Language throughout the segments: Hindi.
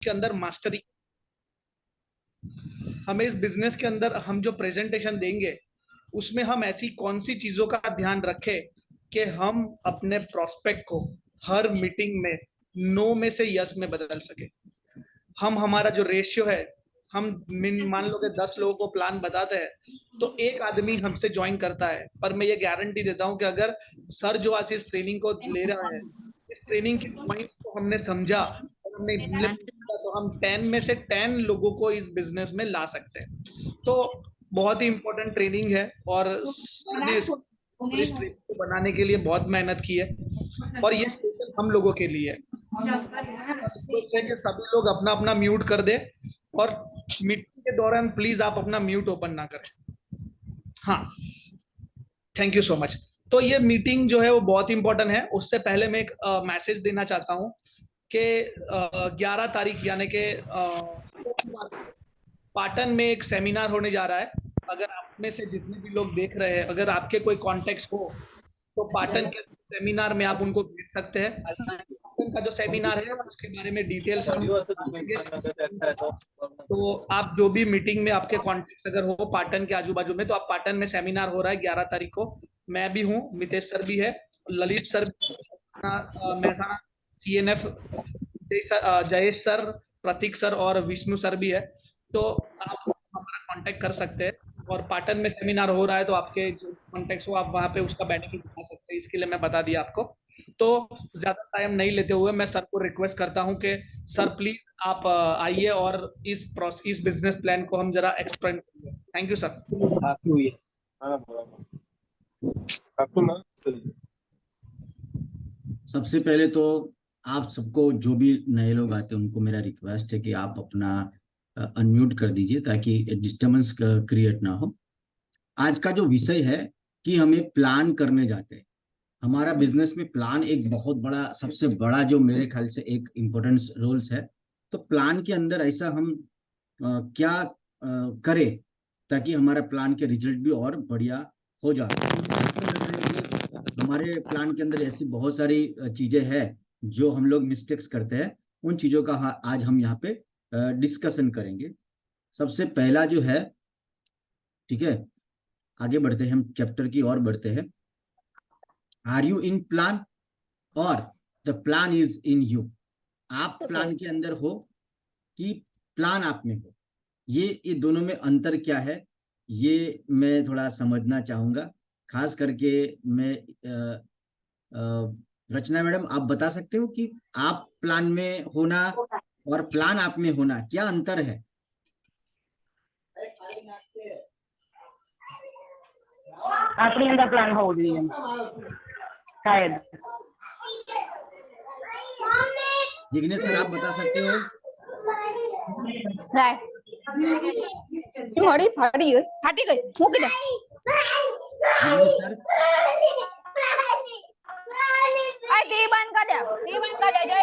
उसके अंदर मास्टरी, हमें इस बिजनेस के अंदर हम जो प्रेजेंटेशन देंगे उसमें हम ऐसी कौन सी चीजों का ध्यान रखें कि हम अपने प्रोस्पेक्ट को हर मीटिंग में नो में से यस में बदल सके। हम हमारा जो रेशियो है, हम मान लो कि 10 लोगों को प्लान बताते हैं तो एक आदमी हमसे ज्वाइन करता है, पर मैं ये गारंटी देता हूं कि अगर सर जो आज इस ट्रेनिंग को ले रहा है, इस ट्रेनिंग के पॉइंट को हमने समझा और हमने implement किया, तो हम 10 में से 10 लोगों को इस बिजनेस में ला सकते हैं। तो बहुत ही इंपॉर्टेंट ट्रेनिंग है और सर ने इस ट्रेनिंग को बनाने के लिए बहुत मेहनत की है और ये स्पेशल हम लोगों के लिए है। रिक्वेस्ट है कि सभी लोग अपना अपना म्यूट कर दे और मीटिंग के दौरान प्लीज आप अपना म्यूट ओपन ना करें। हाँ, थैंक यू सो मच। तो ये मीटिंग जो है वो बहुत इंपॉर्टेंट है। उससे पहले मैं एक मैसेज देना चाहता हूँ कि 11 तारीख यानी कि पाटन में एक सेमिनार होने जा रहा है। अगर आप में से जितने भी लोग देख रहे हैं, अगर आपके कोई कॉन्टेक्ट हो तो पाटन के सेमिनार में आप उनको भेज सकते हैं। पाटन का जो सेमिनार है उसके बारे में डिटेल्स हम देंगे। तो आप जो भी मीटिंग में आपके कॉन्टेक्ट अगर हो पाटन के आजू बाजू में, तो आप पाटन में सेमिनार हो रहा है 11 तारीख को। मैं भी हूँ, मितेश सर भी है, Lalit sir, Mehsana CNF, Jayesh sir, Prateek sir और विष्णु सर भी है। तो आप हमारा कांटेक्ट कर सकते हैं और पाटन में सेमिनार हो रहा है तो आपके जो कॉन्टेक्ट हो आप वहाँ पे उसका बेनिफिट उठा सकते हैं। इसके लिए मैं बता दिया आपको। तो ज्यादा टाइम नहीं लेते हुए मैं सर को रिक्वेस्ट करता हूँ कि सर प्लीज आप आइए और इस बिजनेस प्लान को हम जरा एक्सप्लेन करिए। Thank you sir. आपकी हुई है। हाँ, आपको ना सबसे पहले तो आप सबको, जो भी नए लोग आते हैं उनको मेरा रिक्वेस्ट है कि आप अपना अनम्यूट कर दीजिए ताकि डिस्टर्बेंस क्रिएट ना हो। आज का जो विषय है कि हमें प्लान करने जाते हैं। हमारा बिजनेस में प्लान एक बहुत बड़ा, सबसे बड़ा जो मेरे ख्याल से एक इम्पोर्टेंस रोल्स है। तो प्लान के अंदर ऐसा हम क्या करें ताकि हमारा प्लान के रिजल्ट भी और बढ़िया हो जाए। हमारे प्लान के अंदर ऐसी बहुत सारी चीजें हैं जो हम लोग मिस्टेक्स करते हैं। उन चीजों का आज हम यहाँ पे डिस्कशन करेंगे। सबसे पहला जो है, ठीक है, आगे बढ़ते हैं, हम चैप्टर की ओर बढ़ते हैं। आर यू इन प्लान और the plan is in you? आप प्लान के अंदर हो कि प्लान आप में हो? ये दोनों में अंतर क्या है, ये मैं थोड़ा समझना चाहूंगा। खास करके मैं रचना मैडम, आप बता सकते हो कि आप प्लान में होना और प्लान आप में होना क्या अंतर है? આપણી અંદર પ્લાન હોવો જોઈએ શાયદ। जिग्नेश सर, आप बता सकते हो? મોડી ફાડી ગઈ, ફાટી ગઈ, મૂકી દે। जिग्नेश सर, આ ટી બંધ કર દે, ટી બંધ કર દે જય।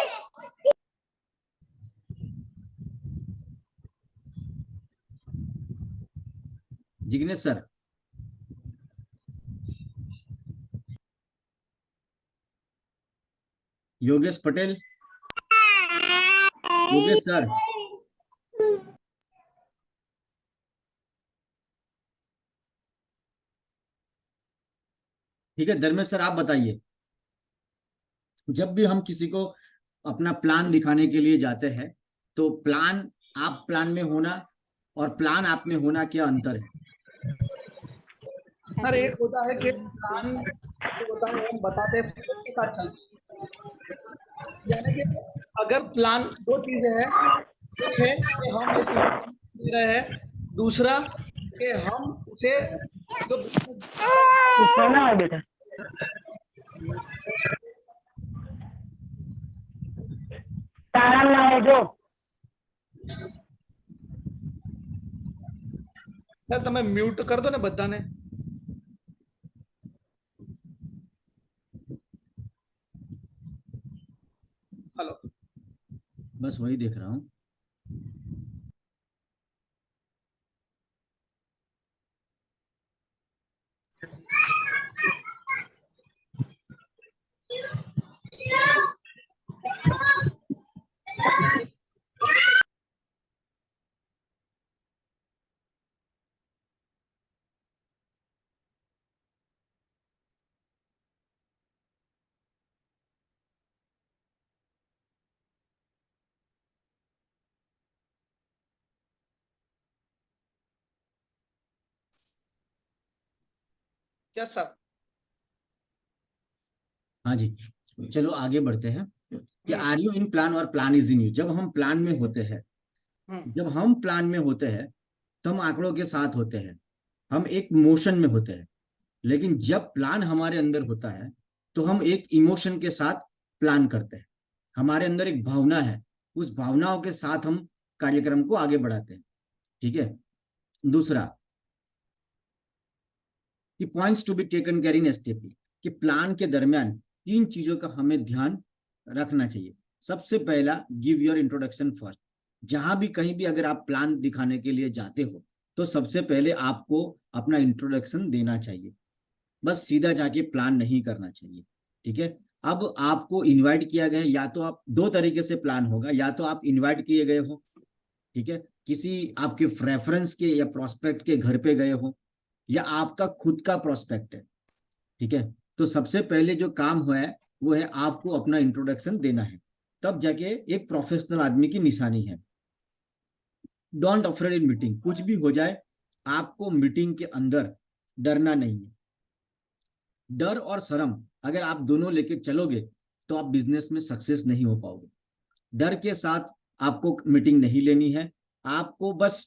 जिग्नेश सर, योगेश पटेल, योगेश सर, ठीक है। धर्मेश सर, आप बताइए। जब भी हम किसी को अपना प्लान दिखाने के लिए जाते हैं तो प्लान, आप प्लान में होना और प्लान आप में होना क्या अंतर है? सर एक होता है कि प्लान होता है हम बताते हैं के साथ चलते हैं, यानी कि अगर प्लान, दो चीजें हैं, एक है कि हम दे रहे हैं, दूसरा कि हम उसे जो સોના હોય બેટા તારા ના હોય જો। સર તમે મ્યુટ કર દો ને બધાને। हेलो, बस वही देख रहा हूँ। Yes sir. हाँ जी, चलो आगे बढ़ते हैं कि हम्म। आर यू इन प्लान और प्लान इज इन यू। जब हम प्लान में होते हैं, हम्म। जब हम प्लान में होते हैं तो हम आंकड़ों के साथ होते हैं, हम एक मोशन में होते हैं। लेकिन जब प्लान हमारे अंदर होता है तो हम एक इमोशन के साथ प्लान करते हैं। हमारे अंदर एक भावना है, उस भावनाओं के साथ हम कार्यक्रम को आगे बढ़ाते हैं। ठीक है। दूसरा कि points to be taken care in STP, कि प्लान के दरमियान 3 चीजों का हमें ध्यान रखना चाहिए। सबसे पहला, गिव योर इंट्रोडक्शन फर्स्ट। जहां भी कहीं भी अगर आप प्लान दिखाने के लिए जाते हो तो सबसे पहले आपको अपना इंट्रोडक्शन देना चाहिए। बस सीधा जाके प्लान नहीं करना चाहिए। ठीक है। अब आपको इनवाइट किया गया है, या तो आप 2 तरीके से प्लान होगा, या तो आप इनवाइट किए गए हो, ठीक है, किसी आपके रेफरेंस के या प्रोस्पेक्ट के घर पे गए हो, या आपका खुद का प्रोस्पेक्ट है। ठीक है। तो सबसे पहले जो काम हुआ है वो है आपको अपना इंट्रोडक्शन देना है, तब जाके एक प्रोफेशनल आदमी की निशानी है। डोंट अफ्रेड इन मीटिंग, कुछ भी हो जाए आपको मीटिंग के अंदर डरना नहीं है। डर और शर्म अगर आप दोनों लेके चलोगे तो आप बिजनेस में सक्सेस नहीं हो पाओगे। डर के साथ आपको मीटिंग नहीं लेनी है। आपको बस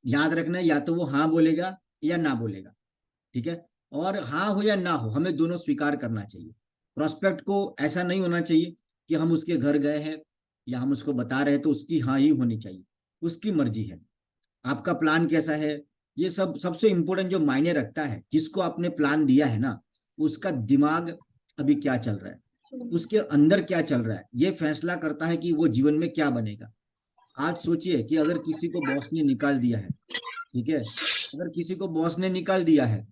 याद रखना है, या तो वो हाँ बोलेगा या ना बोलेगा। ठीक है। और हाँ हो या ना हो, हमें दोनों स्वीकार करना चाहिए। प्रोस्पेक्ट को ऐसा नहीं होना चाहिए कि हम उसके घर गए हैं या हम उसको बता रहे हैं तो उसकी हाँ ही होनी चाहिए, उसकी मर्जी है। आपका प्लान कैसा है, ये सब सबसे इंपॉर्टेंट जो मायने रखता है, जिसको आपने प्लान दिया है ना, उसका दिमाग अभी क्या चल रहा है, उसके अंदर क्या चल रहा है, ये फैसला करता है कि वो जीवन में क्या बनेगा। आज सोचिए कि अगर किसी को बॉस ने निकाल दिया है, ठीक है, अगर किसी को बॉस ने निकाल दिया है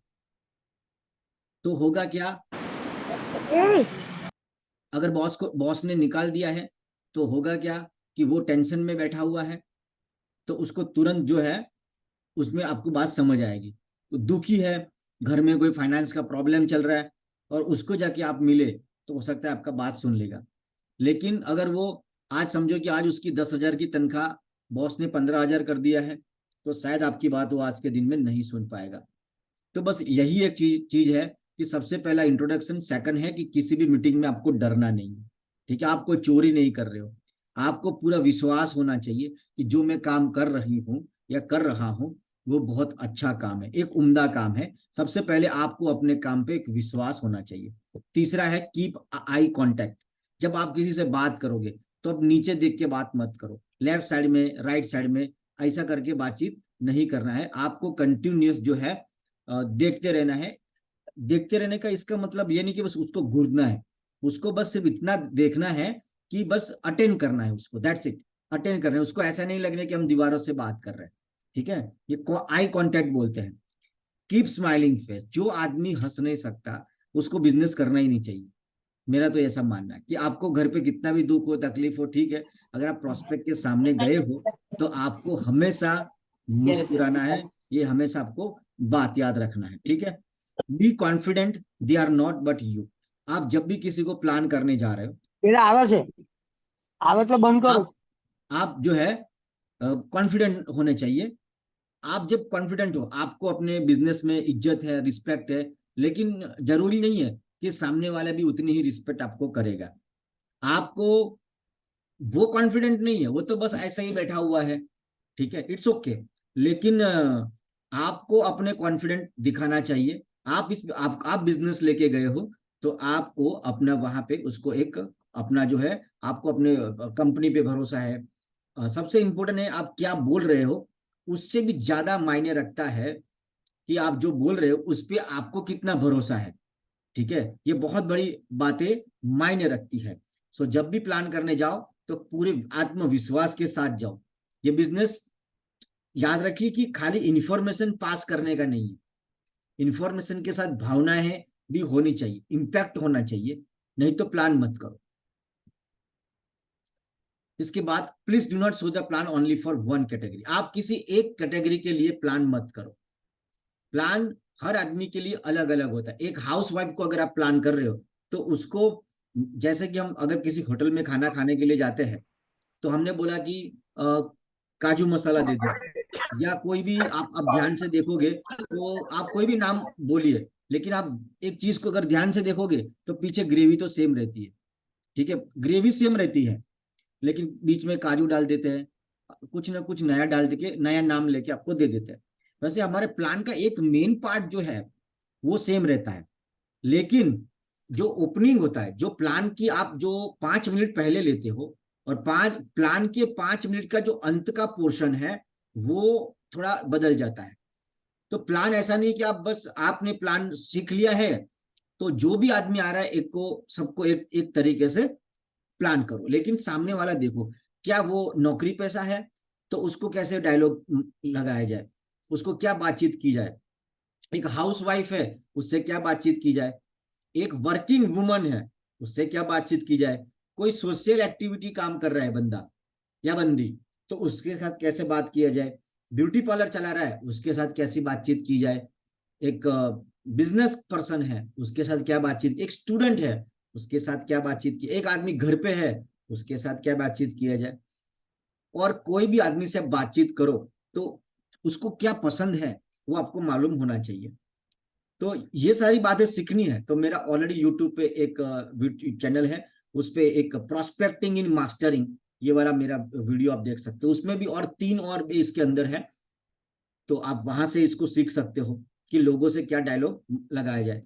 तो होगा क्या। अगर बॉस ने निकाल दिया है तो होगा क्या कि वो टेंशन में बैठा हुआ है, तो उसको तुरंत जो है उसमें आपको बात समझ आएगी। तो दुखी है, घर में कोई फाइनेंस का प्रॉब्लम चल रहा है, और उसको जाके आप मिले तो हो सकता है आपका बात सुन लेगा। लेकिन अगर वो आज समझो कि आज उसकी 10,000 की तनख्वाह बॉस ने 15,000 कर दिया है, तो शायद आपकी बात वो आज के दिन में नहीं सुन पाएगा। तो बस यही एक चीज है कि सबसे पहला इंट्रोडक्शन। सेकंड है कि किसी भी मीटिंग में आपको डरना नहीं है। ठीक है। आप कोई चोरी नहीं कर रहे हो, आपको पूरा विश्वास होना चाहिए कि जो मैं काम कर रही हूँ या कर रहा हूँ वो बहुत अच्छा काम है, एक उम्दा काम है। सबसे पहले आपको अपने काम पे एक विश्वास होना चाहिए। तीसरा है कीप आई कांटेक्ट। जब आप किसी से बात करोगे तो अब नीचे देख के बात मत करो, लेफ्ट साइड में, राइट साइड में, ऐसा करके बातचीत नहीं करना है। आपको कंटिन्यूस जो है देखते रहना है। देखते रहने का इसका मतलब ये नहीं कि बस उसको घूरना है, उसको बस सिर्फ इतना देखना है कि बस अटेंड करना है उसको, दैट्स इट। अटेंड करना है उसको, ऐसा नहीं लगने कि हम दीवारों से बात कर रहे हैं। ठीक है। ये आई कांटेक्ट बोलते हैं। Keep smiling face. जो आदमी हंस नहीं सकता उसको बिजनेस करना ही नहीं चाहिए। मेरा तो ऐसा मानना है कि आपको घर पे कितना भी दुख हो, तकलीफ हो, ठीक है, अगर आप प्रोस्पेक्ट के सामने गए हो तो आपको हमेशा मुस्कुराना है। ये हमेशा आपको बात याद रखना है। ठीक है। Be confident, they are not but you. आप जब भी किसी को प्लान करने जा रहे हो, પેલા આવે છે આવે તો બંધ કરો आप जो है कॉन्फिडेंट होने चाहिए। आप जब कॉन्फिडेंट हो, आपको अपने बिजनेस में इज्जत है, रिस्पेक्ट है, लेकिन जरूरी नहीं है कि सामने वाला भी उतनी ही रिस्पेक्ट आपको करेगा। आपको वो कॉन्फिडेंट नहीं है, वो तो बस ऐसा ही बैठा हुआ है, ठीक है, इट्स ओके। लेकिन आपको अपने कॉन्फिडेंट दिखाना चाहिए। आप बिजनेस लेके गए हो तो आपको अपना वहां पे उसको एक अपना जो है, आपको अपने कंपनी पे भरोसा है। सबसे इंपॉर्टेंट है आप क्या बोल रहे हो, उससे भी ज्यादा मायने रखता है कि आप जो बोल रहे हो उस पर आपको कितना भरोसा है। ठीक है। ये बहुत बड़ी बातें मायने रखती है। सो जब भी प्लान करने जाओ तो पूरे आत्मविश्वास के साथ जाओ। ये बिजनेस याद रखिए कि खाली इंफॉर्मेशन पास करने का नहीं है, इंफॉर्मेशन के साथ भावनाएं भी होनी चाहिए, इंपैक्ट होना चाहिए, नहीं तो प्लान मत करो। इसके बाद please do not show the plan only for one category. आप किसी एक कैटेगरी के लिए प्लान मत करो। प्लान हर आदमी के लिए अलग अलग होता है। एक हाउसवाइफ को अगर आप प्लान कर रहे हो तो उसको, जैसे कि हम अगर किसी होटल में खाना खाने के लिए जाते हैं तो हमने बोला कि काजू मसाला दे दो, या कोई भी आप ध्यान से देखोगे तो आप कोई भी नाम बोलिए, लेकिन आप एक चीज को अगर ध्यान से देखोगे तो पीछे ग्रेवी तो सेम रहती है, ठीक है, ग्रेवी सेम रहती है, लेकिन बीच में काजू डाल देते हैं, कुछ ना कुछ नया डाल देके नया नाम लेके आपको दे देते हैं। वैसे हमारे प्लान का एक मेन पार्ट जो है वो सेम रहता है, लेकिन जो ओपनिंग होता है, जो प्लान की आप जो 5 मिनट पहले लेते हो और प्लान के 5 मिनट का जो अंत का पोर्शन है वो थोड़ा बदल जाता है। तो प्लान ऐसा नहीं कि आप बस आपने प्लान सीख लिया है तो जो भी आदमी आ रहा है एक को सबको एक एक तरीके से प्लान करो, लेकिन सामने वाला देखो क्या वो नौकरी पैसा है तो उसको कैसे डायलॉग लगाया जाए, उसको क्या बातचीत की जाए, एक हाउसवाइफ है उससे क्या बातचीत की जाए, एक वर्किंग वुमन है उससे क्या बातचीत की जाए, कोई सोशल एक्टिविटी काम कर रहा है बंदा या बंदी तो उसके साथ कैसे बात किया जाए, ब्यूटी पार्लर चला रहा है उसके साथ कैसी बातचीत की जाए, एक बिजनेस पर्सन है उसके साथ क्या बातचीत, एक स्टूडेंट है उसके साथ क्या बातचीत की, एक आदमी घर पे है उसके साथ क्या बातचीत किया जाए। और कोई भी आदमी से बातचीत करो तो उसको क्या पसंद है वो आपको मालूम होना चाहिए। तो ये सारी बातें सीखनी है तो मेरा ऑलरेडी यूट्यूब पे एक चैनल है, उस पे एक प्रोस्पेक्टिंग इन मास्टरिंग ये वाला मेरा वीडियो आप देख सकते हो, उसमें भी और 3 और भी इसके अंदर है, तो आप वहां से इसको सीख सकते हो कि लोगों से क्या डायलॉग लगाया जाए।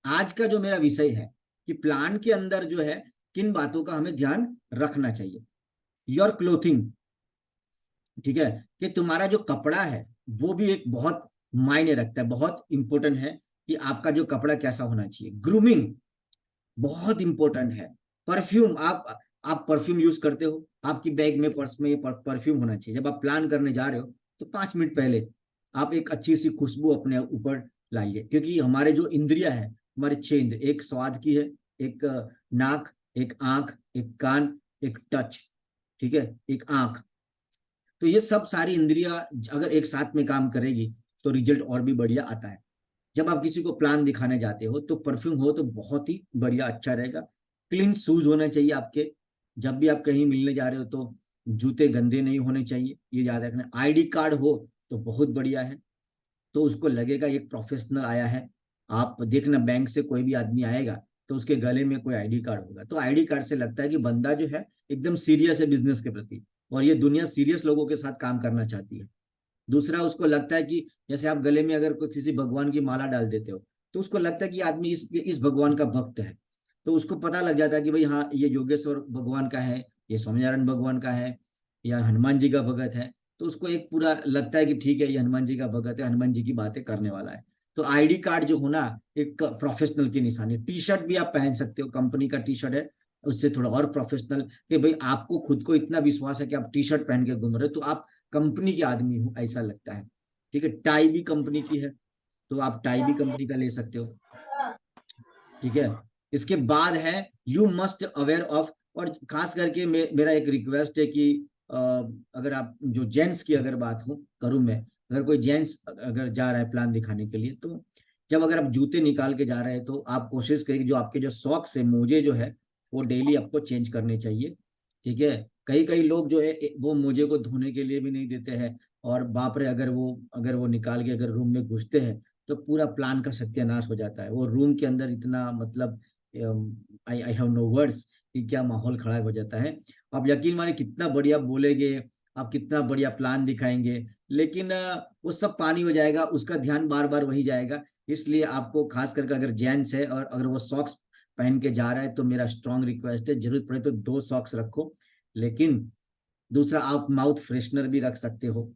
आज का जो मेरा विषय है कि प्लान के अंदर जो है किन बातों का हमें ध्यान रखना चाहिए। योर क्लोथिंग, ठीक है, कि तुम्हारा जो कपड़ा है वो भी एक बहुत मायने रखता है, बहुत इंपॉर्टेंट है कि आपका जो कपड़ा कैसा होना चाहिए। ग्रूमिंग बहुत इंपॉर्टेंट है। परफ्यूम, आप परफ्यूम यूज करते हो, आपकी बैग में पर्स में परफ्यूम होना चाहिए। जब आप प्लान करने जा रहे हो तो 5 मिनट पहले आप एक अच्छी सी खुशबू अपने ऊपर लाइए, क्योंकि हमारे जो इंद्रिया है, हमारे 6 इंद्रिय, एक स्वाद की है, एक नाक, एक आंख, एक कान, एक टच, ठीक है, एक आंख। तो ये सब सारी इंद्रिया अगर एक साथ में काम करेगी तो रिजल्ट और भी बढ़िया आता है। जब आप किसी को प्लान दिखाने जाते हो तो परफ्यूम हो तो बहुत ही बढ़िया अच्छा रहेगा। क्लीन शूज होने चाहिए आपके, जब भी आप कहीं मिलने जा रहे हो तो जूते गंदे नहीं होने चाहिए, ये याद रखना। आईडी कार्ड हो तो बहुत बढ़िया है, तो उसको लगेगा एक प्रोफेशनल आया है। आप देखना बैंक से कोई भी आदमी आएगा तो उसके गले में कोई आईडी कार्ड होगा, तो आईडी कार्ड से लगता है कि बंदा जो है एकदम सीरियस है बिजनेस के प्रति, और ये दुनिया सीरियस लोगों के साथ काम करना चाहती है। दूसरा, उसको लगता है कि जैसे आप गले में अगर कोई किसी भगवान की माला डाल देते हो तो उसको लगता है कि आदमी इस भगवान का भक्त है, तो उसको पता लग जाता है कि भाई हाँ ये योगेश्वर भगवान का है, ये स्वामीनारायण भगवान का है, या हनुमान जी का भगत है, तो उसको एक पूरा लगता है कि ठीक है ये हनुमान जी का भगत है, हनुमान जी की बातें करने वाला है। तो आईडी कार्ड जो होना एक प्रोफेशनल की निशानी। टी शर्ट भी आप पहन सकते हो, कंपनी का टी शर्ट है उससे थोड़ा और प्रोफेशनल, कि भाई आपको खुद को इतना विश्वास है कि आप टी शर्ट पहन के घूम रहे हो तो आप कंपनी के आदमी हो ऐसा लगता है, ठीक है। टाई भी कंपनी की है तो आप टाई भी कंपनी का ले सकते हो, ठीक है। इसके बाद है यू मस्ट अवेयर ऑफ, और खास करके मेरा एक रिक्वेस्ट है कि अगर आप जो जेंट्स की अगर बात हो करूं मैं, अगर कोई जेंट्स अगर जा रहा है प्लान दिखाने के लिए, तो जब अगर आप जूते निकाल के जा रहे हैं तो आप कोशिश करिए जो आपके जो सॉक्स है, मोजे जो है वो डेली आपको चेंज करने चाहिए, ठीक है। कई कई लोग जो है वो मोजे को धोने के लिए भी नहीं देते हैं, और बाप रे अगर वो निकाल के अगर रूम में घुसते हैं तो पूरा प्लान का सत्यानाश हो जाता है। वो रूम के अंदर इतना मतलब आई आई हैव नो वर्ड्स कि क्या माहौल खड़ा हो जाता है। आप यकीन मानिए कितना बढ़िया बोलेंगे, आप कितना बढ़िया प्लान दिखाएंगे, लेकिन वो सब पानी हो जाएगा, उसका ध्यान बार बार वही जाएगा। इसलिए आपको खास करके अगर जेंट्स है और अगर वो सॉक्स पहन के जा रहा है तो मेरा स्ट्रॉन्ग रिक्वेस्ट है जरूरत पड़े तो 2 सॉक्स रखो। लेकिन दूसरा, आप माउथ फ्रेशनर भी रख सकते हो,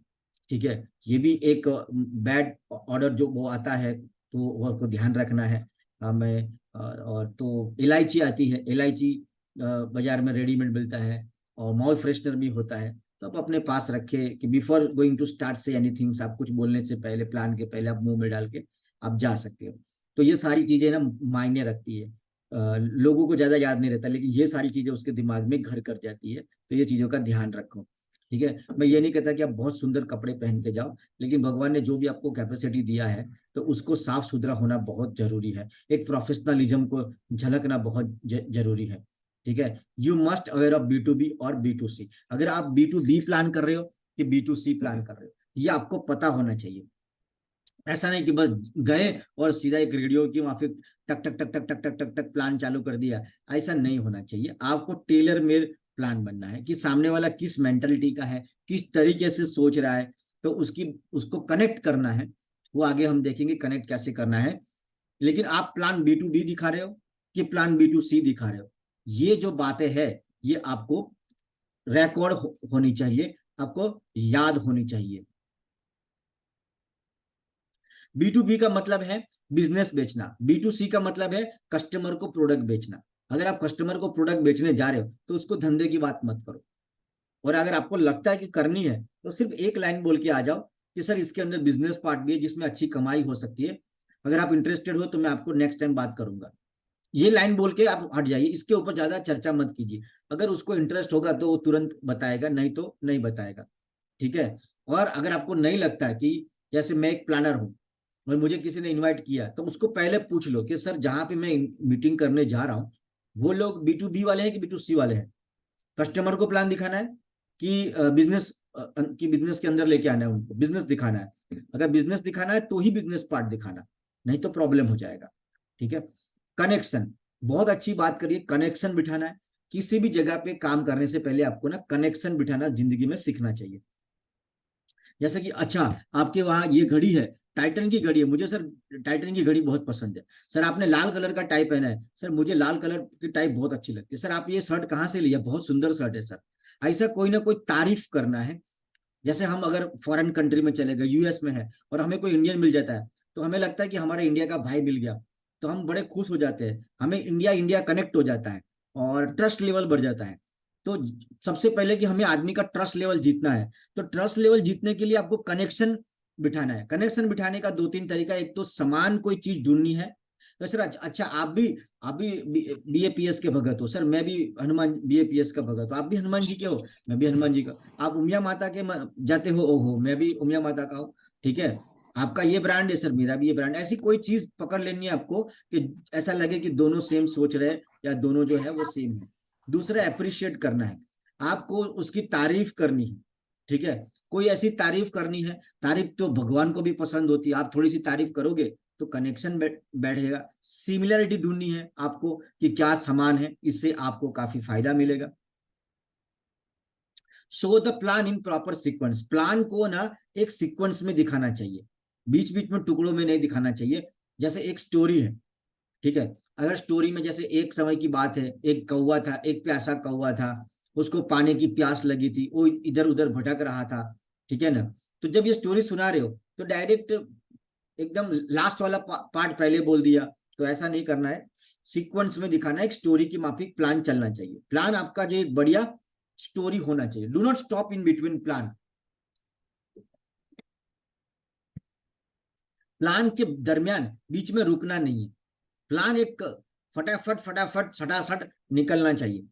ठीक है। ये भी एक बैड ऑर्डर जो वो आता है तो वो को ध्यान रखना है हमें। और तो इलायची आती है, इलायची बाजार में रेडीमेड मिलता है, और माउथ फ्रेशनर भी होता है, तो आप अपने पास रखे कि बिफोर गोइंग टू स्टार्ट से एनीथिंग, आप कुछ बोलने से पहले, प्लान के पहले आप मुंह में डाल के आप जा सकते हो। तो ये सारी चीजें ना मायने रखती है। लोगों को ज्यादा याद नहीं रहता, लेकिन ये सारी चीजें उसके दिमाग में घर कर जाती है, तो ये चीजों का ध्यान रखो, ठीक है। मैं ये नहीं कहता कि आप बहुत सुंदर कपड़े पहन के जाओ, लेकिन भगवान ने जो भी आपको कैपेसिटी दिया है तो उसको साफ सुथरा होना बहुत जरूरी है, एक प्रोफेशनलिज्म को झलकना बहुत जरूरी है, ठीक है। You must aware of B2B और B2C। अगर आप B2B प्लान कर रहे हो कि B2C प्लान कर रहे हो, ये आपको पता होना चाहिए। ऐसा नहीं कि बस गए और सीधा एक रेडियो की वहां पे टक टक टक टक टक टक टक टक प्लान चालू कर दिया। ऐसा नहीं होना चाहिए। आपको टेलर मेड प्लान बनना है कि सामने वाला किस मेंटलिटी का है, किस तरीके से सोच रहा है, तो उसको कनेक्ट करना है। वो आगे हम देखेंगे कनेक्ट कैसे करना है। लेकिन आप प्लान B2B दिखा रहे हो कि प्लान B2C दिखा रहे हो, ये जो बातें हैं ये आपको रिकॉर्ड होनी चाहिए, आपको याद होनी चाहिए। B2B का मतलब है बिजनेस बेचना, B2C का मतलब है कस्टमर को प्रोडक्ट बेचना। अगर आप कस्टमर को प्रोडक्ट बेचने जा रहे हो तो उसको धंधे की बात मत करो। और अगर आपको लगता है कि करनी है तो सिर्फ एक लाइन बोल के आ जाओ कि सर इसके अंदर बिजनेस पार्ट भी है जिसमें अच्छी कमाई हो सकती है, अगर आप इंटरेस्टेड हो तो मैं आपको नेक्स्ट टाइम बात करूंगा। ये लाइन बोल के आप हट जाइए, इसके ऊपर ज्यादा चर्चा मत कीजिए। अगर उसको इंटरेस्ट होगा तो वो तुरंत बताएगा, नहीं तो नहीं बताएगा। ठीक है। और अगर आपको नहीं लगता है कि, जैसे मैं एक प्लानर हूं और मुझे किसी ने इनवाइट किया, तो उसको पहले पूछ लो कि सर जहां पे मैं मीटिंग करने जा रहा हूँ वो लोग B2B वाले हैं कि B2C वाले हैं, कस्टमर को प्लान दिखाना है कि बिजनेस के अंदर लेके आना है, उनको बिजनेस दिखाना है। अगर बिजनेस दिखाना है तो ही बिजनेस पार्ट दिखाना, नहीं तो प्रॉब्लम हो जाएगा। ठीक है। कनेक्शन, बहुत अच्छी बात करिए, कनेक्शन बिठाना है। किसी भी जगह पे काम करने से पहले आपको ना कनेक्शन बिठाना जिंदगी में सीखना चाहिए। जैसे कि अच्छा, आपके वहां ये घड़ी है, टाइटन की घड़ी है, मुझे सर टाइटन की घड़ी बहुत पसंद है। सर आपने लाल कलर का टाई पहना है, सर मुझे लाल कलर की टाई बहुत अच्छी लगती है। सर आप ये शर्ट कहाँ से लिया, बहुत सुंदर शर्ट है सर। ऐसा कोई ना कोई तारीफ करना है। जैसे हम अगर फॉरेन कंट्री में चले गए, US में है, और हमें कोई इंडियन मिल जाता है तो हमें लगता है कि हमारे इंडिया का भाई मिल गया, तो हम बड़े खुश हो जाते हैं, हमें इंडिया इंडिया कनेक्ट हो जाता है और ट्रस्ट लेवल बढ़ जाता है। तो सबसे पहले कि हमें आदमी का ट्रस्ट लेवल जीतना है, तो ट्रस्ट लेवल जीतने के लिए आपको कनेक्शन बिठाना है। कनेक्शन बिठाने का 2-3 तरीका, एक तो समान कोई चीज ढूंढनी है। तो सर अच्छा, आप भी BAPS के भगत हो, सर मैं भी हनुमान BAPS का भगत हो, आप भी हनुमान जी के हो, मैं भी हनुमान जी का। आप उमिया माता के जाते हो, ओहो मैं भी उमिया माता का हूँ। ठीक है। आपका ये ब्रांड है सर, मेरा भी ये ब्रांड। ऐसी कोई चीज पकड़ लेनी है आपको कि ऐसा लगे कि दोनों सेम सोच रहे हैं या दोनों जो है वो सेम है। दूसरा, अप्रिशिएट करना है, आपको उसकी तारीफ करनी है। ठीक है। कोई ऐसी तारीफ करनी है, तारीफ तो भगवान को भी पसंद होती है, आप थोड़ी सी तारीफ करोगे तो कनेक्शन बैठेगा। सिमिलरिटी ढूंढनी है आपको कि क्या समान है, इससे आपको काफी फायदा मिलेगा। Show the plan in proper sequence, plan को ना एक सीक्वेंस में दिखाना चाहिए, बीच बीच में टुकड़ों में नहीं दिखाना चाहिए। जैसे एक स्टोरी है, ठीक है, अगर स्टोरी में जैसे एक समय की बात है, एक कौवा था, एक प्यासा कौवा था, उसको पानी की प्यास लगी थी, वो इधर उधर भटक रहा था। ठीक है ना। तो जब ये स्टोरी सुना रहे हो तो डायरेक्ट एकदम लास्ट वाला पार्ट पहले बोल दिया, तो ऐसा नहीं करना है। सीक्वेंस में दिखाना है, एक स्टोरी की माफिक प्लान चलना चाहिए। प्लान आपका जो एक बढ़िया स्टोरी होना चाहिए। Do not stop in between plan. Plan के दरमियान बीच में रुकना नहीं है। प्लान एक फटाफट फटाफट सटासट निकलना चाहिए।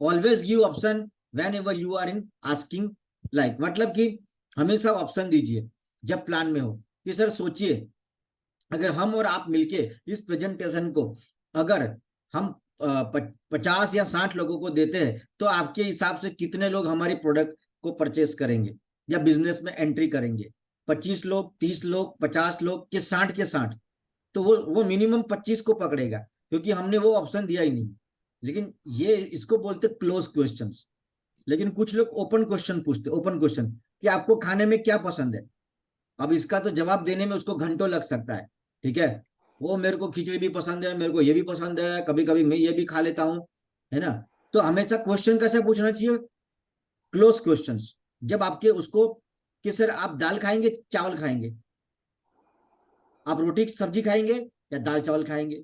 Always give option whenever you are in asking, like मतलब कि हमेशा ऑप्शन दीजिए जब प्लान में हो कि सर सोचिए, अगर हम और आप मिलके इस प्रेजेंटेशन को अगर हम 50 या 60 लोगों को देते हैं तो आपके हिसाब से कितने लोग हमारी प्रोडक्ट को परचेस करेंगे या बिजनेस में एंट्री करेंगे? 25 लोग, 30 लोग, 50 लोग के 60 के 60? तो वो मिनिमम 25 को पकड़ेगा, क्योंकि हमने वो ऑप्शन दिया ही नहीं। लेकिन ये इसको बोलते क्लोज क्वेश्चंस। लेकिन कुछ लोग ओपन क्वेश्चन पूछते, ओपन क्वेश्चन कि आपको खाने में क्या पसंद है। अब इसका तो जवाब देने में उसको घंटों लग सकता है। ठीक है। वो मेरे को खिचड़ी भी पसंद है, मेरे को ये भी पसंद है, कभी कभी मैं ये भी खा लेता हूँ, है ना। तो हमेशा क्वेश्चन कैसे पूछना चाहिए? Close questions. जब आपके उसको कि सर आप दाल खाएंगे चावल खाएंगे, आप रोटी सब्जी खाएंगे या दाल चावल खाएंगे,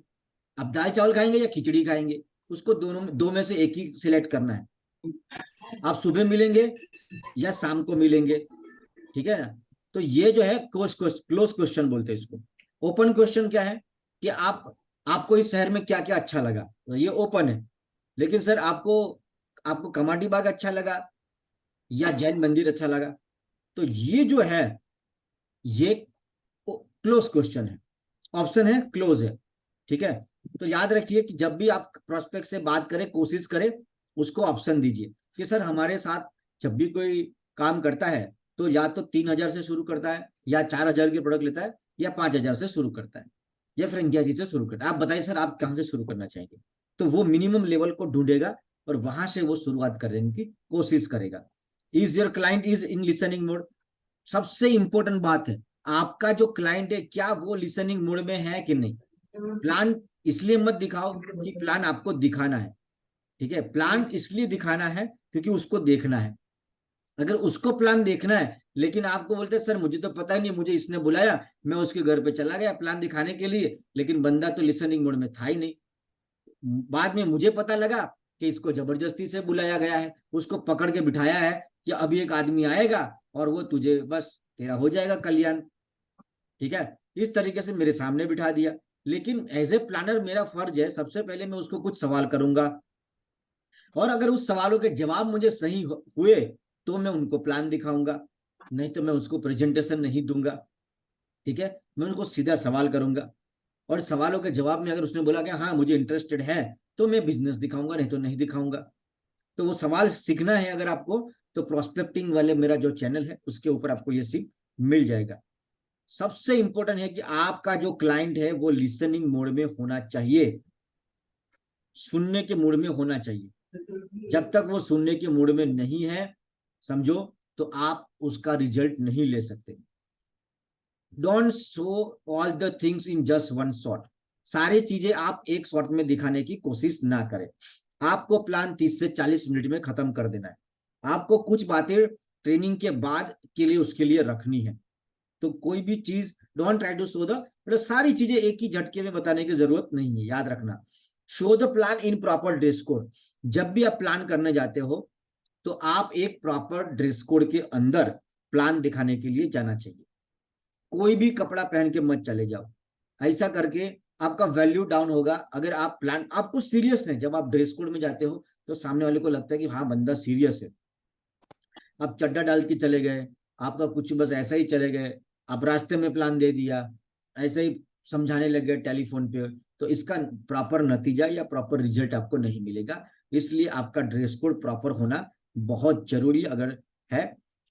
आप दाल चावल खाएंगे या खिचड़ी खाएंगे, उसको दोनों दो में से एक ही सिलेक्ट करना है। आप सुबह मिलेंगे या शाम को मिलेंगे। ठीक है ना। तो ये जो है क्लोज क्वेश्चन बोलते हैं इसको। ओपन क्वेश्चन क्या है कि आपको इस शहर में क्या क्या अच्छा लगा, तो ये ओपन है। लेकिन सर आपको कमाटी बाग अच्छा लगा या जैन मंदिर अच्छा लगा, तो ये जो है ये क्लोज क्वेश्चन है, ऑप्शन है क्लोज है। ठीक है। तो याद रखिए कि जब भी आप प्रोस्पेक्ट से बात करें, कोशिश करें उसको ऑप्शन दीजिए कि सर हमारे साथ जब भी कोई काम करता है तो या तो 3,000 से शुरू करता है या 4,000 के प्रोडक्ट लेता है, या 5,000 से शुरू करता है या फ्रेंचाइजी से शुरू करता है। आप बताइए सर, आप कहाँ से शुरू करना चाहेंगे? तो वो मिनिमम लेवल को ढूंढेगा और वहां से वो शुरुआत करने की कोशिश करेगा। Is your client is in listening mode? सबसे इंपॉर्टेंट बात है, आपका जो क्लाइंट है क्या वो लिसनिंग मोड में है कि नहीं। प्लान इसलिए मत दिखाओ कि प्लान आपको दिखाना है, ठीक है, प्लान इसलिए दिखाना है क्योंकि उसको देखना है। अगर उसको प्लान देखना है लेकिन आपको बोलते हैं सर मुझे तो पता ही नहीं, मुझे इसने बुलाया, मैं उसके घर पे चला गया प्लान दिखाने के लिए, लेकिन बंदा तो लिसनिंग मोड में था ही नहीं। बाद में मुझे पता लगा कि इसको जबरदस्ती से बुलाया गया है, उसको पकड़ के बिठाया है कि अभी एक आदमी आएगा और वो तुझे बस तेरा हो जाएगा कल्याण, ठीक है, इस तरीके से मेरे सामने बिठा दिया। लेकिन एज ए प्लानर मेरा फर्ज है, सबसे पहले मैं उसको कुछ सवाल करूंगा और अगर उस सवालों के जवाब मुझे सही हुए तो मैं उनको प्लान दिखाऊंगा, नहीं तो मैं उसको प्रेजेंटेशन नहीं दूंगा, ठीक है। मैं उनको सीधा सवाल करूंगा और सवालों के जवाब में अगर उसने बोला कि हाँ मुझे इंटरेस्टेड है तो मैं बिजनेस दिखाऊंगा, नहीं तो नहीं दिखाऊंगा। तो वो सवाल सीखना है अगर आपको, तो प्रोस्पेक्टिंग वाले मेरा जो चैनल है उसके ऊपर आपको ये सीख मिल जाएगा। सबसे इंपॉर्टेंट है कि आपका जो क्लाइंट है वो लिसनिंग मोड में होना चाहिए, सुनने के मूड में होना चाहिए। जब तक वो सुनने के मूड में नहीं है, समझो, तो आप उसका रिजल्ट नहीं ले सकते। Don't show all the things in just one shot. सारी चीजें आप एक शॉट में दिखाने की कोशिश ना करें। आपको प्लान 30 से 40 मिनट में खत्म कर देना है। आपको कुछ बातें ट्रेनिंग के बाद के लिए उसके लिए रखनी है। तो कोई भी चीज don't try to show the, मतलब सारी चीजें एक ही झटके में बताने की जरूरत नहीं है, याद रखना। Show the plan in proper dress code. जब भी आप प्लान करने जाते हो तो आप एक प्रॉपर ड्रेस कोड के अंदर प्लान दिखाने के लिए जाना चाहिए। कोई भी कपड़ा पहन के मत चले जाओ, ऐसा करके आपका वैल्यू डाउन होगा। अगर आप प्लान, आपको सीरियस नहीं, जब आप ड्रेस कोड में जाते हो तो सामने वाले को लगता है कि हाँ बंदा सीरियस है। आप चड्डा डाल के चले गए, आपका कुछ बस ऐसा ही चले गए, आप रास्ते में प्लान दे दिया, ऐसे ही समझाने लग गए टेलीफोन पे, तो इसका प्रॉपर नतीजा या प्रॉपर रिजल्ट आपको नहीं मिलेगा। इसलिए आपका ड्रेस कोड प्रॉपर होना बहुत जरूरी अगर है।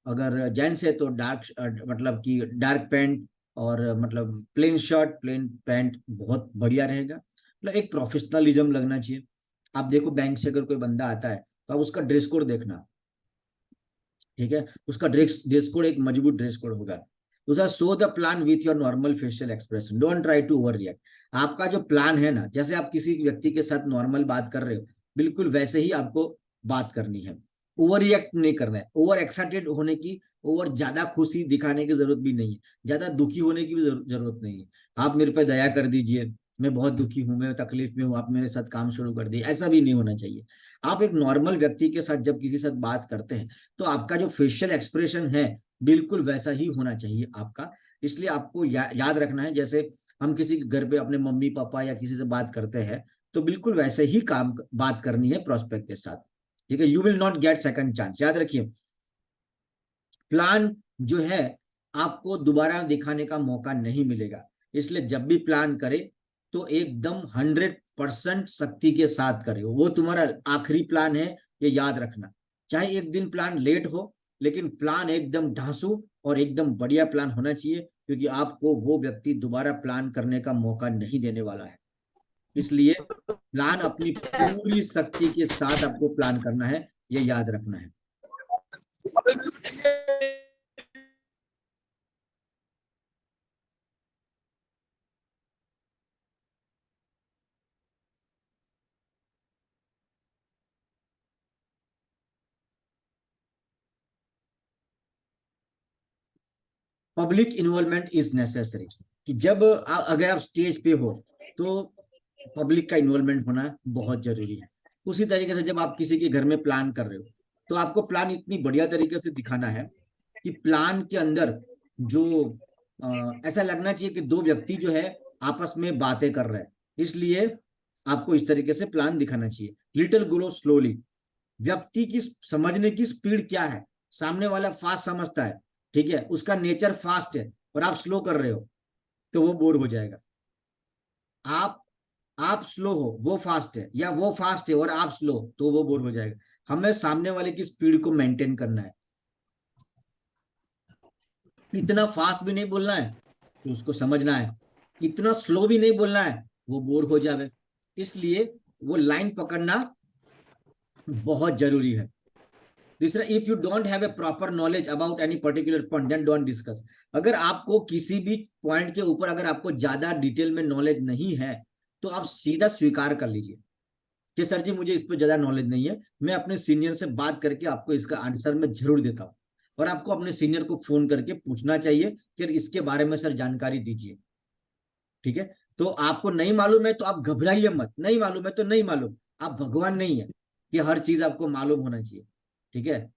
अगर जेंट्स है तो डार्क, मतलब कि डार्क पैंट और मतलब प्लेन शर्ट प्लेन पैंट बहुत बढ़िया रहेगा। मतलब एक प्रोफेशनलिज्म लगना चाहिए। आप देखो बैंक से अगर कोई बंदा आता है तो आप उसका ड्रेस कोड देखना, ठीक है, उसका ड्रेस कोड एक मजबूत ड्रेस कोड होगा। दूसरा, show the plan with your normal facial expression, don't try to over react. आपका जो प्लान है ना, जैसे आप किसी व्यक्ति के साथ नॉर्मल बात कर रहे हो बिल्कुल वैसे ही आपको बात करनी है। ओवर रिएक्ट नहीं करना है, ओवर एक्साइटेड होने की, ओवर ज्यादा खुशी दिखाने की जरूरत भी नहीं है, ज्यादा दुखी होने की भी जरूरत नहीं है। आप मेरे पे दया कर दीजिए, मैं बहुत दुखी हूं, मैं तकलीफ में हूं, आप मेरे साथ काम शुरू कर दिए, ऐसा भी नहीं होना चाहिए। आप एक नॉर्मल व्यक्ति के साथ जब किसी के साथ बात करते हैं तो आपका जो फेशियल एक्सप्रेशन है बिल्कुल वैसा ही होना चाहिए आपका। इसलिए आपको याद रखना है, जैसे हम किसी घर पे अपने मम्मी पापा या किसी से बात करते हैं तो बिल्कुल वैसे ही बात करनी है प्रोस्पेक्ट के साथ, ठीक है। You will not gate second chance, याद रखिए। प्लान जो है आपको दोबारा दिखाने का मौका नहीं मिलेगा, इसलिए जब भी प्लान करे तो एकदम 100% शक्ति के साथ करे। वो तुम्हारा आखिरी प्लान है, ये याद रखना। चाहे एक दिन प्लान लेट हो, लेकिन प्लान एकदम ढांसू और एकदम बढ़िया प्लान होना चाहिए, क्योंकि आपको वो व्यक्ति दोबारा प्लान करने का मौका नहीं देने वाला है। इसलिए प्लान अपनी पूरी शक्ति के साथ आपको प्लान करना है, ये याद रखना है। पब्लिक इन्वॉल्वमेंट इज नेसेसरी, कि जब अगर आप स्टेज पे हो तो पब्लिक का इन्वॉल्वमेंट होना बहुत जरूरी है। उसी तरीके से जब आप किसी के घर में प्लान कर रहे हो तो आपको प्लान इतनी बढ़िया तरीके से दिखाना है कि प्लान के अंदर जो ऐसा लगना चाहिए कि दो व्यक्ति जो है आपस में बातें कर रहे हैं। इसलिए आपको इस तरीके से प्लान दिखाना चाहिए। लिटिल ग्रो स्लोली, व्यक्ति की समझने की स्पीड क्या है, सामने वाला फास्ट समझता है, ठीक है, उसका नेचर फास्ट है और आप स्लो कर रहे हो तो वो बोर हो जाएगा। आप स्लो हो, वो फास्ट है, या वो फास्ट है और आप स्लो, तो वो बोर हो जाएगा। हमें सामने वाले की स्पीड को मेंटेन करना है, इतना फास्ट भी नहीं बोलना है तो उसको समझना है, इतना स्लो भी नहीं बोलना है वो बोर हो जावे, इसलिए वो लाइन पकड़ना बहुत जरूरी है। तीसरा, if you don't have a proper knowledge about any particular point then don't discuss. अगर आपको किसी भी पॉइंट के ऊपर अगर आपको ज्यादा डिटेल में नॉलेज नहीं है तो आप सीधा स्वीकार कर लीजिए कि सर जी मुझे इस पर ज्यादा नॉलेज नहीं है, मैं अपने सीनियर से बात करके आपको इसका आंसर मैं जरूर देता हूँ। और आपको अपने सीनियर को फोन करके पूछना चाहिए कि इसके बारे में सर जानकारी दीजिए। ठीक है, तो आपको नहीं मालूम है तो आप घबराइए मत, नहीं मालूम है तो नहीं मालूम, आप भगवान नहीं है कि हर चीज आपको मालूम होना चाहिए। ठीक है,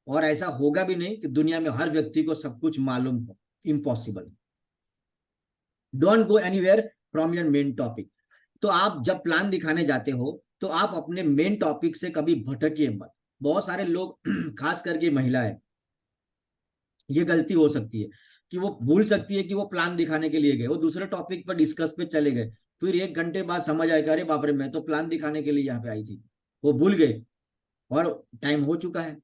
और ऐसा होगा भी नहीं कि दुनिया में हर व्यक्ति को सब कुछ मालूम हो, impossible. Don't go anywhere from your main topic. तो आप जब प्लान दिखाने जाते हो तो आप अपने मेन टॉपिक से कभी भटकिए मत। बहुत सारे लोग खास करके महिलाएं, ये गलती हो सकती है कि वो भूल सकती है कि वो प्लान दिखाने के लिए गए, वो दूसरे टॉपिक पर डिस्कस पे चले गए, फिर 1 घंटे बाद समझ आएगा अरे बाप रे मैं तो प्लान दिखाने के लिए यहाँ पे आई थी, वो भूल गए और टाइम हो चुका है,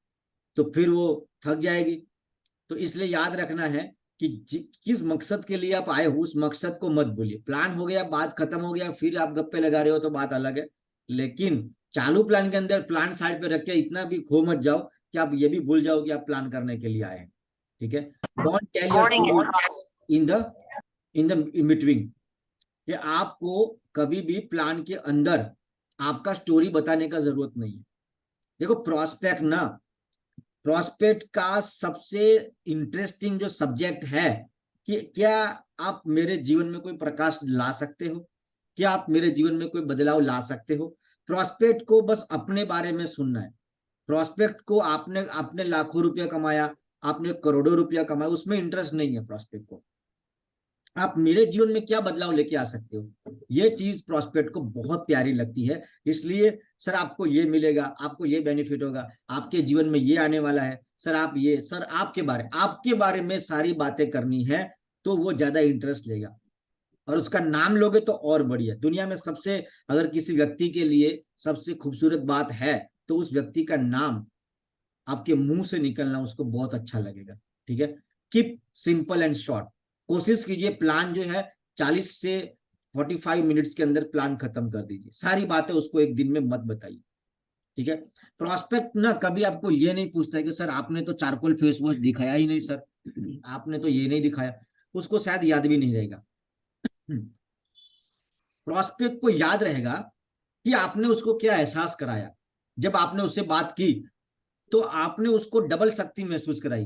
तो फिर वो थक जाएगी। तो इसलिए याद रखना है कि किस मकसद के लिए आप आए हो उस मकसद को मत भूलिए। प्लान हो गया, बात खत्म हो गया, फिर आप गप्पे लगा रहे हो तो बात अलग है, लेकिन चालू प्लान के अंदर प्लान साइड पे रख के इतना भी खो मत जाओ कि आप ये भी भूल जाओ कि आप प्लान करने के लिए आए हैं। ठीक है, don't tell your story in the in between, कि आपको कभी भी प्लान के अंदर आपका स्टोरी बताने का जरूरत नहीं है। देखो प्रोस्पेक्ट का सबसे इंटरेस्टिंग जो सब्जेक्ट है कि क्या आप मेरे जीवन में कोई प्रकाश ला सकते हो, क्या आप मेरे जीवन में कोई बदलाव ला सकते हो। प्रोस्पेक्ट को बस अपने बारे में सुनना है। प्रोस्पेक्ट को आपने आपने लाखों रुपया कमाया, आपने करोड़ों रुपया कमाया, उसमें इंटरेस्ट नहीं है प्रोस्पेक्ट को। आप मेरे जीवन में क्या बदलाव लेके आ सकते हो, ये चीज प्रोस्पेक्ट को बहुत प्यारी लगती है। इसलिए सर आपको ये मिलेगा, आपको ये बेनिफिट होगा, आपके जीवन में ये आने वाला है, सर आप ये, सर आपके बारे में सारी बातें करनी है, तो वो ज्यादा इंटरेस्ट लेगा। और उसका नाम लोगे तो और बढ़िया। दुनिया में सबसे, अगर किसी व्यक्ति के लिए सबसे खूबसूरत बात है तो उस व्यक्ति का नाम आपके मुंह से निकलना उसको बहुत अच्छा लगेगा। ठीक है, कीप सिंपल एंड शॉर्ट। कोशिश कीजिए प्लान जो है 40 से 45 मिनट्स के अंदर प्लान खत्म कर दीजिए, सारी बातें उसको एक दिन में मत बताइए। ठीक है, प्रोस्पेक्ट ना कभी आपको ये नहीं पूछता है कि सर आपने तो चारकोल फेस वॉश दिखाया ही नहीं, सर आपने तो ये नहीं दिखाया, उसको शायद याद भी नहीं रहेगा। प्रोस्पेक्ट को याद रहेगा कि आपने उसको क्या एहसास कराया। जब आपने उससे बात की तो आपने उसको डबल शक्ति महसूस कराई।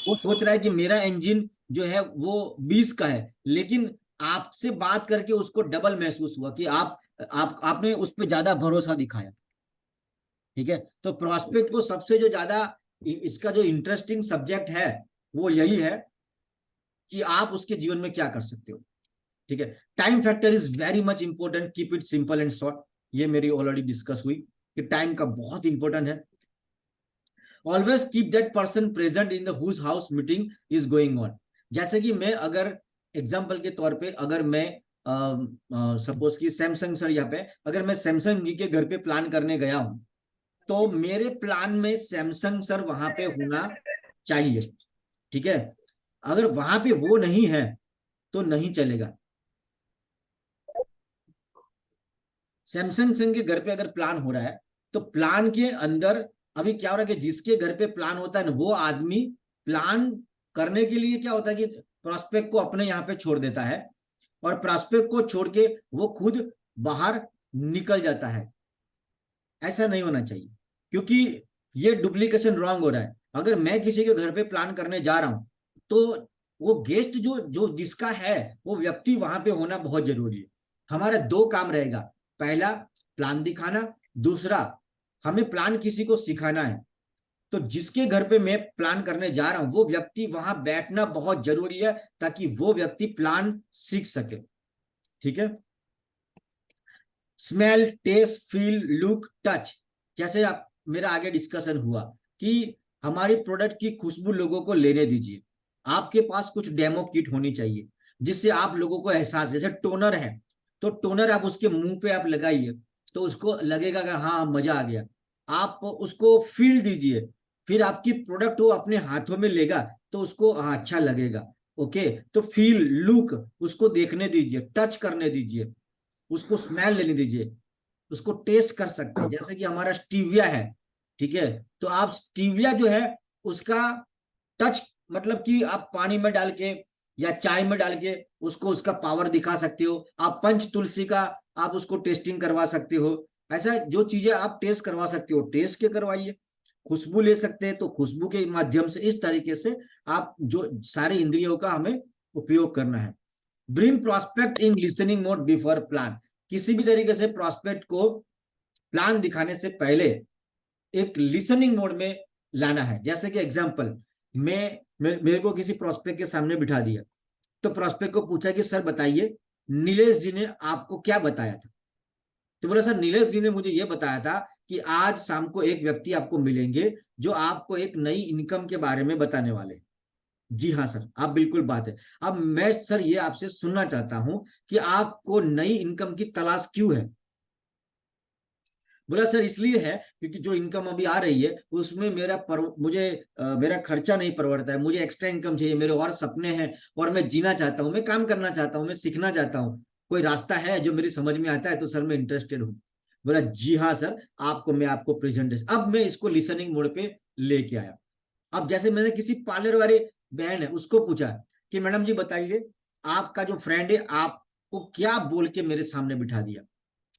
वो सोच रहा है कि मेरा इंजन जो है वो 20 का है, लेकिन आपसे बात करके उसको डबल महसूस हुआ कि आपने उस पर ज्यादा भरोसा दिखाया। ठीक है, तो प्रोस्पेक्ट को सबसे जो ज्यादा इसका जो इंटरेस्टिंग सब्जेक्ट है वो यही है कि आप उसके जीवन में क्या कर सकते हो। ठीक है, time factor is very much important, keep it simple and short. ये मेरी ऑलरेडी डिस्कस हुई कि टाइम का बहुत इंपॉर्टेंट है। Always keep that person present in the whose house meeting is going on. जैसे कि मैं अगर एग्जाम्पल के तौर पे अगर मैं सपोज कि सैमसंग सर यहाँ पे, अगर मैं सैमसंग जी के घर पे प्लान करने गया हूं तो मेरे प्लान में सैमसंग सर वहां पे होना चाहिए। ठीक है, अगर वहां पे वो नहीं है तो नहीं चलेगा। सैमसंग सिंह के घर पे अगर प्लान हो रहा है तो प्लान के अंदर अभी क्या हो रहा है कि जिसके घर पे प्लान होता है ना वो आदमी प्लान करने के लिए क्या होता है कि प्रोस्पेक्ट को अपने यहाँ पे छोड़ देता है और प्रोस्पेक्ट को छोड़ के वो खुद बाहर निकल जाता है। ऐसा नहीं होना चाहिए, क्योंकि ये डुप्लीकेशन रॉन्ग हो रहा है। अगर मैं किसी के घर पे प्लान करने जा रहा हूं तो वो गेस्ट जो जो जिसका है वो व्यक्ति वहां पे होना बहुत जरूरी है। हमारा 2 काम रहेगा, पहला प्लान दिखाना, दूसरा हमें प्लान किसी को सिखाना है। तो जिसके घर पे मैं प्लान करने जा रहा हूं वो व्यक्ति वहां बैठना बहुत जरूरी है ताकि वो व्यक्ति प्लान सीख सके। ठीक है, smell, taste, feel, look, touch, जैसे आप मेरा आगे डिस्कशन हुआ कि हमारी प्रोडक्ट की खुशबू लोगों को लेने दीजिए। आपके पास कुछ डेमो किट होनी चाहिए जिससे आप लोगों को एहसास, जैसे टोनर है तो टोनर आप उसके मुंह पे आप लगाइए तो उसको लगेगा कि हाँ मजा आ गया। आप उसको फील दीजिए, फिर आपकी प्रोडक्ट वो अपने हाथों में लेगा तो उसको अच्छा लगेगा। ओके, तो फील, लुक, उसको देखने दीजिए, टच करने दीजिए, उसको स्मेल लेने दीजिए, उसको टेस्ट कर सकते हैं। जैसे कि हमारा स्टीविया है, ठीक है, तो आप स्टीविया जो है उसका टच, मतलब कि आप पानी में डाल के या चाय में डाल के उसको उसका पावर दिखा सकते हो। आप पंच तुलसी का आप उसको टेस्टिंग करवा सकते हो। ऐसा जो चीजें आप टेस्ट करवा सकते हो टेस्ट के करवाइए। खुशबू ले सकते हैं तो खुशबू के माध्यम से, इस तरीके से आप जो सारे इंद्रियों का हमें उपयोग करना है। Bring prospect in listening mode before plan. किसी भी तरीके से प्रोस्पेक्ट को प्लान दिखाने से पहले एक लिसनिंग मोड में लाना है। जैसे कि एग्जांपल, मेरे को किसी प्रोस्पेक्ट के सामने बिठा दिया, तो प्रोस्पेक्ट को पूछा कि सर बताइए नीलेश जी ने आपको क्या बताया था। तो बोला सर नीलेश जी ने मुझे ये बताया था कि आज शाम को एक व्यक्ति आपको मिलेंगे जो आपको एक नई इनकम के बारे में बताने वाले। जी हाँ सर, आप बिल्कुल बात है। अब मैं सर ये आपसे सुनना चाहता हूं कि आपको नई इनकम की तलाश क्यों है। बोला सर इसलिए है क्योंकि जो इनकम अभी आ रही है उसमें मेरा खर्चा नहीं परवड़ता है, मुझे एक्स्ट्रा इनकम चाहिए, मेरे और सपने हैं और मैं जीना चाहता हूँ, मैं काम करना चाहता हूँ, मैं सीखना चाहता हूँ। कोई रास्ता है जो मेरी समझ में आता है तो सर मैं इंटरेस्टेड हूँ। बोला जी हाँ सर, मैं आपको प्रेजेंटेशन, अब मैं इसको लिसनिंग मोड पे लेके आया। अब जैसे मैंने किसी पार्लर वाले बहन है उसको पूछा कि मैडम जी बताइए आपका जो फ्रेंड है आपको क्या बोल के मेरे सामने बिठा दिया।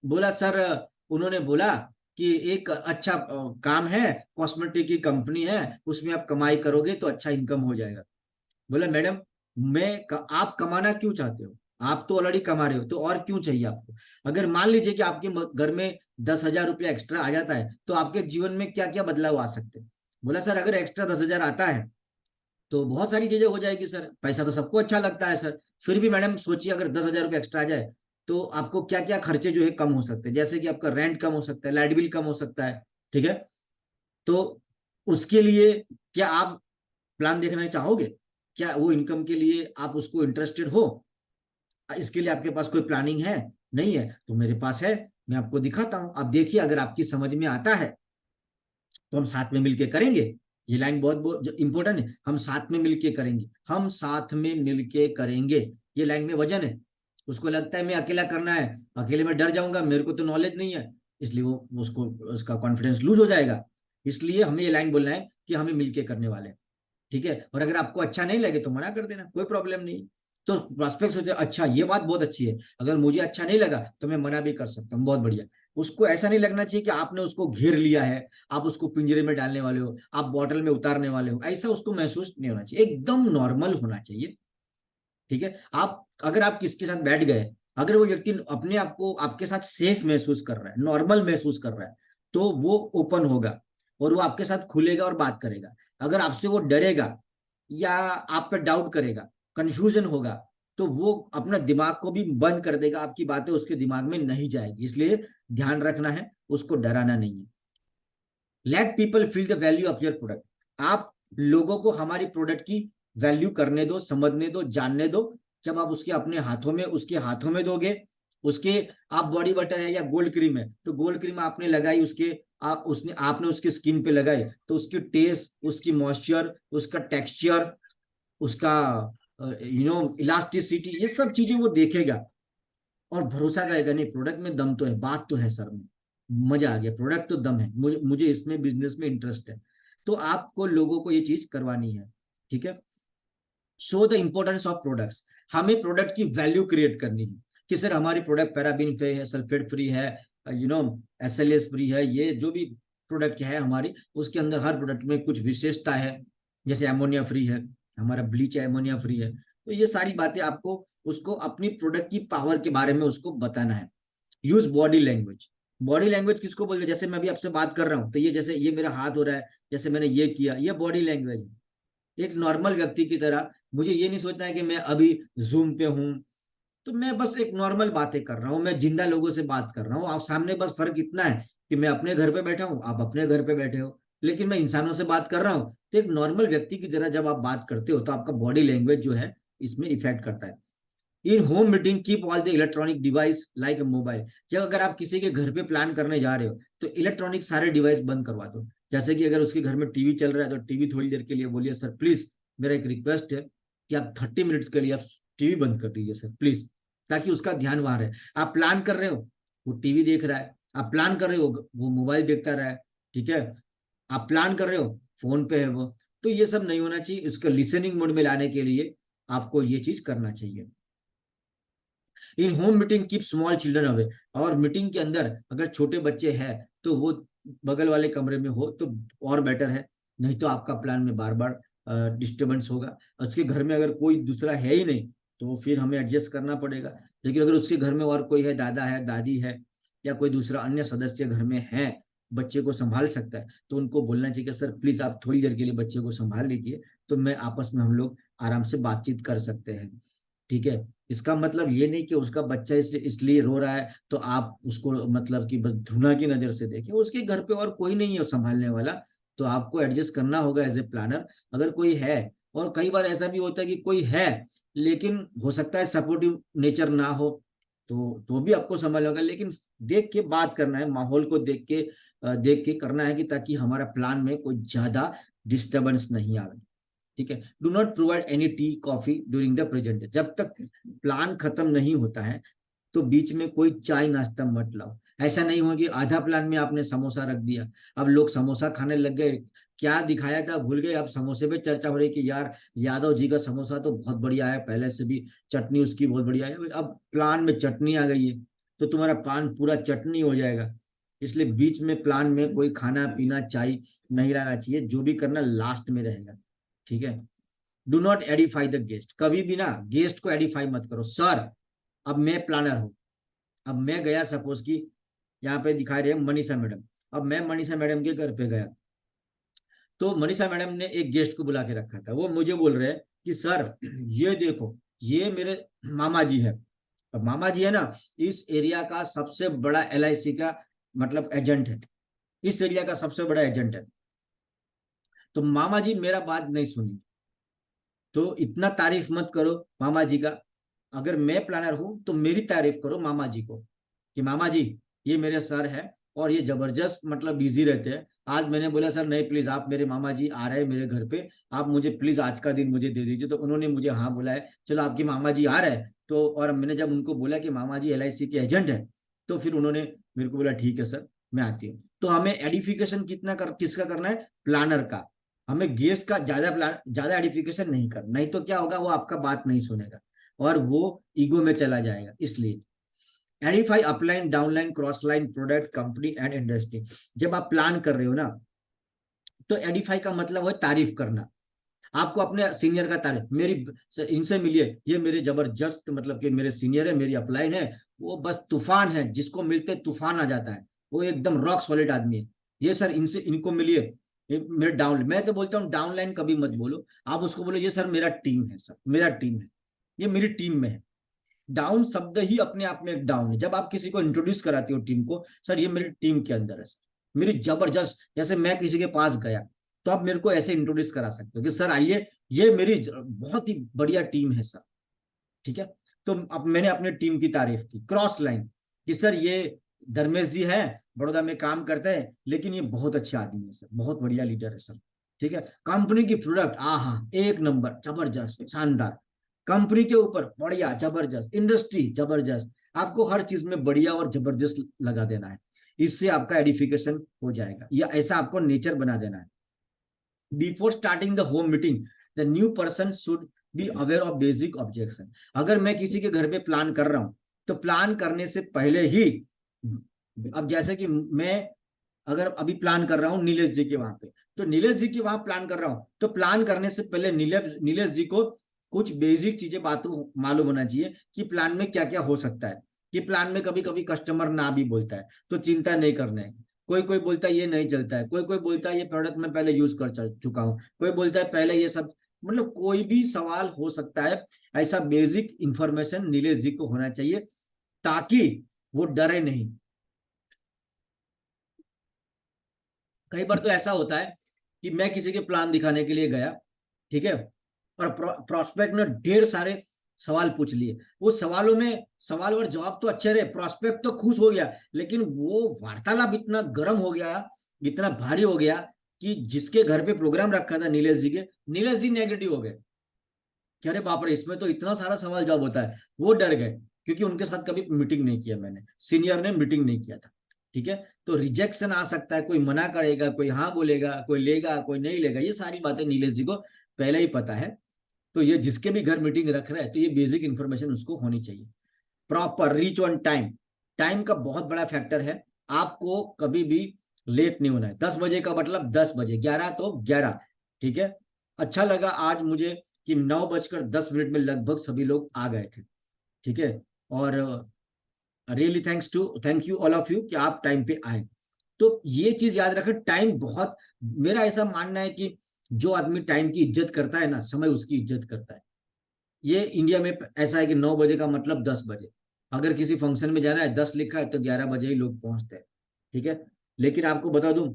बोला सर उन्होंने बोला कि एक अच्छा काम है, कॉस्मेटिक की कंपनी है, उसमें आप कमाई करोगे तो अच्छा इनकम हो जाएगा। बोला मैडम आप कमाना क्यों चाहते हो, आप तो ऑलरेडी कमा रहे हो, तो और क्यों चाहिए आपको। अगर मान लीजिए कि आपके घर में 10,000 रुपया एक्स्ट्रा आ जाता है तो आपके जीवन में क्या क्या बदलाव आ सकते हैं। बोला सर अगर एक्स्ट्रा 10,000 आता है तो बहुत सारी चीजें हो जाएगी सर, पैसा तो सबको अच्छा लगता है सर, फिर भी मैडम सोचिए अगर 10,000 रुपये एक्स्ट्रा आ जाए तो आपको क्या क्या खर्चे जो है कम हो सकते हैं। जैसे कि आपका रेंट कम हो सकता है, लाइट बिल कम हो सकता है, ठीक है। तो उसके लिए क्या आप प्लान देखना चाहोगे, क्या वो इनकम के लिए आप उसको इंटरेस्टेड हो। इसके लिए आपके पास कोई प्लानिंग है, नहीं है, तो मेरे पास है, मैं आपको दिखाता हूं, आप देखिए अगर आपकी समझ में आता है तो हम साथ में मिलके करेंगे। ये लाइन बहुत बहुत इंपॉर्टेंट है, हम साथ में मिलके करेंगे, हम साथ में मिलके करेंगे, ये लाइन में वजन है। उसको लगता है मैं अकेला करना है, अकेले में डर जाऊंगा, मेरे को तो नॉलेज नहीं है, इसलिए वो उसको उसका कॉन्फिडेंस लूज हो जाएगा। इसलिए हमें ये लाइन बोलना है कि हमें मिलके करने वाले हैं, ठीक है। और अगर आपको अच्छा नहीं लगे तो मना कर देना, कोई प्रॉब्लम नहीं। तो प्रोस्पेक्ट सोचे अच्छा ये बात बहुत अच्छी है, अगर मुझे अच्छा नहीं लगा तो मैं मना भी कर सकता हूँ, बहुत बढ़िया। उसको ऐसा नहीं लगना चाहिए कि आपने उसको घेर लिया है, आप उसको पिंजरे में डालने वाले हो, आप बॉटल में उतारने वाले हो, ऐसा उसको महसूस नहीं होना चाहिए, एकदम नॉर्मल होना चाहिए, ठीक है। अगर आप किसके साथ बैठ गए, अगर वो व्यक्ति अपने आप को आपके साथ सेफ महसूस कर रहा है, नॉर्मल महसूस कर रहा है, तो वो ओपन होगा और वो आपके साथ खुलेगा और बात करेगा। अगर आपसे वो डरेगा या आप पे डाउट करेगा, कंफ्यूजन होगा, तो वो अपना दिमाग को भी बंद कर देगा, आपकी बातें उसके दिमाग में नहीं जाएगी। इसलिए ध्यान रखना है, उसको डराना नहीं है। Let people feel the value of your product. आप लोगों को हमारी प्रोडक्ट की वैल्यू करने दो, समझने दो, जानने दो। जब आप उसके हाथों में दोगे, उसके आप बॉडी बटर है या गोल्ड क्रीम है, तो गोल्ड क्रीम आपने लगाई, आपने उसकी स्किन पे लगाई, तो उसकी टेस्ट, उसकी मॉइस्चर, उसका टेक्सचर, उसका इलास्टिसिटी, ये सब चीजें वो देखेगा और भरोसा करेगा, नहीं प्रोडक्ट में दम तो है, बात तो है सर में, मजा आ गया, प्रोडक्ट तो दम है, मुझे इसमें बिजनेस में इंटरेस्ट है। तो आपको लोगों को ये चीज करवानी है, ठीक है। Show the importance of products. हमें प्रोडक्ट की वैल्यू क्रिएट करनी है कि सर हमारी प्रोडक्ट पैराबीन फ्री है, सल्फेट फ्री है, SLS फ्री है, ये जो भी प्रोडक्ट है हमारी, उसके अंदर हर प्रोडक्ट में कुछ विशेषता है। जैसे एमोनिया फ्री है, हमारा ब्लीच एमोनिया फ्री है, तो ये सारी बातें आपको उसको अपनी प्रोडक्ट की पावर के बारे में उसको बताना है। Use body language. Body language किसको बोलते हैं, जैसे मैं अभी आपसे बात कर रहा हूँ तो ये मेरा हाथ हो रहा है, जैसे मैंने ये किया, ये बॉडी लैंग्वेज है। एक नॉर्मल व्यक्ति की तरह मुझे ये नहीं सोचना है कि मैं अभी जूम पे हूँ, तो मैं बस एक नॉर्मल बातें कर रहा हूँ, मैं जिंदा लोगों से बात कर रहा हूँ, आप सामने, बस फर्क इतना है कि मैं अपने घर पे बैठा हूँ, आप अपने घर पे बैठे हो, लेकिन मैं इंसानों से बात कर रहा हूँ। तो एक नॉर्मल व्यक्ति की तरह जब आप बात करते हो तो आपका बॉडी लैंग्वेज जो है इसमें इफेक्ट करता है। In home meeting keep all the electronic device like mobile. जब अगर आप किसी के घर पे प्लान करने जा रहे हो तो इलेक्ट्रॉनिक सारे डिवाइस बंद करवा दो। जैसे कि अगर उसके घर में टीवी चल रहा है तो टीवी थोड़ी देर के लिए बोलिए सर प्लीज मेरा एक रिक्वेस्ट है कि आप 30 मिनट्स के लिए आप टीवी बंद कर दीजिए सर प्लीज, ताकि उसका ध्यान वहां रहे। आप प्लान कर रहे हो, वो टीवी देख रहा है, आप प्लान कर रहे हो, वो मोबाइल देखता रहा है, ठीक है, आप प्लान कर रहे हो, फोन पे है वो। तो ये सब नहीं होना चाहिए। इसको लिसनिंग मोड में लाने के लिए आपको ये चीज करना चाहिए। In home meeting keep small children away. और मीटिंग के अंदर अगर छोटे बच्चे हैं तो वो बगल वाले कमरे में हो तो और बेटर है, नहीं तो आपका प्लान में बार बार डिस्टर्बेंस होगा। उसके घर में अगर कोई दूसरा है ही नहीं तो फिर हमें एडजस्ट करना पड़ेगा। लेकिन अगर उसके घर में और कोई है, दादा है, दादी है, या कोई दूसरा अन्य सदस्य घर में है, बच्चे को संभाल सकता है, तो उनको बोलना चाहिए कि सर प्लीज आप थोड़ी देर के लिए बच्चे को संभाल लीजिए, तो मैं आपस में हम लोग आराम से बातचीत कर सकते हैं, ठीक है। इसका मतलब ये नहीं कि उसका बच्चा इसलिए रो रहा है तो आप उसको मतलब कि बस घृणा की नजर से देखें। उसके घर पे और कोई नहीं है संभालने वाला, तो आपको एडजस्ट करना होगा एज ए प्लानर। अगर कोई है, और कई बार ऐसा भी होता है कि कोई है लेकिन हो सकता है सपोर्टिव नेचर ना हो, तो भी आपको संभालना होगा। लेकिन देख के बात करना है, माहौल को देख के करना है, कि ताकि हमारा प्लान में कोई ज्यादा डिस्टर्बेंस नहीं आवे, ठीक है। Do not provide any tea coffee during the presentation. जब तक प्लान खत्म नहीं होता है तो बीच में कोई चाय नाश्ता मत लाओ। ऐसा नहीं हो कि आधा प्लान में आपने समोसा रख दिया, अब लोग समोसा खाने लग गए, क्या दिखाया था भूल गए, अब समोसे पे चर्चा हो रही कि यार यादव जी का समोसा तो बहुत बढ़िया है, पहले से भी चटनी उसकी बहुत बढ़िया है, अब प्लान में चटनी आ गई है तो तुम्हारा प्लान पूरा चटनी हो जाएगा। इसलिए बीच में प्लान में कोई खाना पीना चाय नहीं रहना चाहिए, जो भी करना लास्ट में रहेगा, ठीक है। Do not Edify the guest. कभी भी ना गेस्ट को एडिफाई मत करो। सर अब मैं प्लानर हूं, अब मैं गया, सपोज की यहाँ पे दिखा रहे हैं मनीषा मैडम, अब मैं मनीषा मैडम के घर पे गया, तो मनीषा मैडम ने एक गेस्ट को बुला के रखा था, वो मुझे बोल रहे हैं कि सर ये देखो ये मेरे मामा जी है। अब मामा जी है ना इस एरिया का सबसे बड़ा LIC का मतलब एजेंट है, इस एरिया का सबसे बड़ा एजेंट है, तो मामा जी मेरा बात नहीं सुनी, तो इतना तारीफ मत करो मामा जी का। अगर मैं प्लानर हूं तो मेरी तारीफ करो मामा जी को, कि मामा जी ये मेरे सर है और ये जबरदस्त मतलब बिजी रहते हैं। आज मैंने बोला सर नहीं प्लीज आप मेरे मामा जी आ रहे हैं मेरे घर पे, आप मुझे प्लीज आज का दिन मुझे दे दीजिए, तो उन्होंने मुझे हाँ बोला है, चलो आपके मामा जी आ रहे हैं। तो और मैंने जब उनको बोला कि मामा जी LIC के एजेंट है, तो फिर उन्होंने मेरे को बोला ठीक है सर मैं आती हूँ। तो हमें एडिफिकेशन किसका करना है, प्लानर का। हमें गेस्ट का ज्यादा एडिफिकेशन नहीं करना, नहीं तो क्या होगा वो आपका बात नहीं सुनेगा और वो ईगो में चला जाएगा। इसलिए Edify upline downline cross line product company and industry. जब आप प्लान कर रहे हो ना तो एडिफाई का मतलब है तारीफ करना। आपको अपने सीनियर का तारीफ, मेरी इनसे मिलिए, ये मेरे जबरदस्त मतलब कि मेरे सीनियर है, मेरी अपलाइन है, वो बस तूफान है, जिसको मिलते तूफान आ जाता है, वो एकदम रॉक सॉलिड आदमी है। ये सर इनसे इनको मिलिए, मेरे डाउन, मैं तो बोलता हूँ डाउनलाइन कभी मत बोलो, आप उसको बोलो ये सर मेरा टीम है, सर मेरा टीम है, ये मेरी टीम में है। डाउन शब्द ही अपने आप में एक डाउन है। जब आप किसी को इंट्रोड्यूस कराते हो टीम को, सर ये मेरी टीम के अंदर है, मेरी जबरदस्त, जैसे मैं किसी के पास गया तो आप मेरे को ऐसे इंट्रोड्यूस करा सकते हो कि सर आइए ये मेरी बहुत ही बढ़िया टीम है सर, ठीक है। तो अब मैंने अपने टीम की तारीफ की। क्रॉस लाइन कि सर ये धर्मेश जी है, बड़ौदा में काम करते हैं, लेकिन ये बहुत अच्छे आदमी है सर, बहुत बढ़िया लीडर है सर, ठीक है। कंपनी की प्रोडक्ट आहा एक नंबर जबरदस्त शानदार, कंपनी के ऊपर बढ़िया जबरदस्त, इंडस्ट्री जबरदस्त, आपको हर चीज में बढ़िया और जबरदस्त लगा देना है। इससे आपका एडिफिकेशन हो जाएगा, या ऐसा आपको नेचर बना देना है। Before starting the home meeting the new person should be aware of basic objection. अगर मैं किसी के घर पे प्लान कर रहा हूं तो प्लान करने से पहले ही, अब जैसे कि मैं अगर अभी प्लान कर रहा हूं नीलेश जी के वहां पे, तो नीलेश जी के वहां प्लान कर रहा हूं, तो प्लान करने से पहले नीलेश जी को कुछ बेसिक चीजें बातों मालूम होना चाहिए कि प्लान में क्या क्या हो सकता है, कि प्लान में कभी कभी कस्टमर ना भी बोलता है तो चिंता नहीं करना है। कोई कोई बोलता है ये नहीं चलता है, कोई कोई बोलता है ये प्रोडक्ट मैं पहले यूज कर चुका हूँ, कोई बोलता है पहले ये सब, मतलब कोई भी सवाल हो सकता है। ऐसा बेसिक इंफॉर्मेशन नीलेश जी को होना चाहिए ताकि वो डरे नहीं। कई बार तो ऐसा होता है कि मैं किसी के प्लान दिखाने के लिए गया, ठीक है, और प्रोस्पेक्ट ने ढेर सारे सवाल पूछ लिए, उस सवालों में सवाल और जवाब तो अच्छे रहे, प्रोस्पेक्ट तो खुश हो गया, लेकिन वो वार्तालाप इतना गर्म हो गया, इतना भारी हो गया कि जिसके घर पे प्रोग्राम रखा था नीलेश जी के, नीलेश जी नेगेटिव हो गए कि अरे बाप रे इसमें तो इतना सारा सवाल जवाब होता है। वो डर गए क्योंकि उनके साथ कभी मीटिंग नहीं किया मैंने, सीनियर ने मीटिंग नहीं किया था। ठीक है, तो रिजेक्शन आ सकता है, कोई मना करेगा, कोई हाँ बोलेगा, कोई लेगा, कोई नहीं लेगा, ये सारी बातें नीलेश जी को पहले ही पता है। तो ये जिसके भी घर मीटिंग रख रहा है तो ये बेसिक इंफॉर्मेशन उसको होनी चाहिए। Proper reach on time, time का बहुत बड़ा फैक्टर है। आपको कभी भी लेट नहीं होना है। 10 बजे का मतलब 10 बजे, 11 तो 11। ठीक है, अच्छा लगा आज मुझे कि 9:10 में लगभग सभी लोग आ गए थे। ठीक है, और really thank you all of you कि आप टाइम पे आए। तो ये चीज याद रखें, टाइम बहुत, मेरा ऐसा मानना है कि जो आदमी टाइम की इज्जत करता है ना, समय उसकी इज्जत करता है। ये इंडिया में ऐसा है कि 9 बजे का मतलब 10 बजे। अगर किसी फंक्शन में जाना है 10 लिखा है तो 11 बजे ही लोग पहुंचते हैं। ठीक है, लेकिन आपको बता दूं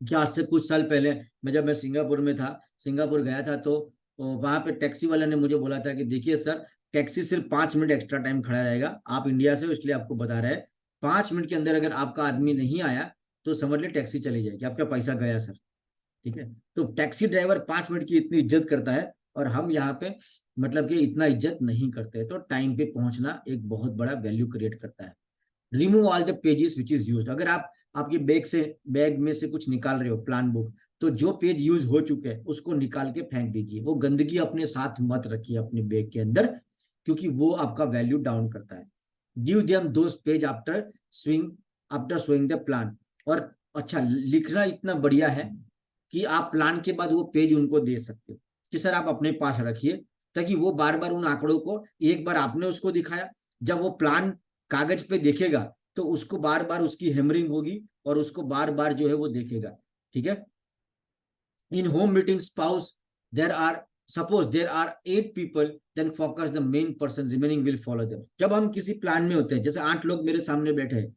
कि आज से कुछ साल पहले जब मैं सिंगापुर में था, सिंगापुर गया था, तो वहां पे टैक्सी वाले ने मुझे बोला था कि देखिए सर, टैक्सी सिर्फ 5 मिनट एक्स्ट्रा टाइम खड़ा रहेगा, आप इंडिया से हो इसलिए आपको बता रहे हैं, 5 मिनट के अंदर अगर आपका आदमी नहीं आया तो समझ ले टैक्सी चली जाएगी, आपका पैसा गया सर। ठीक है, तो टैक्सी ड्राइवर 5 मिनट की इतनी इज्जत करता है और हम यहाँ पे मतलब कि इतना इज्जत नहीं करते। तो टाइम पे पहुंचना एक बहुत बड़ा वैल्यू क्रिएट करता है। Remove all the pages which is used. अगर आप आपके बैग में से कुछ निकाल रहे हो, प्लान बुक, तो जो पेज यूज हो चुके हैं उसको निकाल के फेंक दीजिए। वो गंदगी अपने साथ मत रखिए अपने बैग के अंदर, क्योंकि वो आपका वैल्यू डाउन करता है। Give them those page after showing the plan. और अच्छा, लिखना इतना बढ़िया है कि आप प्लान के बाद वो पेज उनको दे सकते हो कि सर आप अपने पास रखिए, ताकि वो बार बार उन आंकड़ों को, एक बार आपने उसको दिखाया, जब वो प्लान कागज पे देखेगा तो उसको बार बार उसकी हैमरिंग होगी और उसको बार बार जो है वो देखेगा। ठीक है, in home meeting spouse there are suppose there are 8 people, then focus the main person, remaining will follow them। जब हम किसी प्लान में होते हैं, जैसे 8 लोग मेरे सामने बैठे हैं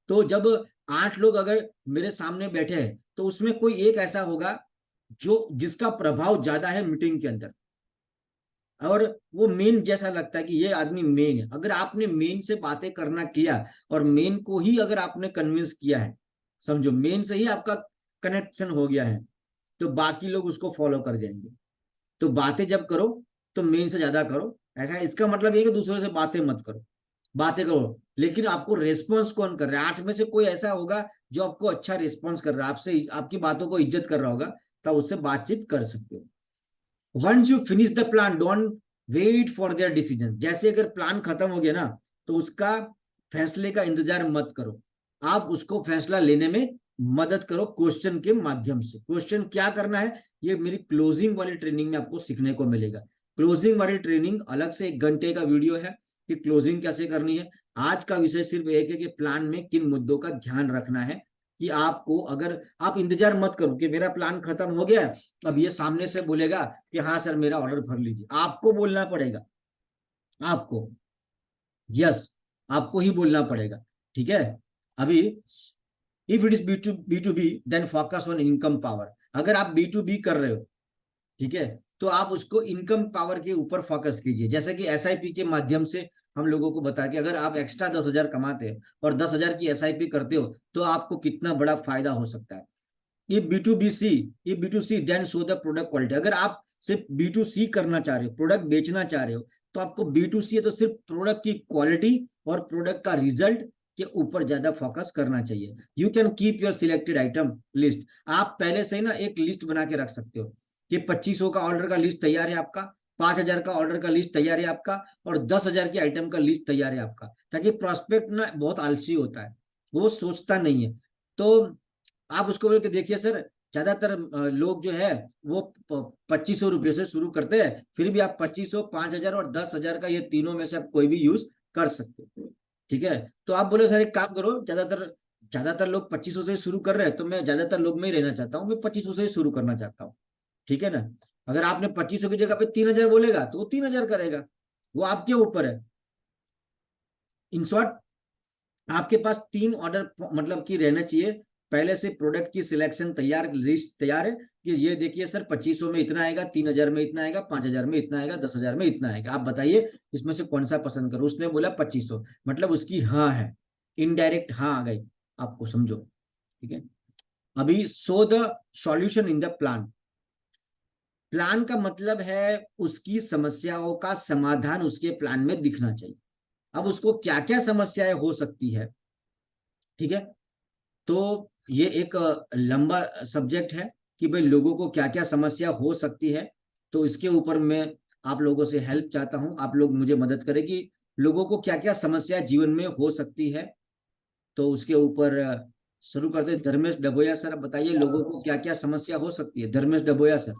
तो जब 8 लोग अगर मेरे सामने बैठे हैं तो उसमें कोई एक ऐसा होगा जो जिसका प्रभाव ज्यादा है मीटिंग के अंदर, और वो मेन जैसा लगता है कि ये आदमी मेन है। अगर आपने मेन से बातें करना किया और मेन को ही अगर आपने कन्विंस किया है, समझो मेन से ही आपका कनेक्शन हो गया है, तो बाकी लोग उसको फॉलो कर जाएंगे। तो बातें जब करो तो मेन से ज्यादा करो। ऐसा इसका मतलब ये कि दूसरे से बातें मत करो, बातें करो लेकिन आपको रेस्पॉन्स कौन कर रहा है। 8 में से कोई ऐसा होगा जो आपको अच्छा रिस्पॉन्स कर रहा है, आपसे आपकी बातों को इज्जत कर रहा होगा, तब उससे बातचीत कर सकते हो। Once you finish the plan don't wait for their decision. जैसे अगर प्लान खत्म हो गया ना तो उसका फैसले का इंतजार मत करो, आप उसको फैसला लेने में मदद करो क्वेश्चन के माध्यम से। क्वेश्चन क्या करना है ये मेरी क्लोजिंग वाली ट्रेनिंग में आपको सीखने को मिलेगा। क्लोजिंग वाली ट्रेनिंग अलग से 1 घंटे का वीडियो है कि क्लोजिंग कैसे करनी है। आज का विषय सिर्फ एक है कि प्लान में किन मुद्दों का ध्यान रखना है, कि आपको, अगर आप इंतजार मत करो कि मेरा प्लान खत्म हो गया अब ये सामने से बोलेगा कि हाँ सर मेरा ऑर्डर भर लीजिए, आपको बोलना पड़ेगा, आपको, यस आपको ही बोलना पड़ेगा। ठीक है, अभी if it is B to B then focus on income power. अगर आप B2B कर रहे हो, ठीक है, तो आप उसको इनकम पावर के ऊपर फोकस कीजिए। जैसे कि SIP के माध्यम से हम लोगों को बता कि अगर आप एक्स्ट्रा 10,000 कमाते हैं और 10,000 की SIP करते हो तो आपको कितना बड़ा फायदा हो सकता है। ये B2C then show the product quality. अगर आप सिर्फ B2C करना चाह रहे हो, प्रोडक्ट बेचना चाह रहे हो, तो आपको B2C है तो सिर्फ प्रोडक्ट की क्वालिटी और प्रोडक्ट का रिजल्ट के ऊपर ज्यादा फोकस करना चाहिए। You can keep your selected item list. आप पहले से ना एक लिस्ट बना के रख सकते हो कि 2500 का ऑर्डर का लिस्ट तैयार है आपका, 5,000 का ऑर्डर का लिस्ट तैयार है आपका, और 10,000 की आइटम का लिस्ट तैयार है आपका। ताकि प्रोस्पेक्ट ना बहुत आलसी होता है, वो सोचता नहीं है। तो आप उसको बोल के देखिए सर, ज्यादातर लोग जो है वो 2500 रुपये से शुरू करते हैं, फिर भी आप 2500, 5,000 और 10,000 का ये तीनों में से आप कोई भी यूज कर सकते हो। ठीक है, तो आप बोले सर एक काम करो, ज्यादातर लोग 2500 से शुरू कर रहे हैं तो मैं ज्यादातर लोग में ही रहना चाहता हूँ, मैं 2500 से शुरू करना चाहता हूँ। ठीक है ना, अगर आपने 2500 की जगह पे 3,000 बोलेगा तो वो 3,000 करेगा, वो आपके ऊपर है। इन शॉर्ट, आपके पास 3 ऑर्डर मतलब कि रहना चाहिए। पहले से प्रोडक्ट की सिलेक्शन तैयार, लिस्ट तैयार है कि ये देखिए सर 2500 में इतना आएगा, 3,000 में इतना आएगा, 5,000 में इतना आएगा, 10,000 में इतना आएगा, आप बताइए इसमें से कौन सा पसंद करो। उसने बोला 2500, मतलब उसकी हाँ है, इनडायरेक्ट हाँ आ गई, आपको समझो। ठीक है, अभी show the solution in the plan. Plan का मतलब है उसकी समस्याओं का समाधान उसके प्लान में दिखना चाहिए। अब उसको क्या क्या समस्याएं हो सकती है, ठीक है, तो ये एक लंबा सब्जेक्ट है कि भाई लोगों को क्या क्या समस्या हो सकती है। तो इसके ऊपर मैं आप लोगों से हेल्प चाहता हूं, आप लोग मुझे मदद करें कि लोगों को क्या क्या समस्या जीवन में हो सकती है। तो उसके ऊपर शुरू करते हैं। धर्मेश डबोया सर, आप बताइए लोगों को क्या क्या समस्या हो सकती है। धर्मेश डबोया सर।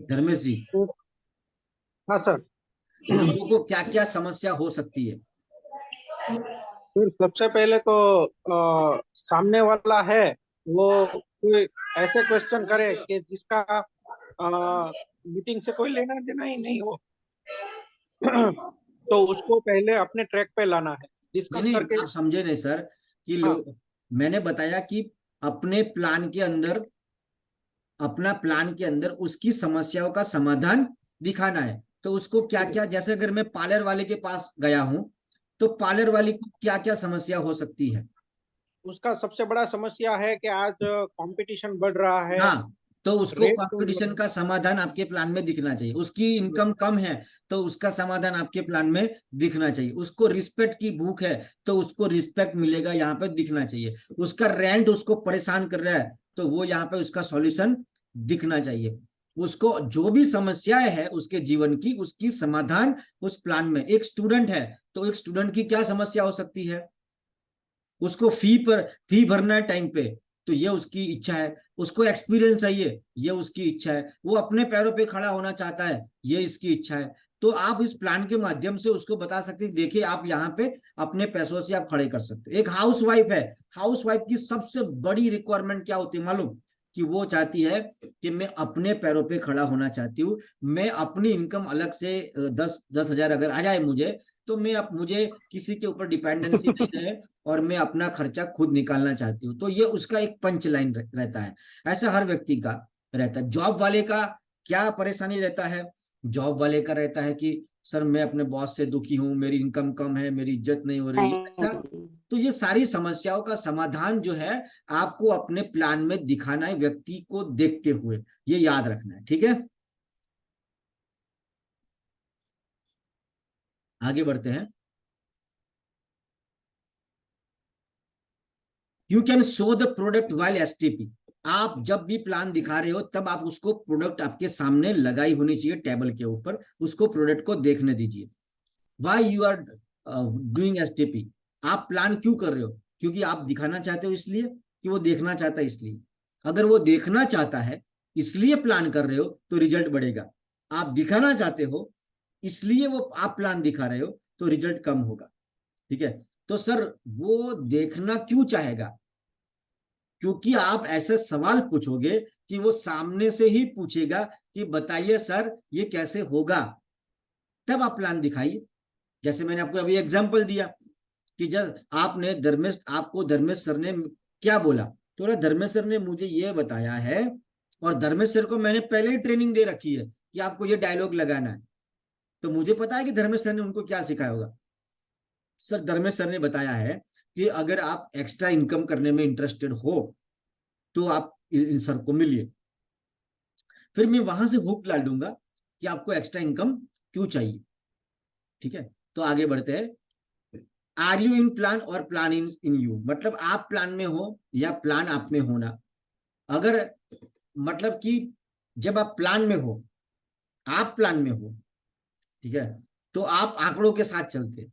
धर्मेश जी, हाँ सर। लोगों को क्या क्या समस्या हो सकती है। फिर सबसे पहले तो सामने वाला है वो कोई ऐसे क्वेश्चन करे कि जिसका मीटिंग से कोई लेना देना ही नहीं हो। तो उसको पहले अपने ट्रैक पे लाना है, नहीं डिस्कस नहीं, करके। आप समझे नहीं सर कि हाँ। मैंने बताया कि अपने प्लान के अंदर, अपना प्लान के अंदर उसकी समस्याओं का समाधान दिखाना है। तो उसको क्या क्या, जैसे अगर मैं पार्लर वाले के पास गया हूं तो पार्लर वाले को क्या क्या समस्या हो सकती है। उसका सबसे बड़ा समस्या है कि आज कंपटीशन बढ़ रहा है, हाँ, तो उसको रेट तो कंपटीशन का समाधान आपके प्लान में दिखना चाहिए। उसकी इनकम कम है तो उसका समाधान आपके प्लान में दिखना चाहिए। उसको रिस्पेक्ट की भूख है तो उसको रिस्पेक्ट मिलेगा यहाँ पे दिखना चाहिए। उसका रेंट उसको परेशान कर रहा है तो वो यहाँ पे उसका सॉल्यूशन दिखना चाहिए। उसको जो भी समस्याएं है उसके जीवन की, उसकी समाधान उस प्लान में। एक स्टूडेंट है तो एक स्टूडेंट की क्या समस्या हो सकती है। उसको फी भरना है टाइम पे तो ये उसकी इच्छा है। उसको एक्सपीरियंस चाहिए, ये उसकी इच्छा है। वो अपने पैरों पे खड़ा होना चाहता है, ये इसकी इच्छा है। तो आप इस प्लान के माध्यम से उसको बता सकते हैं देखिए आप यहाँ पे अपने पैसों से आप खड़े कर सकते हो। एक हाउस वाइफ है, हाउस वाइफ की सबसे बड़ी रिक्वायरमेंट क्या होती है मालूम, कि वो चाहती है कि मैं अपने पैरों पे खड़ा होना चाहती हूँ। मैं अपनी इनकम अलग से 10,000 अगर आ जाए मुझे, तो मैं अब मुझे किसी के ऊपर डिपेंडेंसी नहीं रहे और मैं अपना खर्चा खुद निकालना चाहती हूँ। तो ये उसका एक पंच लाइन रहता है। ऐसा हर व्यक्ति का रहता है। जॉब वाले का क्या परेशानी रहता है। जॉब वाले का रहता है कि सर मैं अपने बॉस से दुखी हूँ, मेरी इनकम कम है, मेरी इज्जत नहीं हो रही है, ऐसा। तो ये सारी समस्याओं का समाधान जो है आपको अपने प्लान में दिखाना है, व्यक्ति को देखते हुए। ये याद रखना है, ठीक है। आगे बढ़ते हैं। You can show the product while STP. आप जब भी प्लान दिखा रहे हो तब आप उसको प्रोडक्ट आपके सामने लगाई होनी चाहिए टेबल के ऊपर, उसको प्रोडक्ट को देखने दीजिए। Why you are doing STP. आप प्लान क्यों कर रहे हो, क्योंकि आप दिखाना चाहते हो इसलिए, कि वो देखना चाहता है इसलिए। अगर वो देखना चाहता है इसलिए प्लान कर रहे हो तो रिजल्ट बढ़ेगा। आप दिखाना चाहते हो इसलिए वो आप प्लान दिखा रहे हो तो रिजल्ट कम होगा, ठीक है। तो सर वो देखना क्यों चाहेगा, क्योंकि आप ऐसे सवाल पूछोगे कि वो सामने से ही पूछेगा कि बताइए सर ये कैसे होगा। तब आप प्लान दिखाइए। जैसे मैंने आपको अभी एग्जांपल दिया कि जब आपको धर्मेश सर ने क्या बोला, तो धर्मेश सर ने मुझे ये बताया है और धर्मेश सर को मैंने पहले ही ट्रेनिंग दे रखी है कि आपको ये डायलॉग लगाना है। तो मुझे पता है कि धर्मेश सर ने उनको क्या सिखाया होगा। सर धर्मेश सर ने बताया है कि अगर आप एक्स्ट्रा इनकम करने में इंटरेस्टेड हो तो आप इन सर को मिलिए। फिर मैं वहां से हुक डाल दूंगा कि आपको एक्स्ट्रा इनकम क्यों चाहिए, ठीक है। तो आगे बढ़ते हैं। आर यू इन प्लान और प्लान इन यू, मतलब आप प्लान में हो या प्लान आप में होना। अगर मतलब कि जब आप प्लान में हो, आप प्लान में हो, ठीक है, तो आप आंकड़ों के साथ चलते हैं।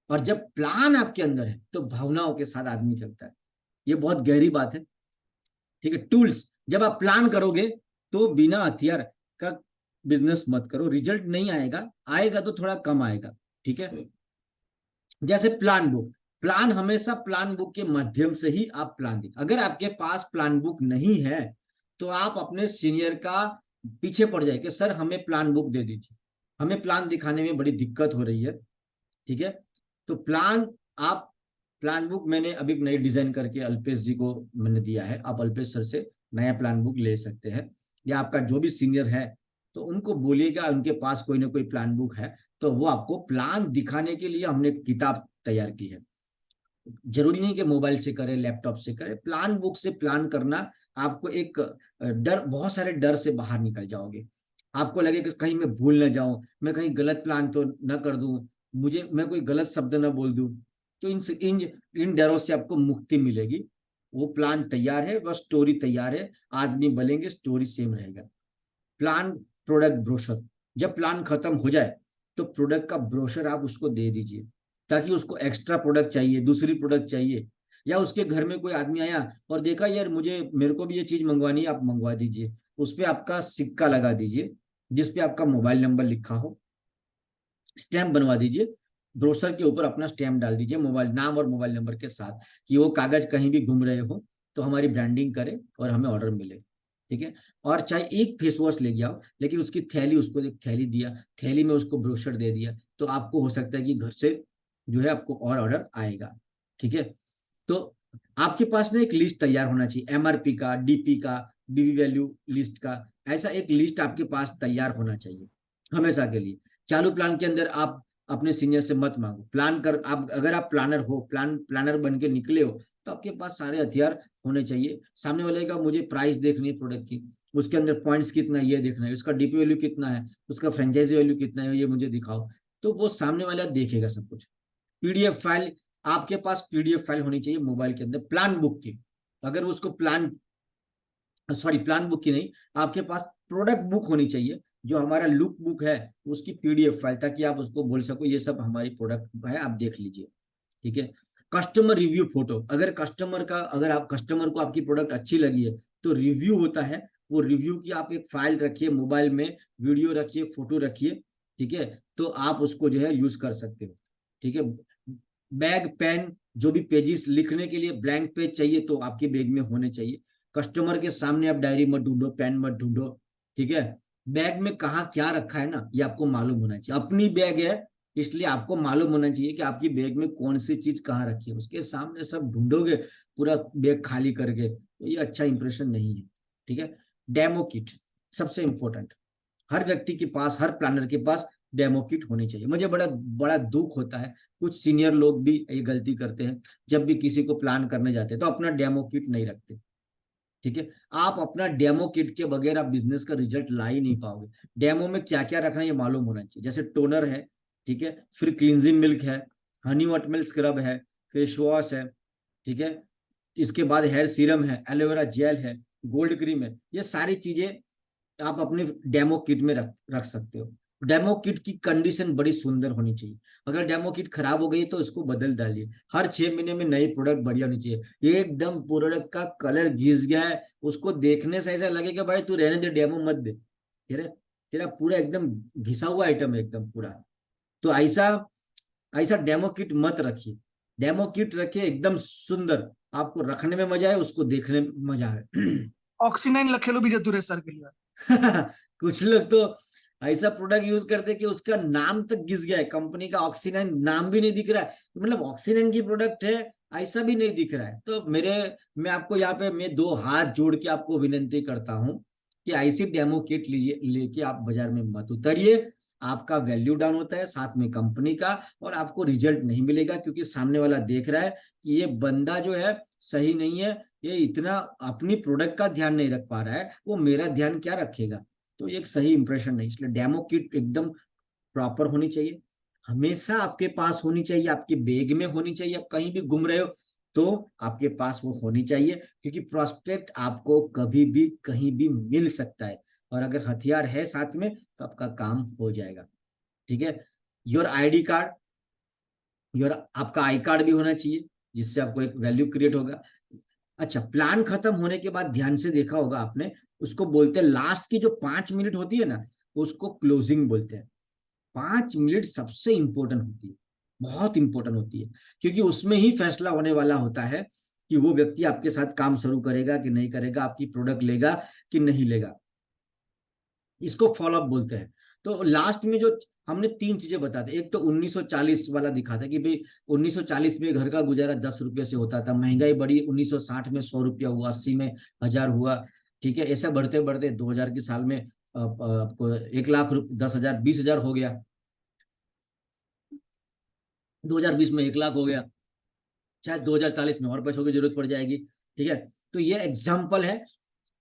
और जब प्लान आपके अंदर है तो भावनाओं के साथ आदमी चलता है। ये बहुत गहरी बात है, ठीक है। टूल्स, जब आप प्लान करोगे तो बिना हथियार का बिजनेस मत करो, रिजल्ट नहीं आएगा, आएगा तो थोड़ा कम आएगा, ठीक है। जैसे प्लान बुक, प्लान हमेशा प्लान बुक के माध्यम से ही आप प्लान दिख। अगर आपके पास प्लान बुक नहीं है तो आप अपने सीनियर का पीछे पड़ जाए कि सर हमें प्लान बुक दे दीजिए, हमें प्लान दिखाने में बड़ी दिक्कत हो रही है, ठीक है। तो प्लान, आप प्लान बुक मैंने अभी नई डिजाइन करके अल्पेश जी को मैंने दिया है। आप अल्पेश सर से नया प्लान बुक ले सकते हैं, या आपका जो भी सीनियर है तो उनको बोलिएगा उनके पास कोई ना कोई प्लान बुक है तो वो आपको प्लान दिखाने के लिए हमने किताब तैयार की है। जरूरी नहीं कि मोबाइल से करें, लैपटॉप से करें, प्लान बुक से प्लान करना आपको एक डर, बहुत सारे डर से बाहर निकल जाओगे। आपको लगे कि कहीं मैं भूल न जाऊं, मैं कहीं गलत प्लान तो न कर दूं, मैं कोई गलत शब्द न बोल दूं, तो इन इन डरों से आपको मुक्ति मिलेगी। वो प्लान तैयार है, बस स्टोरी तैयार है, आदमी बनेंगे, स्टोरी सेम रहेगा। प्लान, प्रोडक्ट, ब्रोशर, जब प्लान खत्म हो जाए तो प्रोडक्ट का ब्रोशर आप उसको दे दीजिए, ताकि उसको एक्स्ट्रा प्रोडक्ट चाहिए, दूसरी प्रोडक्ट चाहिए, या उसके घर में कोई आदमी आया और देखा यार मेरे को भी ये चीज मंगवानी है, आप मंगवा दीजिए। उस पर आपका सिक्का लगा दीजिए जिसपे आपका मोबाइल नंबर लिखा हो, स्टैम्प बनवा दीजिए, ब्रोशर के ऊपर अपना स्टैम्प डाल दीजिए मोबाइल नाम और मोबाइल नंबर के साथ, कि वो कागज कहीं भी घूम रहे हो तो हमारी ब्रांडिंग करे और हमें ऑर्डर मिले। ठीक है। और चाहे एक फेस वॉश ले गया हो, लेकिन उसकी थैली, उसको एक थैली दिया, थैली में उसको ब्रोशर दे दिया, तो आपको हो सकता है कि घर से जो है आपको और ऑर्डर आएगा। ठीक है। तो आपके पास ना एक लिस्ट तैयार होना चाहिए, एमआरपी का, डीपी का, बीवी वैल्यू लिस्ट का, ऐसा एक लिस्ट आपके पास तैयार होना चाहिए हमेशा के लिए। चालू प्लान के अंदर आप अपने सीनियर से मत मांगो, प्लान कर, आप अगर आप प्लानर हो, प्लानर बन के निकले हो, तो आपके पास सारे हथियार होने चाहिए। सामने वाले का मुझे प्राइस देखनी है प्रोडक्ट की, उसके अंदर पॉइंट्स कितना है ये देखना है, उसका डीपी वैल्यू कितना है, उसका फ्रेंचाइजी वैल्यू कितना है, ये मुझे दिखाओ। तो वो सामने वाला देखेगा सब कुछ। पीडीएफ फाइल, आपके पास पीडीएफ फाइल होनी चाहिए मोबाइल के अंदर प्लान बुक की। अगर उसको प्लान बुक की नहीं, आपके पास प्रोडक्ट बुक होनी चाहिए, जो हमारा लुक बुक है उसकी पीडीएफ फाइल, ताकि आप उसको बोल सको ये सब हमारी प्रोडक्ट है, आप देख लीजिए। ठीक है। कस्टमर रिव्यू फोटो, अगर आप कस्टमर को आपकी प्रोडक्ट अच्छी लगी है तो रिव्यू होता है, वो रिव्यू की आप एक फाइल रखिए मोबाइल में, वीडियो रखिए, फोटो रखिए। ठीक है। तो आप उसको जो है यूज कर सकते हो। ठीक है। बैग, पेन, जो भी पेजेस लिखने के लिए ब्लैंक पेज चाहिए तो आपके बैग में होने चाहिए। कस्टमर के सामने आप डायरी मत ढूंढो, पेन मत ढूंढो। ठीक है। बैग में कहाँ क्या रखा है ना, ये आपको मालूम होना चाहिए। अपनी बैग है इसलिए आपको मालूम होना चाहिए कि आपकी बैग में कौन सी चीज कहाँ रखी है। उसके सामने सब ढूंढोगे पूरा बैग खाली करके, तो ये अच्छा इंप्रेशन नहीं है। ठीक है। डेमो किट सबसे इंपॉर्टेंट, हर व्यक्ति के पास, हर प्लानर के पास डेमो किट होनी चाहिए। मुझे बड़ा बड़ा दुख होता है, कुछ सीनियर लोग भी ये गलती करते हैं, जब भी किसी को प्लान करने जाते हैं तो अपना डेमो किट नहीं रखते। ठीक है। आप अपना डेमो किट के बगैर आप बिजनेस का रिजल्ट ला ही नहीं पाओगे। डेमो में क्या क्या रखना है ये मालूम होना चाहिए, जैसे टोनर है, ठीक है, फिर क्लींजिंग मिल्क है, हनी वॉटमेल स्क्रब है, फेस वॉश है, ठीक है, इसके बाद हेयर सीरम है, एलोवेरा जेल है, गोल्ड क्रीम है, ये सारी चीजें आप अपने डेमो किट में रख सकते हो। डेमो किट की कंडीशन बड़ी सुंदर होनी चाहिए। अगर डेमो किट खराब हो गई तो इसको बदल डालिए। हर 6 महीने में नई प्रोडक्ट बढ़िया होनी चाहिए। ये एकदम प्रोडक्ट का कलर घिस गया है, उसको देखने से ऐसा लगेगा भाई तू रहने दे, डेमो मत दे, तेरा तेरा पूरा एकदम घिसा हुआ आइटम है एकदम पूरा। तो ऐसा ऐसा डेमो किट मत रखिए। डेमो किट रखिए एकदम सुंदर, आपको रखने में मजा आए, उसको देखने में मजा आए। ऑक्सीनाइन लखेलो भी जतुरे सर के लिए। कुछ लोग तो ऐसा प्रोडक्ट यूज करते कि उसका नाम तक घिस गया है, कंपनी का ऑक्सीनाइन नाम भी नहीं दिख रहा है, मतलब ऑक्सीनाइन की प्रोडक्ट है ऐसा भी नहीं दिख रहा है। तो मैं आपको यहाँ पे मैं 2 हाथ जोड़ के आपको विनंती करता हूँ कि ऐसी डेमो किट लीजिए, लेके आप बाजार में मत उतरिए। आपका वैल्यू डाउन होता है, साथ में कंपनी का, और आपको रिजल्ट नहीं मिलेगा, क्योंकि सामने वाला देख रहा है कि ये बंदा जो है सही नहीं है, ये इतना अपनी प्रोडक्ट का ध्यान नहीं रख पा रहा है, वो मेरा ध्यान क्या रखेगा। तो एक सही इंप्रेशन नहीं, इसलिए डेमो किट एकदम प्रॉपर होनी चाहिए, हमेशा आपके पास होनी चाहिए, आपके बैग में होनी चाहिए। आप कहीं भी घूम रहे हो तो आपके पास वो होनी चाहिए, क्योंकि प्रोस्पेक्ट आपको कभी भी कहीं भी मिल सकता है, और अगर हथियार है साथ में तो आपका काम हो जाएगा। ठीक है। योर आईडी कार्ड, योर आपका आई कार्ड भी होना चाहिए, जिससे आपको एक वैल्यू क्रिएट होगा। अच्छा, प्लान खत्म होने के बाद ध्यान से देखा होगा आपने, उसको बोलते हैं लास्ट की जो 5 मिनट होती है ना, उसको क्लोजिंग बोलते हैं। 5 मिनट सबसे इंपॉर्टेंट होती है, बहुत इंपॉर्टेंट होती है, क्योंकि उसमें ही फैसला होने वाला होता है कि वो व्यक्ति आपके साथ काम शुरू करेगा कि नहीं करेगा, आपकी प्रोडक्ट लेगा कि नहीं लेगा। इसको फॉलोअप बोलते हैं। तो लास्ट में जो हमने 3 चीजें बता दी, एक तो 1940 वाला दिखा था कि भाई 1940 में घर का गुजारा 10 रुपये से होता था, महंगाई बढ़ी, 1960 में 100 रुपया हुआ, 80 में 1000 हुआ। ठीक है। ऐसा बढ़ते बढ़ते 2000 के साल में आपको 1 लाख 10,000 20,000 हो गया, 2020 में 1 लाख हो गया। चाहे 2040 में और पैसों की जरूरत पड़ जाएगी, ठीक है। तो ये एग्जाम्पल है,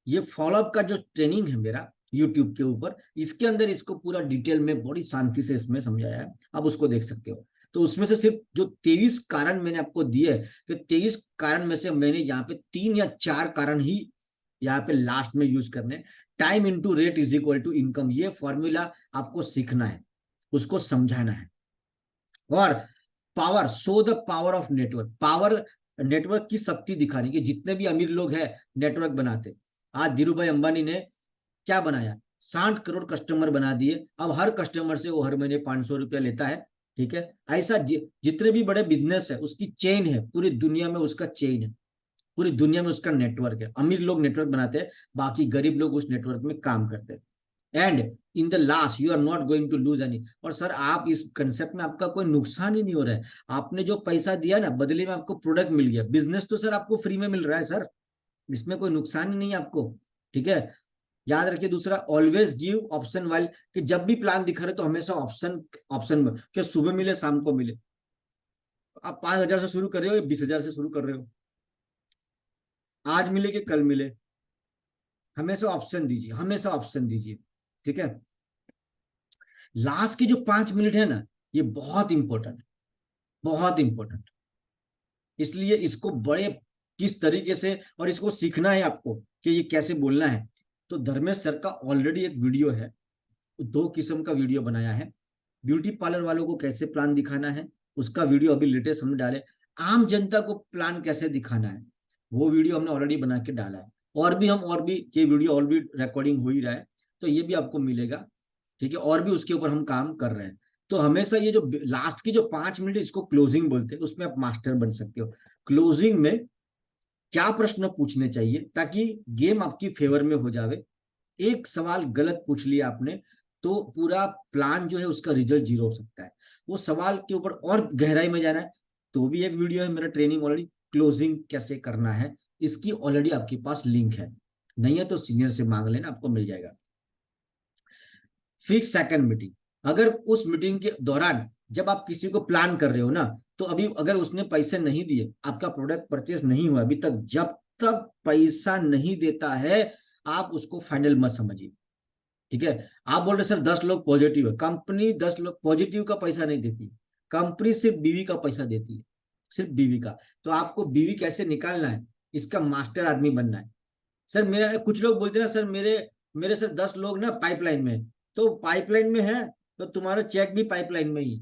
ये फॉलोअप का जो ट्रेनिंग है मेरा यूट्यूब के ऊपर, इसके अंदर इसको पूरा डिटेल में बड़ी शांति से इसमें समझाया है, आप उसको देख सकते हो। तो उसमें से सिर्फ जो 23 कारण मैंने आपको दिए, तो 23 कारण में से मैंने यहाँ पे 3 या 4 कारण ही यहाँ पे लास्ट में यूज करने। Time into rate is equal to income, ये फॉर्मूला आपको सीखना है, उसको समझाना है। और power, show the power of network, power network की शक्ति दिखाने की। जितने भी अमीर लोग हैं नेटवर्क बनाते, आज धीरू भाई अंबानी ने क्या बनाया, 60 करोड़ कस्टमर बना दिए। अब हर कस्टमर से वो हर महीने 500 रुपया लेता है, ठीक है। ऐसा जितने भी बड़े बिजनेस है उसकी चेन है, पूरी दुनिया में उसका चेन है, पूरी दुनिया में उसका नेटवर्क है। अमीर लोग नेटवर्क बनाते हैं, बाकी गरीब लोग उस नेटवर्क में काम करते हैं। And in the last you are not going to lose any. और सर आप इस कंसेप्ट में आपका कोई नुकसान ही नहीं हो रहा है। आपने जो पैसा दिया ना, बदले में आपको प्रोडक्ट मिल गया। बिजनेस तो सर आपको फ्री में मिल रहा है सर, इसमें कोई नुकसान ही नहीं है आपको, ठीक है। याद रखिए दूसरा, ऑलवेज गिव ऑप्शन वाइल, कि जब भी प्लान दिखा रहे तो हमेशा ऑप्शन में, कि सुबह मिले शाम को मिले। आप 5,000 से शुरू कर रहे हो या 20,000 से शुरू कर रहे हो, आज मिले कि कल मिले, हमेशा ऑप्शन दीजिए, हमेशा ऑप्शन दीजिए, ठीक है। लास्ट के जो 5 मिनट है ना, ये बहुत इंपॉर्टेंट है, बहुत इंपॉर्टेंट। इसलिए इसको बड़े किस तरीके से, और इसको सीखना है आपको कि ये कैसे बोलना है। तो धर्मेश सर का ऑलरेडी एक वीडियो है, 2 किस्म का वीडियो बनाया है। ब्यूटी पार्लर वालों को कैसे प्लान दिखाना है, उसका वीडियो अभी लेटेस्ट हमने डाले। आम जनता को प्लान कैसे दिखाना है, वो वीडियो हमने ऑलरेडी बना के डाला है। और भी ये वीडियो और भी रिकॉर्डिंग हो ही रहा है, तो ये भी आपको मिलेगा, ठीक है। और भी उसके ऊपर हम काम कर रहे हैं। तो हमेशा ये जो लास्ट की जो 5 मिनट, इसको क्लोजिंग बोलते हैं, उसमें आप मास्टर बन सकते हो। क्लोजिंग में क्या प्रश्न पूछने चाहिए ताकि गेम आपकी फेवर में हो जावे। एक सवाल गलत पूछ लिया आपने तो पूरा प्लान जो है उसका रिजल्ट 0 हो सकता है। वो सवाल के ऊपर और गहराई में जाना है तो भी एक वीडियो है मेरा, ट्रेनिंग ऑलरेडी, क्लोजिंग कैसे करना है, इसकी ऑलरेडी आपके पास लिंक है। नहीं है तो सीनियर से मांग लेना, आपको मिल जाएगा। फिक्स सेकंड मीटिंग, अगर उस मीटिंग के दौरान जब आप किसी को प्लान कर रहे हो ना, तो अभी अगर उसने पैसे नहीं दिए, आपका प्रोडक्ट परचेस नहीं हुआ अभी तक, जब तक पैसा नहीं देता है आप उसको फाइनल मत समझिए, ठीक है। आप बोल रहे सर 10 लोग पॉजिटिव है, कंपनी 10 लोग पॉजिटिव का पैसा नहीं देती, कंपनी सिर्फ बीवी का पैसा देती है, सिर्फ बीवी का। तो आपको बीवी कैसे निकालना है, इसका मास्टर आदमी बनना है। सर मेरा, कुछ लोग बोलते हैं सर मेरे सर 10 लोग ना पाइपलाइन में, तो पाइपलाइन में है तो तुम्हारा चेक भी पाइपलाइन में ही,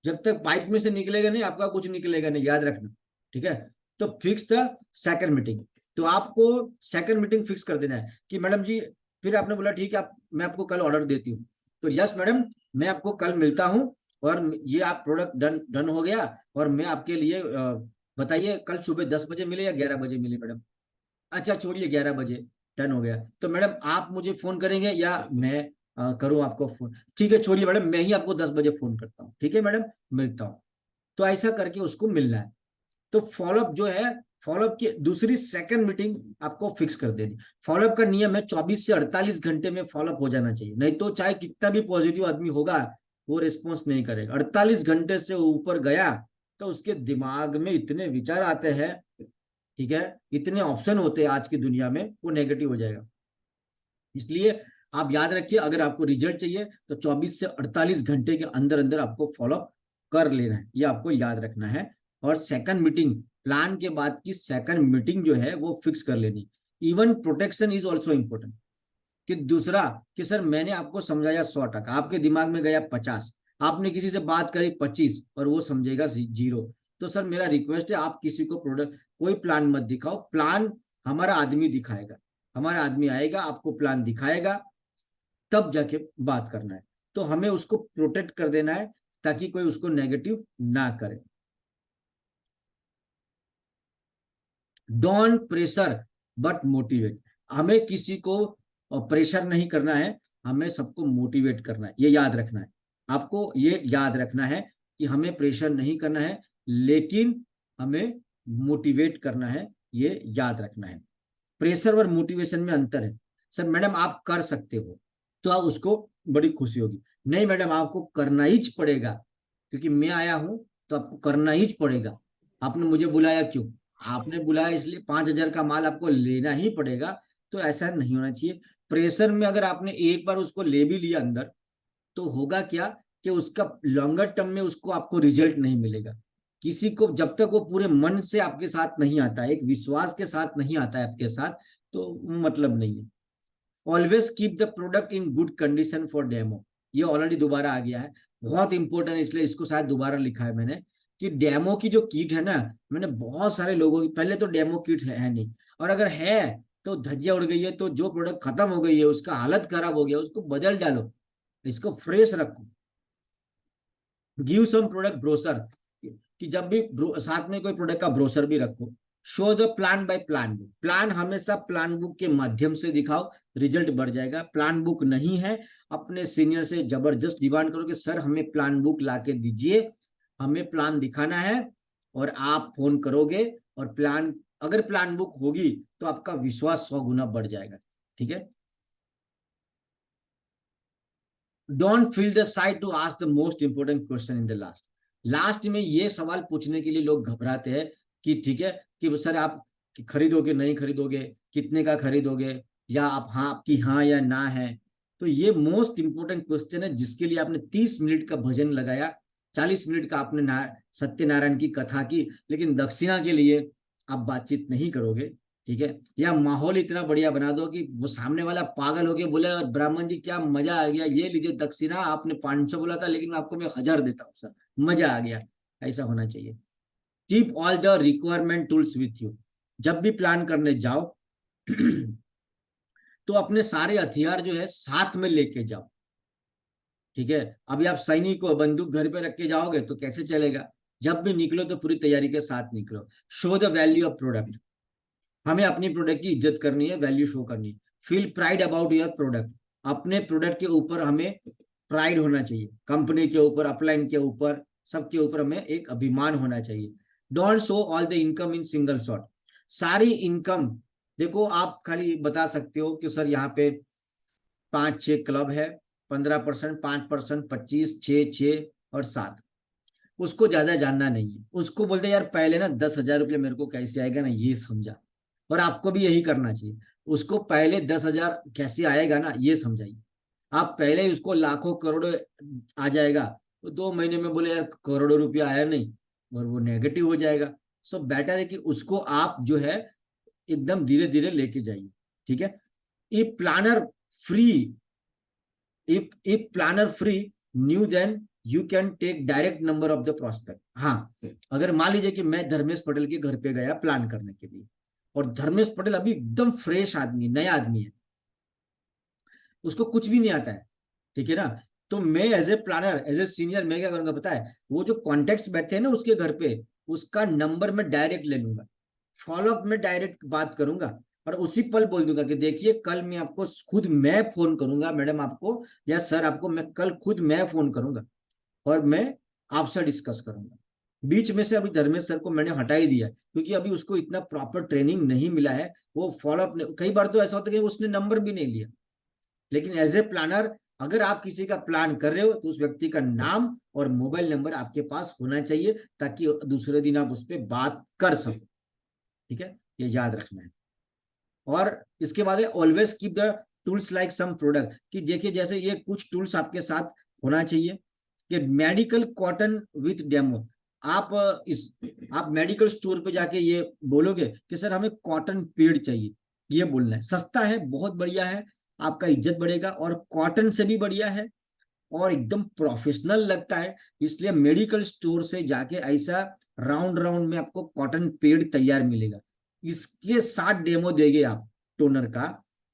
जब तक पाइप में से निकलेगा नहीं आपका कुछ निकलेगा नहीं, याद रखना, ठीक है। तो फिक्स द सेकंड मीटिंग, तो आपको सेकंड मीटिंग फिक्स कर देना है कि मैडम जी, फिर आपने बोला ठीक है मैं आपको कल ऑर्डर देती हूँ, तो यस मैडम मैं आपको कल मिलता हूँ और ये आप प्रोडक्ट डन हो गया और मैं आपके लिए बताइए कल सुबह 10 बजे मिले या 11 बजे मिले मैडम। अच्छा छोड़िए 11 बजे डन हो गया, तो मैडम आप मुझे फोन करेंगे या मैं करूं आपको फोन? ठीक है छोड़िए मैडम, मैं ही आपको 10 बजे फोन करता हूँ, ठीक है मैडम मिलता हूँ। तो ऐसा करके उसको मिलना है। तो फॉलोअप जो है, फॉलोअप की दूसरी सेकंड मीटिंग आपको फिक्स कर देनी। फॉलोअप का नियम है 24 से 48 घंटे में फॉलोअप हो जाना चाहिए, नहीं तो चाहे कितना भी पॉजिटिव आदमी होगा वो रिस्पॉन्स नहीं करेगा। 48 घंटे से ऊपर गया तो उसके दिमाग में इतने विचार आते हैं, ठीक है, इतने ऑप्शन होते हैं आज की दुनिया में, वो नेगेटिव हो जाएगा। इसलिए आप याद रखिए, अगर आपको रिजल्ट चाहिए तो 24 से 48 घंटे के अंदर अंदर आपको फॉलोअप कर लेना है, ये आपको याद रखना है। और सेकंड मीटिंग, प्लान के बाद की सेकंड मीटिंग जो है वो फिक्स कर लेनी। Even protection is also important, कि दूसरा कि सर मैंने आपको समझाया 100%, आपके दिमाग में गया 50, आपने किसी से बात करी 25 और वो समझेगा 0, तो सर मेरा रिक्वेस्ट है आप किसी को प्रोडक्ट कोई प्लान मत दिखाओ, प्लान हमारा आदमी दिखाएगा, हमारा आदमी आएगा आपको प्लान दिखाएगा, तब जाके बात करना है। तो हमें उसको प्रोटेक्ट कर देना है ताकि कोई उसको नेगेटिव ना करे। डोंट प्रेशर बट मोटिवेट, हमें किसी को प्रेशर नहीं करना है, हमें सबको मोटिवेट करना है, ये याद रखना है। आपको ये याद रखना है कि हमें प्रेशर नहीं करना है लेकिन हमें मोटिवेट करना है, ये याद रखना है। प्रेशर और मोटिवेशन में अंतर है। सर मैडम आप कर सकते हो, तो आप उसको बड़ी खुशी होगी। नहीं मैडम आपको करना ही पड़ेगा, क्योंकि मैं आया हूं तो आपको करना ही पड़ेगा, आपने मुझे बुलाया क्यों? आपने बुलाया इसलिए 5,000 का माल आपको लेना ही पड़ेगा। तो ऐसा नहीं होना चाहिए। प्रेशर में अगर आपने एक बार उसको ले भी लिया अंदर, तो होगा क्या कि उसका लॉन्गर टर्म में उसको आपको रिजल्ट नहीं मिलेगा। किसी को जब तक वो पूरे मन से आपके साथ नहीं आता है, एक विश्वास के साथ नहीं आता है आपके साथ, तो मतलब नहीं है। Always keep the product in good condition for demo. ये ऑलरेडी दोबारा आ गया है, बहुत इंपॉर्टेंट, इसलिए इसको शायद दोबारा लिखा है मैंने, कि डेमो की जो किट है ना, मैंने बहुत सारे लोगों की, पहले तो डेमो किट है नहीं, और अगर है तो धज्जियां उड़ गई है। तो जो प्रोडक्ट खत्म हो गई है, उसका हालत खराब हो गया, उसको बदल डालो, इसको फ्रेश रखो। गिव सम प्रोडक्ट ब्रोशर, कि जब भी साथ में कोई प्रोडक्ट का ब्रोशर भी रखो। Show the plan by plan book, plan हमेशा प्लान बुक के माध्यम से दिखाओ, रिजल्ट बढ़ जाएगा। प्लान बुक नहीं है, अपने सीनियर से जबरदस्त डिमांड करो कि सर हमें प्लान बुक ला के दीजिए, हमें प्लान दिखाना है। और आप फोन करोगे, और प्लान, अगर प्लान बुक होगी तो आपका विश्वास 100 गुना बढ़ जाएगा। ठीक है। Don't feel the side to ask the most important question in the last. Last में ये सवाल पूछने के लिए लोग घबराते हैं कि ठीक है कि सर आप खरीदोगे नहीं खरीदोगे, कितने का खरीदोगे, या आप हाँ, आपकी हाँ या ना है। तो ये मोस्ट इंपोर्टेंट क्वेश्चन है, जिसके लिए आपने 30 मिनट का भजन लगाया, 40 मिनट का आपने सत्यनारायण की कथा की, लेकिन दक्षिणा के लिए आप बातचीत नहीं करोगे। ठीक है। या माहौल इतना बढ़िया बना दो कि वो सामने वाला पागल हो गया, बोले ब्राह्मण जी क्या मजा आ गया, ये लीजिए दक्षिणा, आपने 500 बोला था लेकिन आपको मैं 1000 देता हूँ सर, मजा आ गया। ऐसा होना चाहिए। Keep all the requirement tools with you. जब भी प्लान करने जाओ तो अपने सारे हथियार जो है साथ में लेके जाओ। ठीक है। अभी आप सैनिक को बंदूक घर पे रख के जाओगे तो कैसे चलेगा? जब भी निकलो तो पूरी तैयारी के साथ निकलो। Show the value of product, हमें अपनी प्रोडक्ट की इज्जत करनी है, वैल्यू शो करनी है। Feel pride about your product, अपने प्रोडक्ट के ऊपर हमें प्राइड होना चाहिए, कंपनी के ऊपर, अपलाइन के ऊपर, सबके ऊपर हमें एक अभिमान होना चाहिए। Don't show all the income in single shot, सारी इनकम देखो, आप खाली बता सकते हो कि सर यहाँ पे 5-6 क्लब है, 15%, 5%, 25, 6 और 7, उसको ज्यादा जानना नहीं है। उसको बोलते यार पहले ना 10,000 रुपये मेरे को कैसे आएगा ना, ये समझा। और आपको भी यही करना चाहिए, उसको पहले 10,000 कैसे आएगा ना, ये समझाइए। आप पहले ही उसको लाखों करोड़ों आ जाएगा, तो 2 महीने में बोले यार करोड़ों रुपया आया नहीं, और वो नेगेटिव हो जाएगा। सो बेटर है कि उसको आप जो है एकदम धीरे धीरे लेके जाइए। ठीक है। If planner free, if planner free new, then you can take direct number of the prospect। हाँ, अगर मान लीजिए कि मैं धर्मेश पटेल के घर पे गया प्लान करने के लिए, और धर्मेश पटेल अभी एकदम फ्रेश आदमी, नया आदमी है, उसको कुछ भी नहीं आता है। ठीक है ना। तो मैं as a planner, as a senior, मैं क्या करूंगा पता है? वो जो कॉन्टेक्ट्स बैठे हैं ना उसके घर पे, उसका नंबर मैं डायरेक्ट ले लूंगा, फॉलोअप में डायरेक्ट बात करूंगा, और उसी पल बोल दूंगा कि देखिए कल मैं आपको खुद मैं फोन करूंगा मैडम आपको, या सर आपको मैं कल खुद मैं फोन करूंगा, और मैं आपसे डिस्कस करूंगा। बीच में से अभी धर्मेश सर को मैंने हटा ही दिया, क्योंकि अभी उसको इतना प्रॉपर ट्रेनिंग नहीं मिला है। वो फॉलोअप, कई बार तो ऐसा होता है कि उसने नंबर भी नहीं लिया। लेकिन एज ए प्लानर, अगर आप किसी का प्लान कर रहे हो तो उस व्यक्ति का नाम और मोबाइल नंबर आपके पास होना चाहिए, ताकि दूसरे दिन आप उस पर बात कर सको। ठीक है, ये याद रखना है। और इसके बाद always keep the tools like some product, कि देखिए जैसे ये कुछ टूल्स आपके साथ होना चाहिए, कि मेडिकल कॉटन विथ डेमो। आप मेडिकल स्टोर पे जाके ये बोलोगे कि सर हमें कॉटन पेड़ चाहिए, ये बोलना है। सस्ता है, बहुत बढ़िया है, आपका इज्जत बढ़ेगा, और कॉटन से भी बढ़िया है, और एकदम प्रोफेशनल लगता है। इसलिए मेडिकल स्टोर से जाके ऐसा राउंड राउंड में आपको कॉटन पेड़ तैयार मिलेगा। इसके साथ डेमो देंगे आप टोनर का,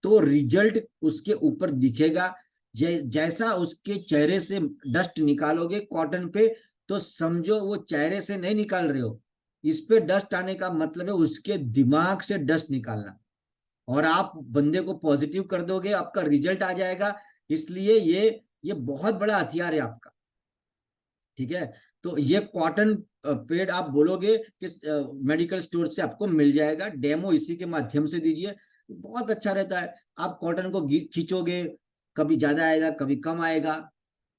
तो रिजल्ट उसके ऊपर दिखेगा। जैसा उसके चेहरे से डस्ट निकालोगे कॉटन पे, तो समझो वो चेहरे से नहीं निकाल रहे हो, इस पे डस्ट आने का मतलब है उसके दिमाग से डस्ट निकालना, और आप बंदे को पॉजिटिव कर दोगे, आपका रिजल्ट आ जाएगा। इसलिए ये बहुत बड़ा हथियार है आपका। ठीक है। तो ये कॉटन पेड आप बोलोगे कि मेडिकल स्टोर से आपको मिल जाएगा, डेमो इसी के माध्यम से दीजिए, बहुत अच्छा रहता है। आप कॉटन को खींचोगे, कभी ज्यादा आएगा कभी कम आएगा,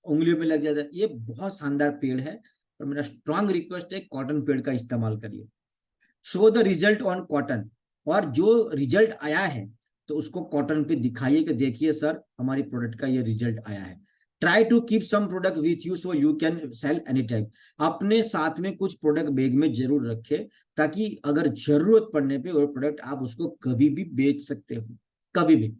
उंगलियों में लग जाता है। ये बहुत शानदार पेड़ है, और मेरा स्ट्रांग रिक्वेस्ट है कॉटन पेड का इस्तेमाल करिए। Show the result on cotton, और जो रिजल्ट आया है तो उसको कॉटन पे दिखाइए कि देखिए सर हमारी प्रोडक्ट का ये रिजल्ट आया है। Try to keep some product with you so you can sell any time. अपने साथ में कुछ प्रोडक्ट बैग में जरूर रखे, ताकि अगर जरूरत पड़ने पे वो प्रोडक्ट आप उसको कभी भी बेच सकते हो, कभी भी।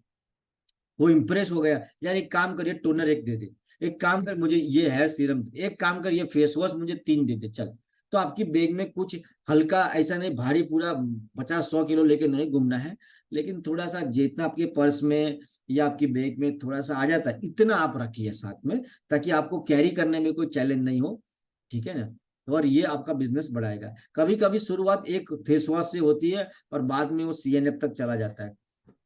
वो इंप्रेस हो गया, यार एक काम करिए टोनर एक दे दे, एक काम कर मुझे ये हेयर सीरम, एक काम कर ये फेस वॉश मुझे 3 दे दे, चल। तो आपकी बैग में कुछ हल्का, ऐसा नहीं भारी पूरा 50-100 किलो लेके नहीं घूमना है, लेकिन थोड़ा सा जितना आपके पर्स में या आपकी बैग में थोड़ा सा आ जाता है इतना आप रखिए साथ में, ताकि आपको कैरी करने में कोई चैलेंज नहीं हो, ठीक है ना। और ये आपका बिजनेस बढ़ाएगा। कभी कभी शुरुआत एक फेस वॉश से होती है और बाद में वो CNF तक चला जाता है।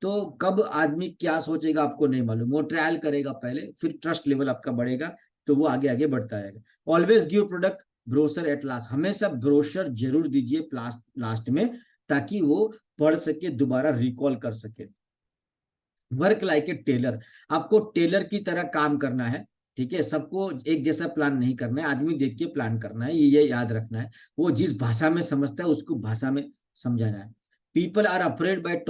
तो कब आदमी क्या सोचेगा आपको नहीं मालूम, वो ट्रायल करेगा पहले, फिर ट्रस्ट लेवल आपका बढ़ेगा तो वो आगे आगे बढ़ता रहेगा। Always give product brochure at last, हमेशा ब्रोशर जरूर दीजिए लास्ट में, ताकि वो पढ़ सके, दोबारा रिकॉल कर सके। वर्क लाइक ए टेलर, आपको टेलर की तरह काम करना है, ठीक है। सबको एक जैसा प्लान नहीं करना है, आदमी देख के प्लान करना है, ये याद रखना है। वो जिस भाषा में समझता है उसको भाषा में समझाना है। People are afraid by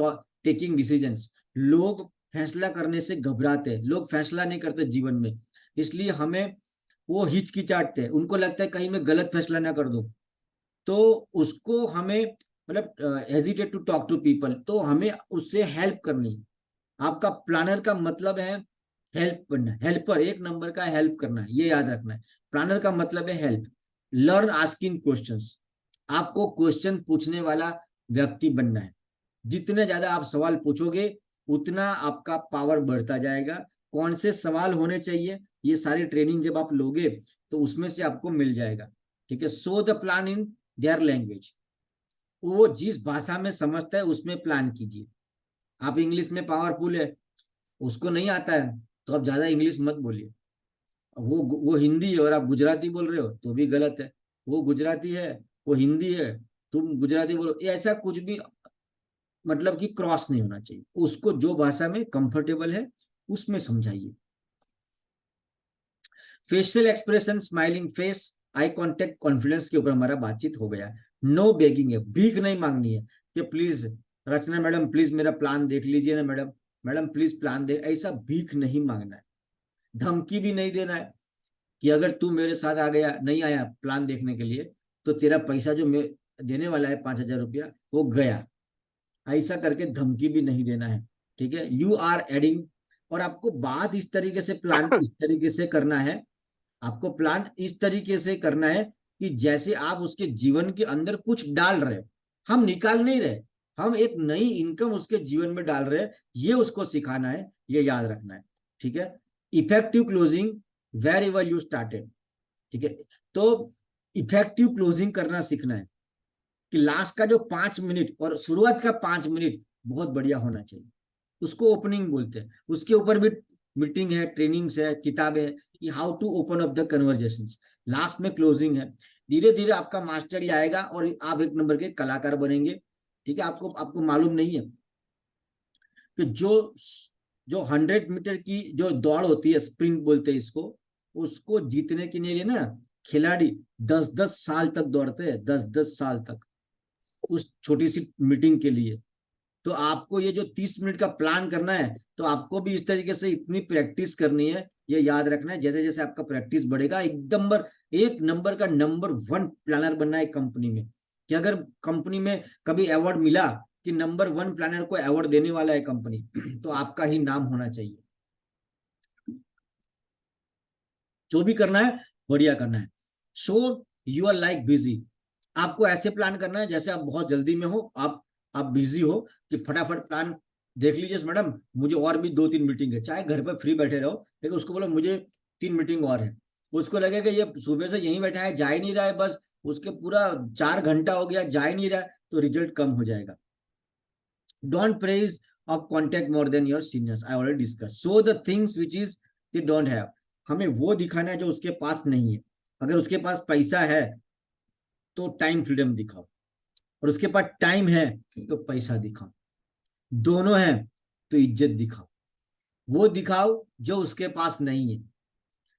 taking decisions, लोग फैसला करने से घबराते हैं, लोग फैसला नहीं करते जीवन में, इसलिए हमें वो हिचकिचाते हैं, उनको लगता है कहीं मैं गलत फैसला ना कर दूं, तो उसको हमें मतलब hesitate to talk to people, तो हमें उससे हेल्प करनी। आपका प्लानर का मतलब है हेल्प करना, हेल्पर, एक नंबर का हेल्प करना है, ये याद रखना है। प्लानर का मतलब है हेल्प। लर्न आस्किंग क्वेश्चंस, आपको क्वेश्चन पूछने वाला व्यक्ति बनना है। जितने ज्यादा आप सवाल पूछोगे उतना आपका पावर बढ़ता जाएगा। कौन से सवाल होने चाहिए, ये सारी ट्रेनिंग जब आप लोगे तो उसमें से आपको मिल जाएगा, ठीक है। So the plan in their language, वो जिस भाषा में समझता है उसमें प्लान कीजिए। आप इंग्लिश में पावरफुल है, उसको नहीं आता है तो आप ज्यादा इंग्लिश मत बोलिए। वो हिंदी है और आप गुजराती बोल रहे हो तो भी गलत है। वो गुजराती है, वो हिंदी है, तुम गुजराती बोलो, ऐसा कुछ भी मतलब कि क्रॉस नहीं होना चाहिए। उसको जो भाषा में कंफर्टेबल है उसमें समझाइए। Facial expression, smiling face, eye contact, confidence के ऊपर हमारा बातचीत हो गया। नो बेगिंग है, भीख नहीं मांगनी है कि प्लीज रचना मैडम प्लीज मेरा प्लान देख लीजिए ना मैडम, मैडम प्लीज प्लान दे, ऐसा भीख नहीं मांगना है। धमकी भी नहीं देना है कि अगर तू मेरे साथ आ गया, नहीं आया प्लान देखने के लिए, तो तेरा पैसा जो मैं देने वाला है 5,000 रुपया वो गया, ऐसा करके धमकी भी नहीं देना है, ठीक है। यू आर एडिंग, और आपको बात इस तरीके से, प्लान इस तरीके से करना है, आपको प्लान इस तरीके से करना है कि जैसे आप उसके जीवन के अंदर कुछ डाल रहे हो, हम निकाल नहीं रहे, हम एक नई इनकम उसके जीवन में डाल रहे हैं, ये उसको सिखाना है, ये याद रखना है, ठीक है। Effective closing wherever you started, ठीक है। तो इफेक्टिव क्लोजिंग करना सीखना है कि लास्ट का जो 5 मिनट और शुरुआत का 5 मिनट बहुत बढ़िया होना चाहिए, उसको ओपनिंग बोलते हैं। उसके ऊपर भी मीटिंग है, ट्रेनिंग्स है, किताब है कि how to open up the conversations. लास्ट में क्लोजिंग है। धीरे धीरे आपका मास्टरी आएगा और आप एक नंबर के कलाकार बनेंगे, ठीक है। आपको मालूम नहीं है कि जो 100 मीटर की जो दौड़ होती है, स्प्रिंट बोलते हैं इसको, उसको जीतने के लिए ना खिलाड़ी 10-10 साल तक दौड़ते हैं, 10-10 साल तक उस छोटी सी मीटिंग के लिए। तो आपको ये जो 30 मिनट का प्लान करना है, तो आपको भी इस तरीके से इतनी प्रैक्टिस करनी है, ये याद रखना है। जैसे जैसे आपका प्रैक्टिस बढ़ेगा, एक नंबर का नंबर 1 प्लानर बनना है कंपनी में, कि अगर कंपनी में कभी अवार्ड मिला कि नंबर 1 प्लानर को अवार्ड देने वाला है कंपनी, तो आपका ही नाम होना चाहिए। जो भी करना है बढ़िया करना है। So you are like busy, आपको ऐसे प्लान करना है जैसे आप बहुत जल्दी में हो, आप बिजी हो, कि फटाफट प्लान देख लीजिए मैडम, मुझे और भी 2-3 मीटिंग है, चाहे घर पर फ्री बैठे रहो, लेकिन उसको बोलो मुझे 3 मीटिंग और है। उसको लगेगा ये सुबह से यहीं बैठा है, जा ही नहीं रहा है, बस उसके पूरा 4 घंटा हो गया, जा ही नहीं रहा, तो रिजल्ट कम हो जाएगा। डोंट प्रेज और contact more than your seniors, I already discuss. So the things which is they don't have, हमें वो दिखाना है जो उसके पास नहीं है। अगर उसके पास पैसा है तो टाइम फ्रीडम दिखाओ, और उसके पास टाइम है तो पैसा दिखाओ, दोनों है तो इज्जत दिखाओ। वो दिखाओ जो उसके पास नहीं है,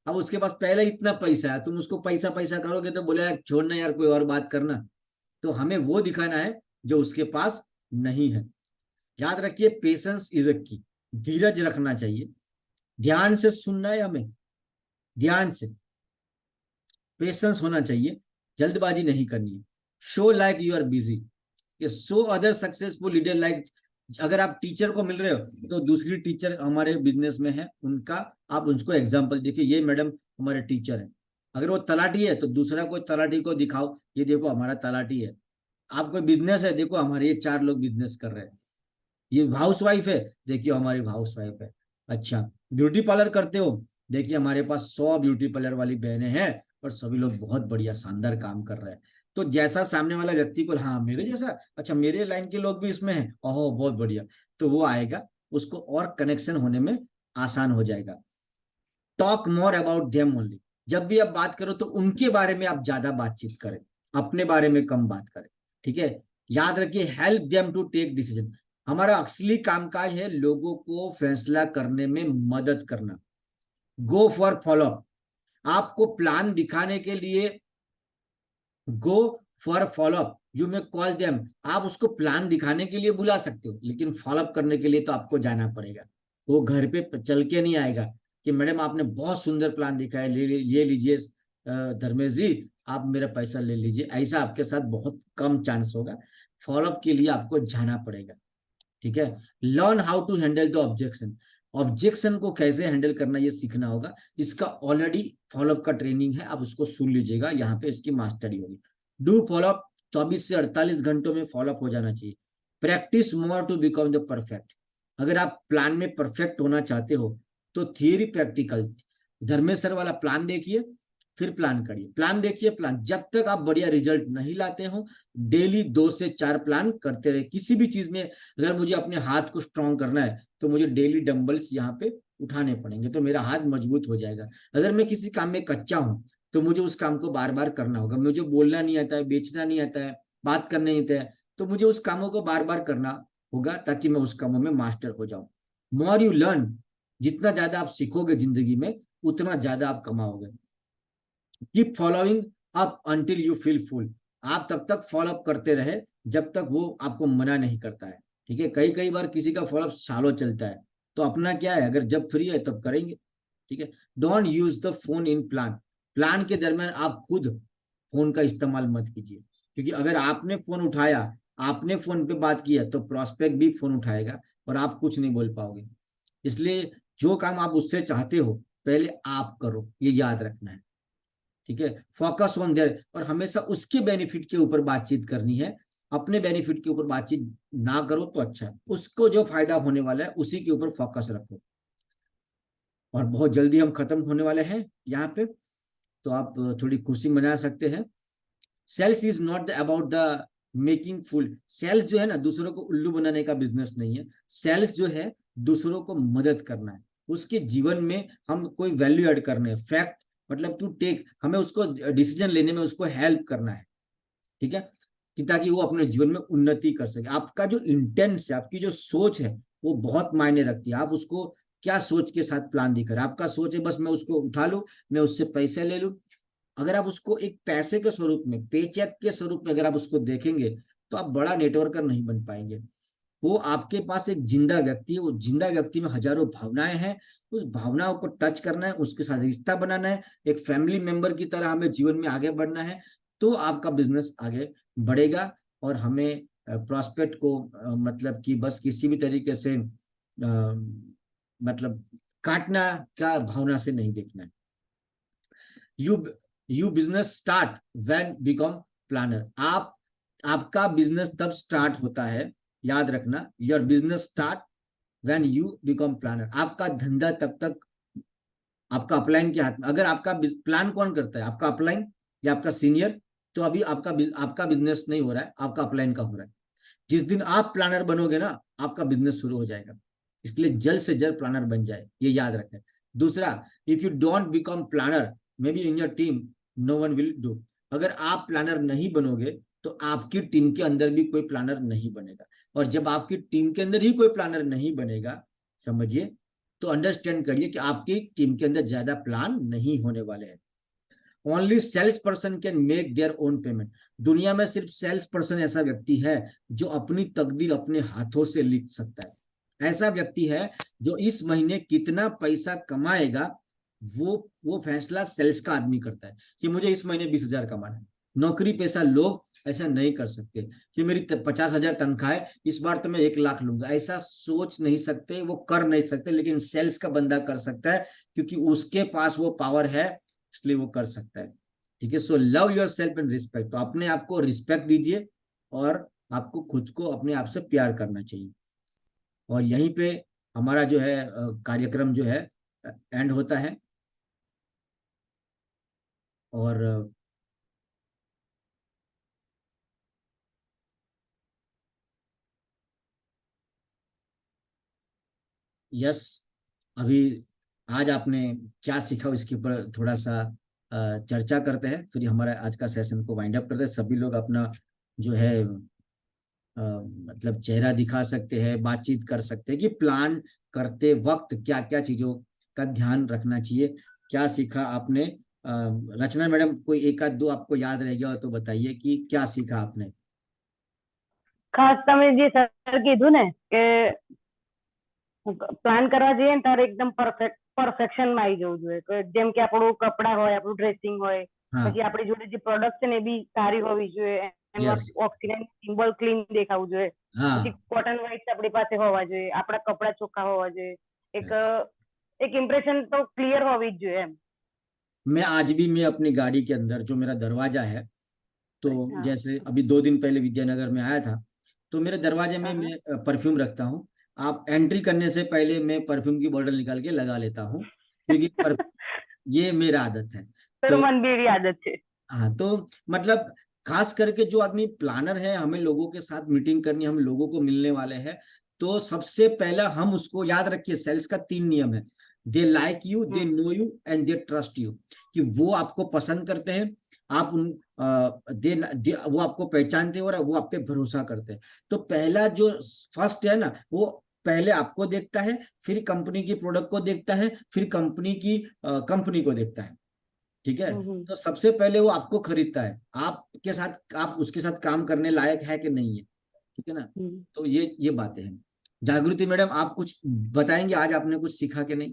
अब उसके पास पहले इतना पैसा है, तुम उसको पैसा पैसा करोगे तो बोले यार छोड़ना यार, कोई और बात करना। तो हमें वो दिखाना है जो उसके पास नहीं है। याद रखिए, पेशेंस इज अ की, धीरज रखना चाहिए, ध्यान से सुनना है हमें, ध्यान से, पेशेंस होना चाहिए, जल्दबाजी नहीं करनी है। Show like you are busy, show other successful leader like, अगर आप टीचर को मिल रहे हो तो दूसरी टीचर हमारे बिजनेस में है उनका आप उसको एग्जांपल देखिए, ये मैडम हमारे टीचर है। अगर वो तलाटी है तो दूसरा कोई तलाटी को दिखाओ, ये देखो हमारा तलाटी है। आप कोई बिजनेस है, देखो हमारे ये 4 लोग बिजनेस कर रहे हैं। ये हाउस वाइफ है, देखिए हमारी हाउस वाइफ है। अच्छा, ब्यूटी पार्लर करते हो, देखिए हमारे पास 100 ब्यूटी पार्लर वाली बहनें हैं और सभी लोग बहुत बढ़िया शानदार काम कर रहे हैं। तो जैसा सामने वाला व्यक्ति को, हाँ मेरे जैसा, अच्छा मेरे लाइन के लोग भी इसमें हैं, ओहो बहुत बढ़िया, तो वो आएगा, उसको और कनेक्शन होने में आसान हो जाएगा। Talk more about them only, जब भी आप बात करो तो उनके बारे में आप ज्यादा बातचीत करें, अपने बारे में कम बात करें, ठीक है। याद रखिए, help them to take decision, हमारा असली कामकाज है लोगों को फैसला करने में मदद करना। गो फॉर फॉलोअप, आपको प्लान दिखाने के लिए go for follow up, you may call them, आप उसको प्लान दिखाने के लिए बुला सकते हो, लेकिन फॉलोअप करने के लिए तो आपको जाना पड़ेगा। वो घर पे चल के नहीं आएगा कि मैडम आपने बहुत सुंदर प्लान दिखाया, ले लीजिए धर्मेश जी आप मेरा पैसा ले लीजिए, ऐसा आपके साथ बहुत कम चांस होगा। फॉलोअप के लिए आपको जाना पड़ेगा, ठीक है। Learn how to handle the objection, objection को कैसे हैंडल करना ये सीखना होगा। इसका ऑलरेडी फॉलोअप का ट्रेनिंग है, आप उसको सुन लीजिएगा, यहाँ पे इसकी मास्टरी होगी। डू फॉलोअप, 24 से 48 घंटों में फॉलोअप हो जाना चाहिए। Practice more to become the perfect, अगर आप प्लान में परफेक्ट होना चाहते हो तो थियरी प्रैक्टिकल, धर्मेश सर वाला प्लान देखिए फिर प्लान करिए, प्लान देखिए प्लान, जब तक आप बढ़िया रिजल्ट नहीं लाते हो डेली 2 से 4 प्लान करते रहे। किसी भी चीज में अगर मुझे अपने हाथ को स्ट्रॉन्ग करना है तो मुझे डेली डंबल्स यहाँ पे उठाने पड़ेंगे तो मेरा हाथ मजबूत हो जाएगा। अगर मैं किसी काम में कच्चा हूँ तो मुझे उस काम को बार बार करना होगा। मुझे बोलना नहीं आता है, बेचना नहीं आता है, बात करना नहीं आता है, तो मुझे उस कामों को बार बार करना होगा ताकि मैं उस कामों में मास्टर हो जाऊं। मोर यू लर्न, जितना ज्यादा आप सीखोगे जिंदगी में उतना ज्यादा आप कमाओगे। Keep following up until you feel full, आप तब तक फॉलोअप करते रहे जब तक वो आपको मना नहीं करता है, ठीक है। कई कई बार किसी का फॉलोअप सालों चलता है, तो अपना क्या है, अगर जब फ्री है तब करेंगे, ठीक है। Don't use the phone in plan, plan के दरमियान आप खुद फोन का इस्तेमाल मत कीजिए, क्योंकि अगर आपने फोन उठाया, आपने फोन पे बात किया तो प्रोस्पेक्ट भी फोन उठाएगा और आप कुछ नहीं बोल पाओगे। इसलिए जो काम आप उससे चाहते हो पहले आप करो, ये याद रखना है, ठीक है। फोकस ऑन देयर, और हमेशा उसके बेनिफिट के ऊपर बातचीत करनी है, अपने बेनिफिट के ऊपर बातचीत ना करो तो अच्छा है। उसको जो फायदा होने वाला है उसी के ऊपर फोकस रखो। और बहुत जल्दी हम खत्म होने वाले हैं यहाँ पे, तो आप थोड़ी खुशी मना सकते हैं। Sales is not about the making full, sales जो है ना दूसरों को उल्लू बनाने का बिजनेस नहीं है। सेल्स जो है दूसरों को मदद करना है, उसके जीवन में हम कोई वैल्यू ऐड करने हैं। फैक्ट मतलब टू टेक, हमें उसको डिसीजन लेने में उसको हेल्प करना है, ठीक है, कि ताकि वो अपने जीवन में उन्नति कर सके। आपका जो इंटेंस है, आपकी जो सोच है वो बहुत मायने रखती है। आप उसको क्या सोच के साथ प्लान दिखा रहे हैं। आपका सोच है बस मैं उसको उठा लूं, मैं उससे पैसे ले लूं, अगर आप उसको एक पैसे के स्वरूप में, पे चेक के स्वरूप में अगर आप उसको देखेंगे तो आप बड़ा नेटवर्कर नहीं बन पाएंगे। वो आपके पास एक जिंदा व्यक्ति है, वो जिंदा व्यक्ति में हजारों भावनाएं हैं, उस भावनाओं को टच करना है, उसके साथ रिश्ता बनाना है, एक फैमिली मेंबर की तरह हमें जीवन में आगे बढ़ना है, तो आपका बिजनेस आगे बढ़ेगा। और हमें प्रॉस्पेक्ट को मतलब कि बस किसी भी तरीके से मतलब काटना का भावना से नहीं देखना है। You business start when become planner, आपका बिजनेस तब स्टार्ट होता है, याद रखना, your business start when you become planner. आपका धंधा तब तक आपका अपलाइन के हाथ में, अगर आपका प्लान कौन करता है, आपका अपलाइन या आपका सीनियर, तो अभी आपका बिजनेस नहीं हो रहा है, आपका अपलाइन का हो रहा है। जिस दिन आप प्लानर बनोगे ना आपका बिजनेस शुरू हो जाएगा, इसलिए जल्द से जल्द प्लानर बन जाए, ये याद रखें। दूसरा, if you don't become planner may be in your team no one will do, अगर आप प्लानर नहीं बनोगे तो आपकी टीम के अंदर भी कोई प्लानर नहीं बनेगा, और जब आपकी टीम के अंदर ही कोई प्लानर नहीं बनेगा, समझिए तो अंडरस्टैंड करिए कि आपकी टीम के अंदर ज्यादा प्लान नहीं होने वाले हैं। Only sales person can make their own payment. दुनिया में सिर्फ सेल्स पर्सन ऐसा व्यक्ति है जो अपनी तकदीर अपने हाथों से लिख सकता है। ऐसा व्यक्ति है जो इस महीने कितना पैसा कमाएगा वो फैसला सेल्स का आदमी करता है कि मुझे इस महीने 20,000 कमाना है। नौकरी पेशा लोग ऐसा नहीं कर सकते कि मेरी 50,000 तनख्वाह है, इस बार तो मैं 1 लाख लूंगा, ऐसा सोच नहीं सकते, वो कर नहीं सकते। लेकिन सेल्स का बंदा कर सकता है क्योंकि उसके पास वो पावर है, इसलिए वो कर सकता है। ठीक है, so love your self and respect. तो अपने आप को रिस्पेक्ट दीजिए और आपको खुद को अपने आप से प्यार करना चाहिए। और यहीं पे हमारा जो है कार्यक्रम जो है एंड होता है। और यस, अभी आज आपने क्या सीखा इसके ऊपर थोड़ा सा चर्चा करते हैं, फिर हमारा आज का सेशन को वाइंड अप करते हैं। सभी लोग अपना जो है मतलब चेहरा दिखा सकते हैं, बातचीत कर सकते हैं कि प्लान करते वक्त क्या क्या चीजों का ध्यान रखना चाहिए। क्या सीखा आपने? रचना मैडम, कोई एक आध दो आपको याद रह गया हो तो बताइए कि क्या सीखा आपने। ખાસ તમે જે સર કીધું ને કે પ્લાન કરવા જઈએ ને ત્યારે એકદમ પરફેક્શન માં આવી જવું જોઈએ। જેમ કે આપણું કપડા હોય, આપણું ડ્રેસિંગ હોય, हाँ, પછી આપણી જોડે જે પ્રોડક્ટ છે ને એ બી સારી હોવી જોઈએ, એમાં यस, ઓક્સિજન સિમ્બોલ ક્લીન દેખાવું જોઈએ, हाँ, પછી કોટન વાઇટ્સ આપણી પાસે હોવા જોઈએ, આપણા કપડા ચોખ્ખા હોવા જોઈએ, એક yes. એક ઇમ્પ્રેશન તો ક્લિયર હોવી જ જોઈએ એમ। मैं आज भी मैं अपनी गाड़ी के अंदर जो मेरा दरवाजा है, तो हाँ। जैसे अभी 2 दिन पहले विद्यानगर में आया था, तो मेरे दरवाजे में हाँ। मैं परफ्यूम रखता हूँ। आप एंट्री करने से पहले मैं परफ्यूम की बोतल निकाल के लगा लेता हूँ क्योंकि ये मेरा आदत है। સર तो મન બી એવી આદત છે। हाँ, तो मतलब खास करके जो आदमी प्लानर है, हमें लोगों के साथ मीटिंग करनी, हम लोगों को मिलने वाले हैं, तो सबसे पहला हम उसको याद रखिए, सेल्स का 3 नियम है। They like you, they know you and they trust you. कि वो आपको पसंद करते हैं, आप उन वो आपको पहचानते हैं और वो आप पे भरोसा करते हैं। तो पहला जो फर्स्ट है ना, वो पहले आपको देखता है, फिर कंपनी की प्रोडक्ट को देखता है, फिर कंपनी को देखता है। ठीक है, तो सबसे पहले वो आपको खरीदता है, आपके साथ, आप उसके साथ काम करने लायक है कि नहीं है। ठीक है ना, तो ये बातें हैं। जागृति मैडम, आप कुछ बताएंगे, आज आपने कुछ सीखा कि नहीं?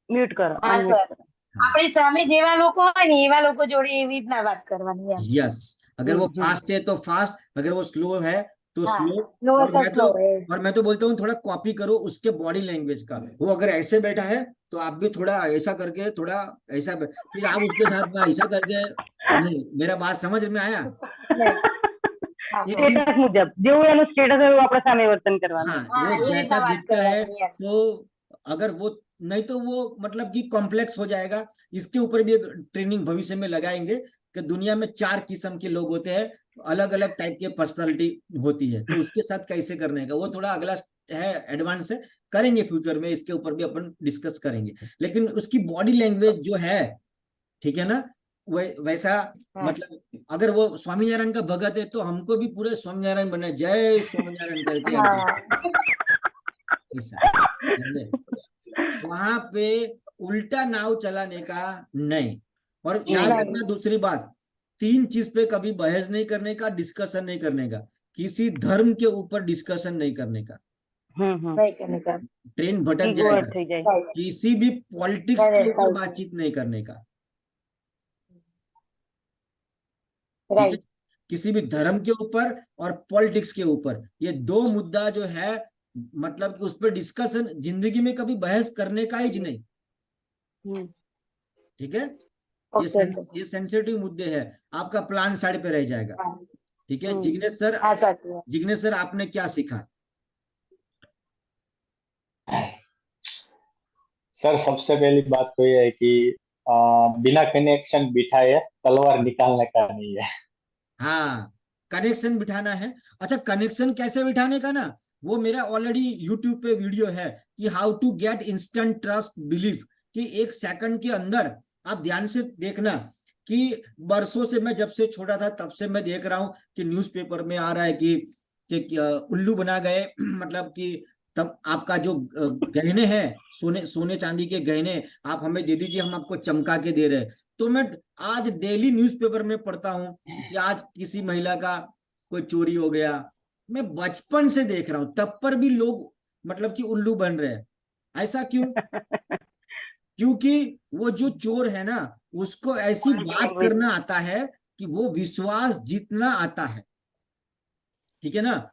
મ્યુટ કરો, હા અનમ્યુટ સર, કરો। આપણી સામે જેવા લોકો હોય ને એવા લોકો જોડે એવી રીતના વાત કરવાની એમ। यस, अगर वो फास्ट है तो फास्ट, अगर वो स्लो है तो हाँ, स्लो। लो और तो मैं स्लो है। तो बोलता हूँ थोड़ा कॉपी करो उसके बॉडी लैंग्वेज का। वो अगर ऐसे बैठा है तो आप भी थोड़ा ऐसा करके, थोड़ा ऐसा, फिर आप उसके साथ में ऐसा करके। नहीं, मेरा बात समझ में आया? નહીં, હા एक સર, दिन, સ્ટેટસ મુજબ જેવું એનું સ્ટેટસ હોય એવું આપણે સામે વર્તન કરવાનું। हाँ, હા वो એ जैसा રીતના વાત दिखता है, કરવાની એમ। तो अगर वो नहीं तो वो मतलब कि कॉम्प्लेक्स हो जाएगा। इसके ऊपर भी एक ट्रेनिंग भविष्य में लगाएंगे कि दुनिया में 4 किस्म के लोग होते हैं, अलग अलग टाइप के पर्सनालिटी होती है, तो उसके साथ कैसे करने का, वो थोड़ा अगला है, एडवांस है, करेंगे फ्यूचर में, इसके ऊपर भी अपन डिस्कस करेंगे। लेकिन उसकी बॉडी लैंग्वेज जो है, ठीक है ना, वैसा हाँ। मतलब अगर वो स्वामी नारायण का भगत है तो हमको भी पूरे स्वामी नारायण बने, जय स्वामी नारायण करके एंट्री, हाँ, ऐसा, समझे? वहां पे उल्टा नाव चलाने का नहीं। और याद नहीं। रखना दूसरी बात, 3 चीज पे कभी बहस नहीं करने का, डिस्कशन नहीं करने का, किसी धर्म के ऊपर डिस्कशन नहीं करने का, नहीं करने का। ट्रेन भटक ईगो जाएगा। हर्ट થઈ જાય। राइट, किसी भी पॉलिटिक्स के ऊपर राइट, बातचीत नहीं करने का, ठीक है, राइट। किसी भी धर्म के ऊपर और पॉलिटिक्स के ऊपर, ये 2 मुद्दा जो है, मतलब कि उस पर डिस्कशन, जिंदगी में कभी बहस करने का ही नहीं। ठीक है, ओके, ये सेंसिटिव मुद्दे हैं, आपका प्लान साइड पे रह जाएगा। हाँ। ठीक है, जिग्नेश सर, हाँ साची વાત। जिग्नेश सर, आपने क्या सीखा? सर सबसे पहली बात तो ये है कि बिना कनेक्शन बिठाए तलवार निकालने का नहीं है। हाँ, कनेक्शन बिठाना है। अच्छा, कनेक्शन कैसे बिठाने का ना, वो मेरा ऑलरेडी यूट्यूब पे वीडियो है कि how to get instant trust belief, कि 1 सेकंड के अंदर, आप ध्यान से देखना कि बरसों से, मैं जब से छोटा था तब से मैं देख रहा हूं कि न्यूज़पेपर में आ रहा है कि उल्लू बना गए मतलब कि तब आपका जो गहने हैं, सोने चांदी के गहने आप हमें दे दीजिए, हम आपको चमका के दे रहे हैं। तो मैं आज डेली न्यूज़पेपर में पढ़ता हूँ कि आज किसी महिला का कोई चोरी हो गया। मैं बचपन से देख रहा हूँ, तब पर भी लोग मतलब कि उल्लू बन रहे हैं। ऐसा क्यों? क्योंकि वो जो चोर है ना, उसको ऐसी बात करना आता है कि वो विश्वास जीतना आता है। ठीक है ना,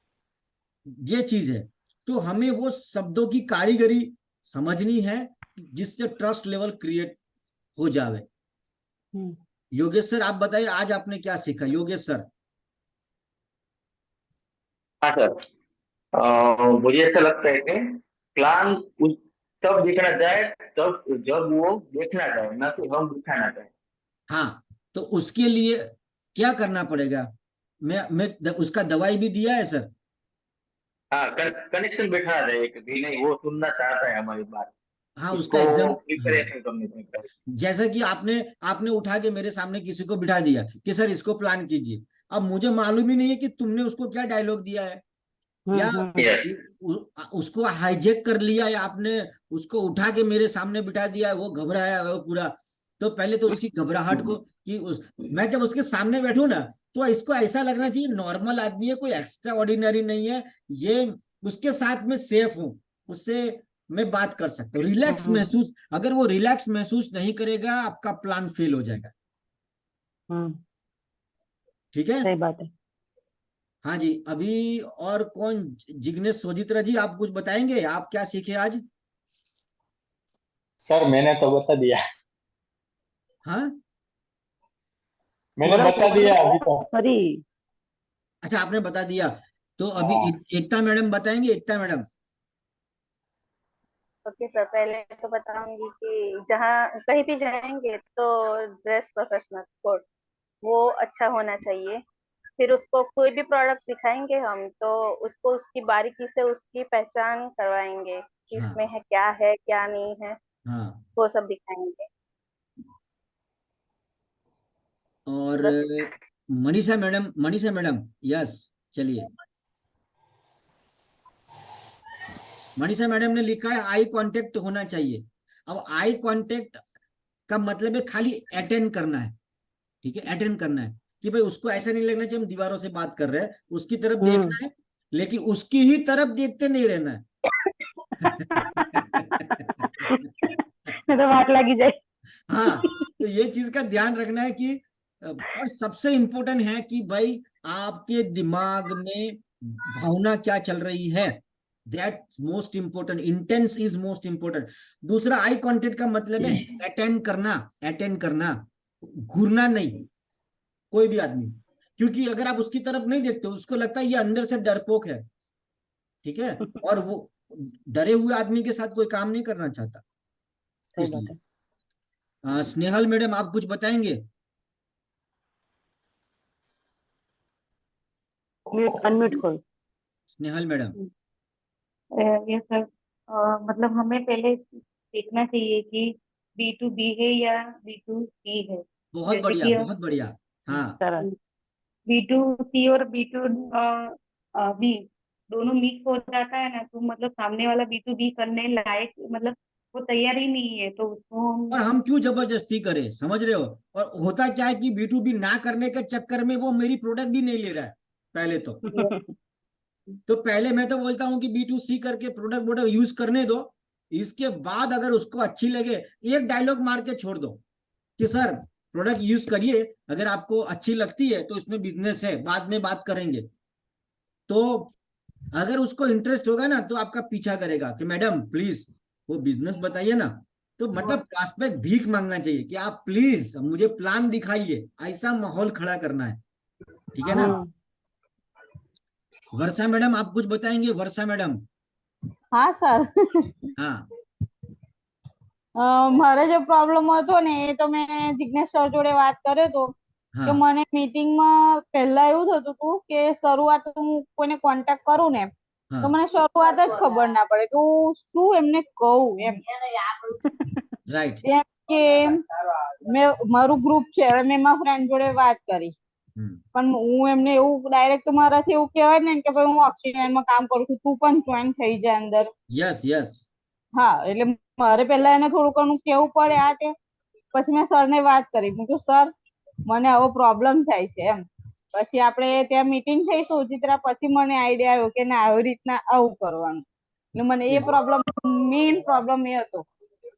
ये चीज है। तो हमें वो शब्दों की कारीगरी समझनी है जिससे ट्रस्ट लेवल क्रिएट हो जावे। योगेश सर आप बताइए, आज आपने क्या सीखा? योगेश सर। हाँ सर, मुझे ऐसा लगता है कि प्लान उस तब दिखना जाए तब जब वो देखना जाए, ना कि हम दिखाना चाहे। हाँ, तो उसके लिए क्या करना पड़ेगा? मैं उसका दवाई भी दिया है सर। हाँ, कनेक्शन बैठना चाहिए कि भी नहीं, वो सुनना चाहता है हमारी बात, हाँ, उसका उसको एग्जाम। हाँ, प्रिपरेशन करनी चाहिए। जैसा कि आपने आपने उठा के मेरे सामने किसी को बिठा दिया कि सर इसको प्लान कीजिए। अब मुझे मालूम ही नहीं है कि तुमने उसको क्या डायलॉग दिया है, या यस, उसको हाईजेक कर लिया, या आपने उसको उठा के मेरे सामने बिठा दिया है, वो घबराया है वो पूरा। तो पहले तो उसकी घबराहट को कि मैं जब उसके सामने बैठू ना, तो इसको ऐसा लगना चाहिए नॉर्मल आदमी है, कोई एक्स्ट्रा ऑर्डिनरी नहीं है, ये उसके साथ में सेफ हूँ, उससे मैं बात कर सकता हूँ, रिलैक्स महसूस। अगर वो रिलैक्स महसूस नहीं करेगा, आपका प्लान फेल हो जाएगा। ठीक है, सही बात है। हाँ जी। अभी और कौन? जिग्नेश सोजित्रा जी, आप कुछ बताएंगे, आप क्या सीखे आज? सर मैंने तो बता दिया, हाँ, मैंने बता दिया अभी तो। सॉरी। अच्छा आपने बता दिया। तो अभी एकता मैडम बताएंगे। एकता मैडम। ओके सर, पहले तो बताऊंगी कि जहाँ कहीं भी जाएंगे तो ड्रेस प्रोफेशनल कोड वो अच्छा होना चाहिए। फिर उसको कोई भी प्रोडक्ट दिखाएंगे हम तो उसको उसकी बारीकी से उसकी पहचान करवाएंगे कि हाँ इसमें है क्या नहीं है, हाँ। वो सब दिखाएंगे। और बस। Manisha madam, Manisha madam, yes, चलिए। मनीषा मैडम ने लिखा है आई कांटेक्ट होना चाहिए। अब आई कांटेक्ट का मतलब है खाली अटेंड करना है। ठीक है, अटेंड करना है कि भाई उसको ऐसा नहीं लगना चाहिए हम दीवारों से बात कर रहे हैं, उसकी तरफ देखना है, लेकिन उसकी ही तरफ देखते नहीं रहना है। तो बात लगी जाए। हाँ, तो ये चीज का ध्यान रखना है कि और सबसे इंपॉर्टेंट है कि भाई आपके दिमाग में भावना क्या चल रही है। That most important, intense is most important. दूसरा, आई कांटेक्ट का मतलब है अटेंड करना, अटेंड करना, घूरना नहीं कोई भी आदमी। क्योंकि अगर आप उसकी तरफ नहीं देखते, उसको लगता है ये अंदर से डरपोक है। ठीक है, और वो डरे हुए आदमी के साथ कोई काम नहीं करना चाहता। सही बात इसलिए है। स्नेहल मैडम आप कुछ बताएंगे? म्यूट अनम्यूट करो। स्नेहल मैडम। यस सर, मतलब हमें पहले देखना चाहिए कि B2B है या B2C है। बहुत जैसे बढ़िया, कि बहुत बढ़िया। हाँ सरल। B2C और B2B दोनों मिक्स हो जाता है ना, तो मतलब सामने वाला B2B करने लायक मतलब वो तैयार ही नहीं है, तो उसको और हम क्यों जबरदस्ती करें, समझ रहे हो? और होता क्या है कि B2B ना करने के चक्कर में वो मेरी प्रोडक्ट भी नहीं ले रहा है पहले तो पहले मैं तो बोलता हूँ कि B2C करके प्रोडक्ट वोडक्ट यूज करने दो। इसके बाद अगर उसको अच्छी लगे, एक डायलॉग मार के छोड़ दो कि सर प्रोडक्ट यूज करिए, अगर आपको अच्छी लगती है तो इसमें बिजनेस है, बाद में बात करेंगे। तो अगर उसको इंटरेस्ट होगा ना, तो आपका पीछा करेगा कि मैडम प्लीज वो बिजनेस बताइए ना। तो मतलब प्रॉस्पेक्ट भीख मांगना चाहिए कि आप प्लीज मुझे प्लान दिखाइए, ऐसा माहौल खड़ा करना है। ठीक है ना? वर्षा मैडम आप कुछ बताएंगे? वर्षा मैडम। हाँ सर। हाँ મારે જે પ્રોબ્લેમ હતો ને એ તો મેં જિગ્નેશ સર જોડે વાત કર્યો તો કે हाँ મને મીટિંગમાં પહેલા એવું થતું હતું કે શરૂઆત હું કોઈને કોન્ટેક્ટ કરું ને તો हाँ। મને શરૂઆત જ ખબર ના પડે તો શું એમને કહું એમ राइट। જેમ કે મેં મારું ગ્રુપ છે હવે મેં મારા ફ્રેન્ડ જોડે વાત કરી પણ હું એમને એવું ડાયરેક્ટ તો મારાથી એવું કહેવાય ને કે ભાઈ હું ઓક્સિજનમાં કામ કરું છું, તું પણ જોઈન થઈ જા અંદર. Yes yes. હા, એટલે મારે પહેલા એને થોડું ઘણું કેવું પડે આ તે. પછી મેં સરને વાત કરી, મેં કીધું સર મને આવો પ્રોબ્લેમ થાય છે એમ. પછી આપણે ત્યાં મીટિંગ થઈ સુચિત્રા, પછી મને આઈડિયા આવ્યો કે ના આવી રીતના આવું કરવાનું. એટલે મને એ પ્રોબ્લેમ, મેઇન પ્રોબ્લેમ એ હતો.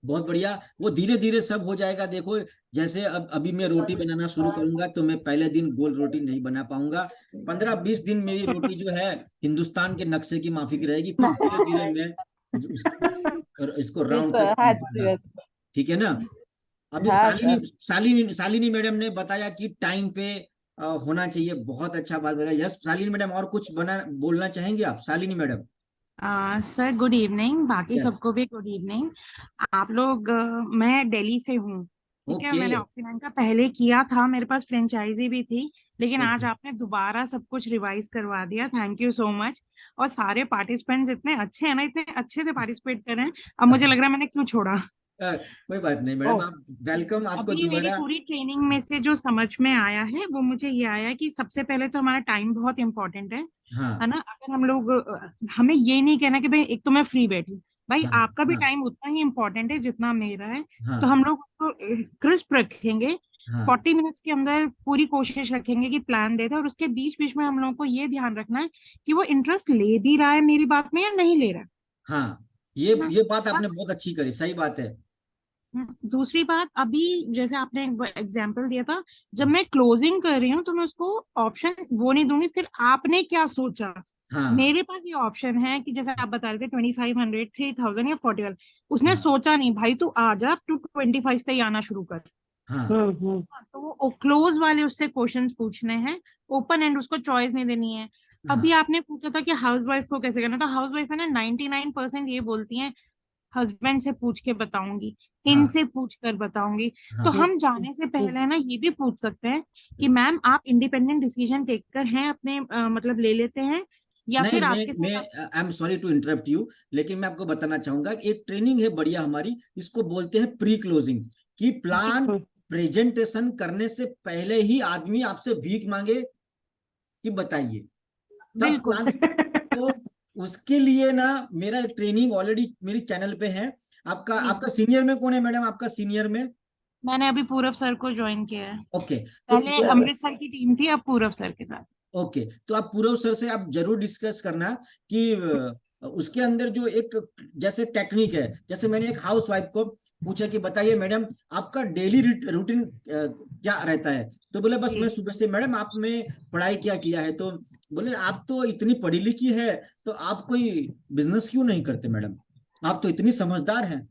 बहुत बढ़िया, वो धीरे धीरे सब हो जाएगा। देखो जैसे अब अभी मैं रोटी बनाना शुरू करूंगा तो मैं पहले दिन गोल रोटी नहीं बना पाऊंगा, 15-20 दिन मेरी रोटी जो है हिंदुस्तान के नक्शे की माफिक रहेगी, फिर धीरे धीरे मैं इसको राउंड कर, ठीक है ना। अभी शालिनी मैडम ने बताया कि टाइम पे होना चाहिए, बहुत अच्छा बात बताया। यस शालिनी मैडम, और कुछ बोलना चाहेंगे आप Shalini madam? Sir good evening, बाकी Yes. सबको भी गुड इवनिंग। आप लोग मैं दिल्ली से हूँ, ठीक है। Okay. मैंने ऑक्सीजन का पहले किया था, मेरे पास फ्रेंचाइजी भी थी, लेकिन आज Okay. आपने दोबारा सब कुछ रिवाइज करवा दिया, थैंक यू सो मच। और सारे पार्टिसिपेंट्स इतने अच्छे हैं ना, इतने अच्छे से पार्टिसिपेट कर रहे हैं, अब मुझे लग रहा है मैंने क्यों छोड़ा। कोई बात नहीं मैडम, आप वेलकम, आपको अभी मेरी दोबारा। पूरी ट्रेनिंग में से जो समझ में आया है वो मुझे ये आया कि सबसे पहले तो हमारा टाइम बहुत इंपॉर्टेंट है, हाँ है ना। अगर हम लोग हमें ये नहीं कहना कि भाई एक तो मैं फ्री बैठी, भाई हाँ आपका भी हाँ टाइम उतना ही इम्पोर्टेंट है जितना मेरा है। हाँ तो हम लोग उसको क्रिस्प रखेंगे, हाँ 40 मिनट्स के अंदर पूरी कोशिश रखेंगे कि प्लान दे दे, और उसके बीच बीच में हम लोगों को ये ध्यान रखना है कि वो इंटरेस्ट ले भी रहा है मेरी बात में या नहीं ले रहा है। हाँ, ये बात आपने बहुत अच्छी करी, सही बात है। दूसरी बात, अभी जैसे आपने एग्जाम्पल दिया था, जब मैं क्लोजिंग कर रही हूँ तो मैं उसको ऑप्शन वो नहीं दूंगी फिर आपने क्या सोचा। हाँ मेरे पास ये ऑप्शन है कि जैसे आप बता रहे थे 2500, 3000 या 41, उसने हाँ सोचा नहीं भाई तू आ जा, तू 25 से ही आना शुरू कर। हाँ तो वो क्लोज वाले उससे क्वेश्चंस पूछने हैं, ओपन एंड उसको चॉइस नहीं देनी है। अभी हाँ आपने पूछा था कि हाउसवाइफ को कैसे करना, तो हाउसवाइफ है ना 99% ये बोलती हैं हस्बैंड से पूछ के बताऊंगी, हाँ इनसे पूछ कर बताऊंगी। तो हाँ हम जाने से पहले ना ये भी पूछ सकते हैं कि मैम आप इंडिपेंडेंट डिसीजन टेकर हैं अपने मतलब ले लेते हैं, या नहीं, फिर मैं आपके मैं साथ। I am sorry to interrupt you, लेकिन मैं आपको बताना चाहूंगा कि एक ट्रेनिंग है बढ़िया हमारी, इसको बोलते हैं प्री क्लोजिंग, कि प्लान प्रेजेंटेशन करने से पहले ही आदमी आपसे भीख मांगे कि बताइए, तब बिल्कुल प्लान। तो उसके लिए ना मेरा एक ट्रेनिंग ऑलरेडी मेरी चैनल पे है। आपका सीनियर में कौन है मैडम, आपका सीनियर में? मैंने अभी पूरब सर को ज्वाइन किया है, ओके, पहले तो अमृतसर की टीम थी, अब पूरब सर के साथ। ओके, तो आप पूरब सर से आप जरूर डिस्कस करना कि उसके अंदर जो एक जैसे टेक्निक है, जैसे मैंने एक हाउस वाइफ को पूछा कि बताइए मैडम आपका डेली रूटीन क्या रहता है, तो बोले बस मैं सुबह से, मैडम आपने पढ़ाई क्या किया है, तो बोले आप तो इतनी पढ़ी लिखी है तो आप कोई बिजनेस क्यों नहीं करते मैडम, आप तो इतनी समझदार हैं,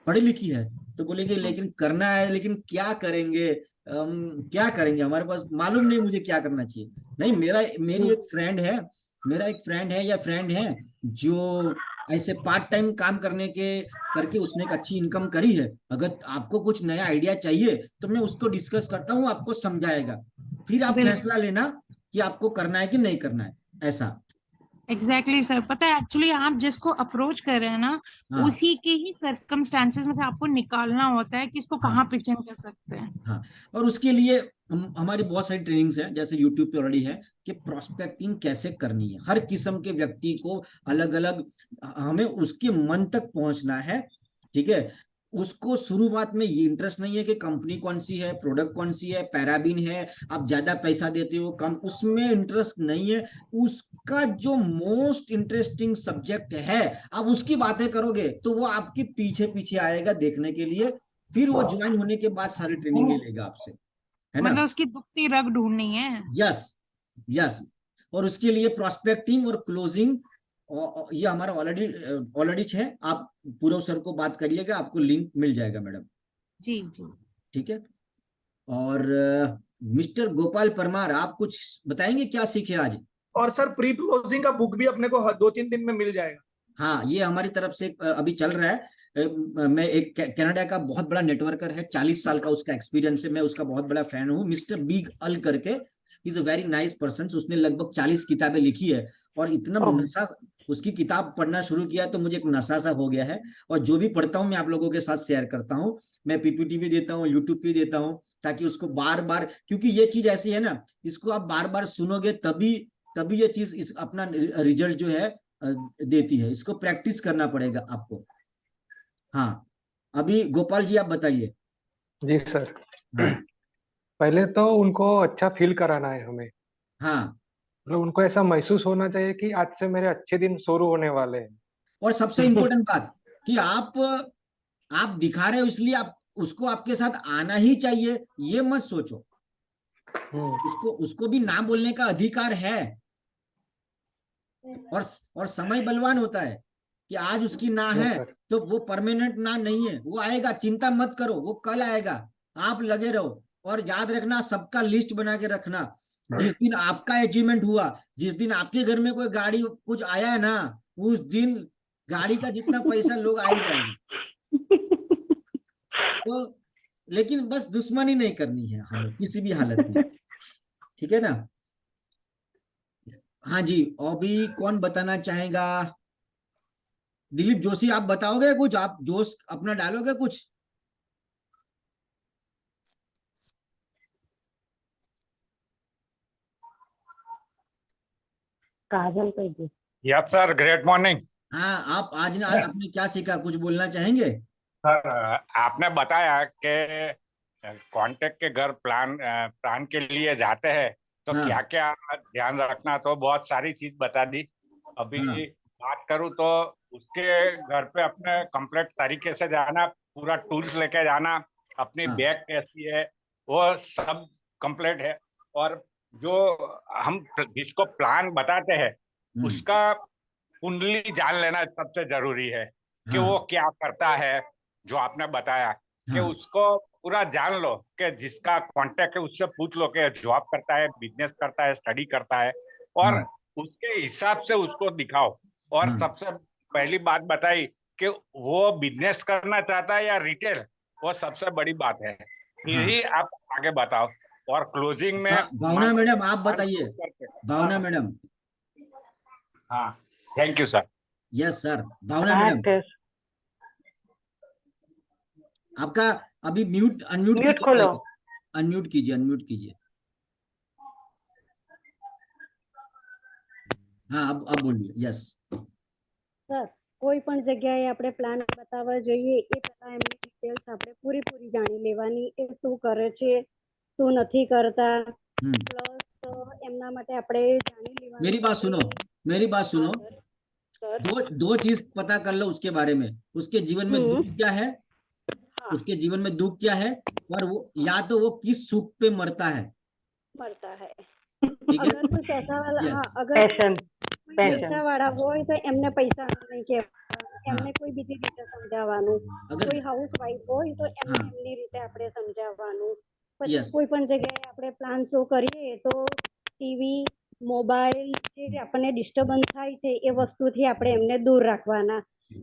पढ़ी लिखी है। तो बोले कि लेकिन करना है, लेकिन क्या करेंगे, क्या करेंगे, हमारे पास मालूम नहीं मुझे क्या करना चाहिए। नहीं, मेरी एक फ्रेंड है, मेरा एक फ्रेंड है जो ऐसे पार्ट टाइम काम करके उसने एक अच्छी इनकम करी है। अगर आपको कुछ नया आइडिया चाहिए तो मैं उसको डिस्कस करता हूँ, आपको समझाएगा, फिर आप फैसला लेना कि आपको करना है कि नहीं करना है, ऐसा। एग्जैक्टली सर, पता है एक्चुअली आप जिसको अप्रोच कर रहे हैं ना, हाँ उसी के ही सर्कमस्टेंसेस में से आपको निकालना होता है कि इसको हाँ कहाँ पिच इन कर सकते हैं। हाँ, और उसके लिए हमारी बहुत सारी ट्रेनिंग्स हैं, जैसे यूट्यूब पे ऑलरेडी है कि प्रोस्पेक्टिंग कैसे करनी है, हर किस्म के व्यक्ति को अलग अलग हमें उसके मन तक पहुंचना है, ठीक है। उसको शुरुआत में ये इंटरेस्ट नहीं है कि कंपनी कौन सी है, प्रोडक्ट कौन सी है, पैराबिन है, आप ज्यादा पैसा देते हो कम, उसमें इंटरेस्ट नहीं है। उसका जो मोस्ट इंटरेस्टिंग सब्जेक्ट है, आप उसकी बातें करोगे तो वो आपके पीछे पीछे आएगा देखने के लिए, फिर वो ज्वाइन होने के बाद सारी ट्रेनिंग लेगा आपसे, है ना। मतलब उसकी दुखती रग ढूंढनी है। यस यस, और उसके लिए प्रोस्पेक्टिंग और क्लोजिंग ये हमारा ऑलरेडी है। आप पूरब सर को बात करिएगा, आपको लिंक मिल जाएगा मैडम। जी जी ठीक है। और मिस्टर गोपाल परमार, आप कुछ बताएंगे क्या सीखे आज? और सर प्री क्लोजिंग का बुक भी अपने को 2-3 दिन में मिल जाएगा। हाँ, ये हमारी तरफ से अभी चल रहा है। मैं एक कनाडा का बहुत बड़ा नेटवर्कर है, 40 साल का उसका एक्सपीरियंस है, मैं उसका बहुत बड़ा फैन हूँ, मिस्टर बिग अल करके, is a very nice person. उसने लगभग 40 किताबें लिखी है और इतना नशा, उसकी किताब पढ़ना शुरू किया तो मुझे एक नशा सा हो गया है। और जो भी पढ़ता हूँ मैं आप लोगों के साथ शेयर करता हूँ, मैं पीपीटी भी देता हूँ, यूट्यूब भी देता हूँ, ताकि उसको बार बार, क्योंकि ये चीज ऐसी है ना, इसको आप बार बार सुनोगे तभी तभी ये चीज इस अपना रिजल्ट जो है देती है। इसको प्रैक्टिस करना पड़ेगा आपको। हाँ, अभी गोपाल जी आप बताइए। जी सर। हाँ पहले तो उनको अच्छा फील कराना है हमें, हाँ, मतलब उनको ऐसा महसूस होना चाहिए कि आज से मेरे अच्छे दिन शुरू होने वाले हैं। और सबसे इम्पोर्टेंट बात कि आप दिखा रहे हो इसलिए आप उसको आपके साथ आना ही चाहिए, ये मत सोचो। उसको भी ना बोलने का अधिकार है। और समय बलवान होता है कि आज उसकी ना है तो वो परमानेंट ना नहीं है, वो आएगा, चिंता मत करो, वो कल आएगा। आप लगे रहो और याद रखना, सबका लिस्ट बना के रखना। जिस दिन आपका अचीवमेंट हुआ, जिस दिन आपके घर में कोई गाड़ी कुछ आया है ना, उस दिन गाड़ी का जितना पैसा लोग आ ही जाएंगे। तो लेकिन बस दुश्मनी नहीं करनी है हमें किसी भी हालत में, ठीक है ना। हाँ जी, और भी कौन बताना चाहेगा? दिलीप जोशी आप बताओगे कुछ? आप जोश अपना डालोगे कुछ? काजल पे ji. Yes sir, great morning. हाँ, आप आज ना आपने क्या सीखा, कुछ बोलना चाहेंगे? सर, आपने बताया कि कांटेक्ट के घर प्लान के लिए जाते हैं तो हाँ। क्या क्या ध्यान रखना, तो बहुत सारी चीज बता दी। अभी हाँ। बात करूं तो उसके घर पे अपने कंप्लीट तरीके से जाना, पूरा टूल्स लेके जाना, अपनी हाँ। बैग कैसी है वो सब कंप्लीट है। और जो हम जिसको प्लान बताते हैं उसका कुंडली जान लेना सबसे जरूरी है कि हाँ। वो क्या करता है। जो आपने बताया कि हाँ। उसको पूरा जान लो, कि जिसका कांटेक्ट है उससे पूछ लो कि जॉब करता है, बिजनेस करता है, स्टडी करता है, और हाँ। उसके हिसाब से उसको दिखाओ। और हाँ। सबसे पहली बात बताई कि वो बिजनेस करना चाहता है या रिटेल, वो सबसे बड़ी बात है। फिर हाँ। ही आप आगे बताओ। और क्लोजिंग में भावना मैडम आप बताइए। भावना मैडम। हाँ, thank you sir. Yes sir, Bhavna madam आपका अभी अनम्यूट म्यूट खोलो। अनम्यूट कीजिए, अनम्यूट कीजिए। हाँ, अब बोलिए। यस સર, કોઈ પણ જગ્યાએ આપણે પ્લાન બતાવવા જોઈએ એ પહેલા એમની ડિટેલ્સ આપણે પૂરી જાણી લેવાની, એ શું કરે છે, શું નથી કરતા, પ્લસ એમના માટે આપણે જાણી લેવાનું। मेरी बात सुनो, मेरी बात सुनो। दो चीज पता कर लो उसके बारे में। उसके जीवन में दुख क्या है, उसके जीवन में दुख क्या है, और वो या तो वो किस सुख पे मरता है। ठीक है, અગર કોઈ પૈસા વાળા, Yes. હા, અગર કોઈ પૈસા વાળા હોય તો એમને પૈસા નહીં કહેવાના, એમને કોઈ બીજી રીતે સમજાવવાનું। કોઈ હાઉસ વાઇફ હોય તો એમને એમની રીતે આપણે સમજાવવાનું। પછી Yes. કોઈ પણ જગ્યાએ આપણે પ્લાન શો કરીએ તો ટીવી, મોબાઈલ જે આપણને ડિસ્ટર્બન્સ થાય છે એ વસ્તુથી આપણે એમને દૂર રાખવાના।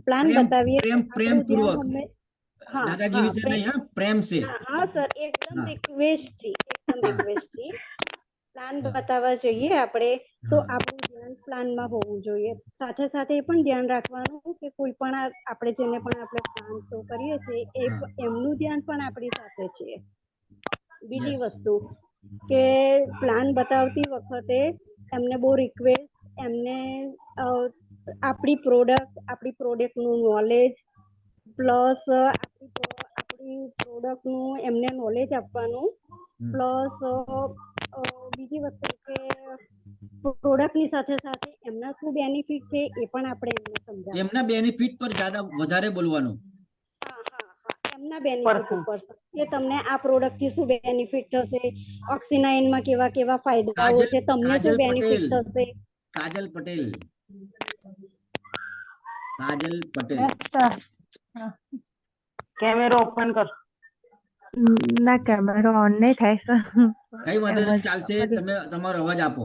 પ્લાન બતાવીએ प्रेम આપણું ધ્યાન पूर्वक, હંમેશા, हाँ दादागिरी हाँ से नहीं, हाँ, प्रेम से। हाँ सर, एकदम रिक्वेस्ट थी, एकदम रिक्वेस्ट थी। પ્લાન બતાવવા જોઈએ આપણે તો આપણું ધ્યાન પ્લાનમાં હોવું જોઈએ। સાથે સાથે એ પણ ધ્યાન રાખવાનું કે કોઈ પણ આપણે જેને પણ આપણે પ્લાન શો કરીએ છીએ એમનું ધ્યાન પણ આપણી સાથે છે। બીજી વસ્તુ કે પ્લાન બતાવતી વખતે એમને બહુ રિક્વેસ્ટ, એમને આપણી પ્રોડક્ટનું નોલેજ, પ્લસ આપણી પ્રોડક્ટનું એમને નોલેજ આપવાનું, પ્લસ બીજી વસ્તુ કે પ્રોડક્ટની સાથે સાથે એમના શું બેનિફિટ છે એ પણ આપણે એમને સમજાવવાનું। એમના બેનિફિટ પર જ્યાદા વધારે બોલવાનું। એમના બેનિફિટ ઉપર કે તમને આ પ્રોડક્ટથી શું બેનિફિટ થશે, ઓક્સિનાઇનમાં કેવા કેવા ફાયદાઓ છે, તમને શું બેનિફિટ થશે। काजल पटेल, काजल पटेल। કેમેરો ઓપન કર। ના, કેમેરો ઓન નહીં થાય સર। કઈ વાંધો નહીં, ચાલશે, તમે તમારો અવાજ આપો।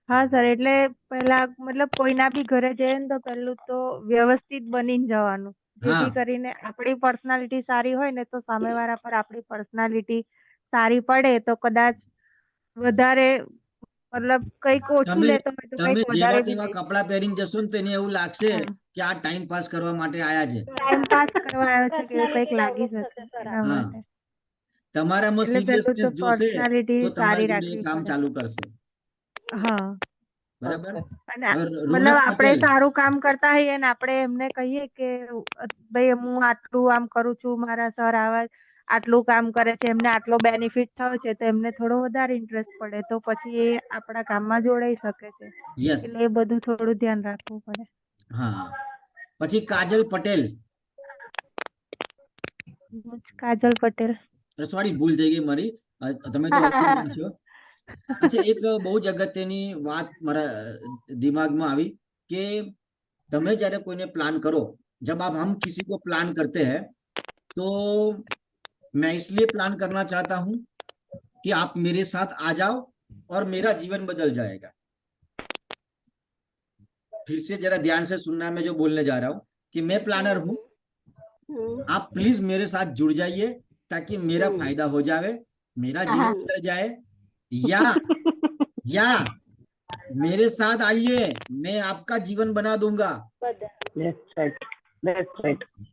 હા સર, એટલે પહેલા મતલબ કોઈના બી ઘરે જઈએ ને તો પહેલું તો વ્યવસ્થિત બનીને જવાનું, જેથી કરીને આપણી પર્સનાલિટી સારી હોય ને તો સામેવાળા પર આપણી પર્સનાલિટી સારી પડે તો કદાચ વધારે મતલબ કઈક ઓછું તમે લેતો હોય તો તમે કઈક જેવા વધારે બી તેવા લઈ કપડા પહેરીને જશો ને તેને એવું લાગશે કે આ ટાઈમ પાસ કરવા માટે આયા છે. ટાઈમ પાસ કરવા આવ્યો છે કે એવું કઈક લાગી શકે એના હા, માટે. તમારામાં એટલે પેલું સિરિયસનેસ તો જોશે પર્સનાલિટી તો તમારી સારી જોડે એ રાખવી કામ પડે. ચાલુ કરશે. હા. બરાબર. અને હવે મતલબ રોનક આપણે પટેલ, સારું કામ કરતા હોઈએ ને આપણે એમને કહીએ કે ભાઈ હું આટલું આમ કરું છું, મારા સર આવા આટલું કામ કરે છે, એમને આટલો બેનિફિટ થયો છે, તો એમને થોડો વધારે ઇન્ટરેસ્ટ પડે તો પછી એ આપણા કામમાં જોડાઈ શકે છે. યસ, એટલે એ બધું થોડું ધ્યાન રાખવું પડે. હા. પછી કાજલ પટેલ, કાજલ પટેલ. સોરી ભૂલ થઈ ગઈ મારી, તમે તો ઓળખી રહ્યા છો. अच्छा, एक बहुत अगत्यની વાત મારા दिमाग में आई कि તમે જ્યારે કોઈને પ્લાન કરો, जब आप हम किसी को प्लान करते हैं तो मैं इसलिए प्लान करना चाहता हूं कि आप मेरे साथ आ जाओ और मेरा जीवन बदल जाएगा. फिर से जरा ध्यान से सुनना, मैं जो बोलने जा रहा हूं कि मैं प्लानर हूं, आप प्लीज मेरे साथ जुड़ जाइए ताकि मेरा फायदा हो जाए, मेरा जीवन बदल जाए, या मेरे साथ आइए, मैं आपका जीवन बना दूंगा.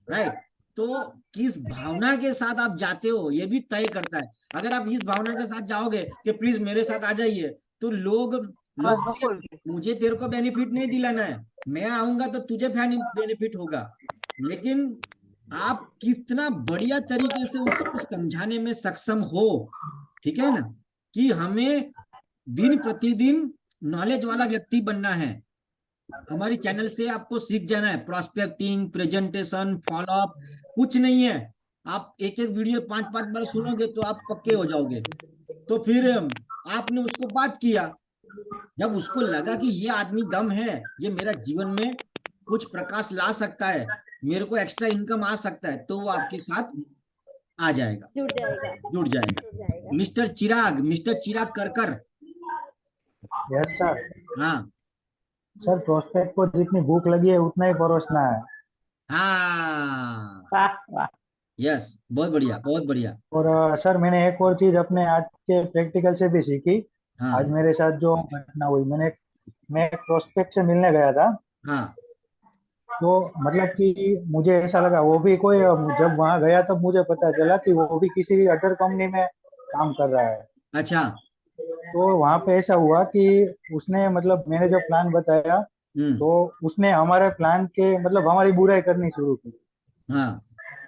राइट. तो किस भावना के साथ आप जाते हो ये भी तय करता है. अगर आप इस भावना के साथ जाओगे कि प्लीज मेरे साथ आ जाइए, तो लोग मुझे तेरे को बेनिफिट नहीं दिलाना है, मैं आऊंगा तो तुझे बेनिफिट होगा. लेकिन आप कितना बढ़िया तरीके से उसको समझाने में सक्षम हो, ठीक है ना, कि हमें दिन प्रतिदिन नॉलेज वाला व्यक्ति बनना है. हमारी चैनल से आपको सीख जाना है. प्रोस्पेक्टिंग, प्रेजेंटेशन, फॉलोअप कुछ नहीं है. आप एक एक वीडियो 5-5 बार सुनोगे तो आप पक्के हो जाओगे. तो फिर आपने उसको बात किया, जब उसको लगा कि ये आदमी दम है, ये मेरा जीवन में कुछ प्रकाश ला सकता है, मेरे को एक्स्ट्रा इनकम आ सकता है, तो वो आपके साथ आ जाएगा, जुड़ जाएगा. मिस्टर चिराग कर. Yes sir. हाँ सर, प्रोस्पेक्ट को जितनी भूख लगी है उतना ही परोसना है. हाँ, यस, बहुत बढ़िया, बहुत बढ़िया. और सर, मैंने एक और चीज अपने आज के प्रैक्टिकल से भी सीखी. हाँ. आज मेरे साथ जो घटना हुई, मैं एक प्रोस्पेक्ट से मिलने गया था. हाँ. तो मतलब कि मुझे ऐसा लगा वो भी कोई, जब वहां गया तब मुझे पता चला कि वो भी किसी अदर कंपनी में काम कर रहा है. अच्छा. तो वहां पे ऐसा हुआ कि उसने मतलब मैंने जब प्लान बताया तो उसने हमारे प्लान के मतलब हमारी बुराई करनी शुरू की. हाँ.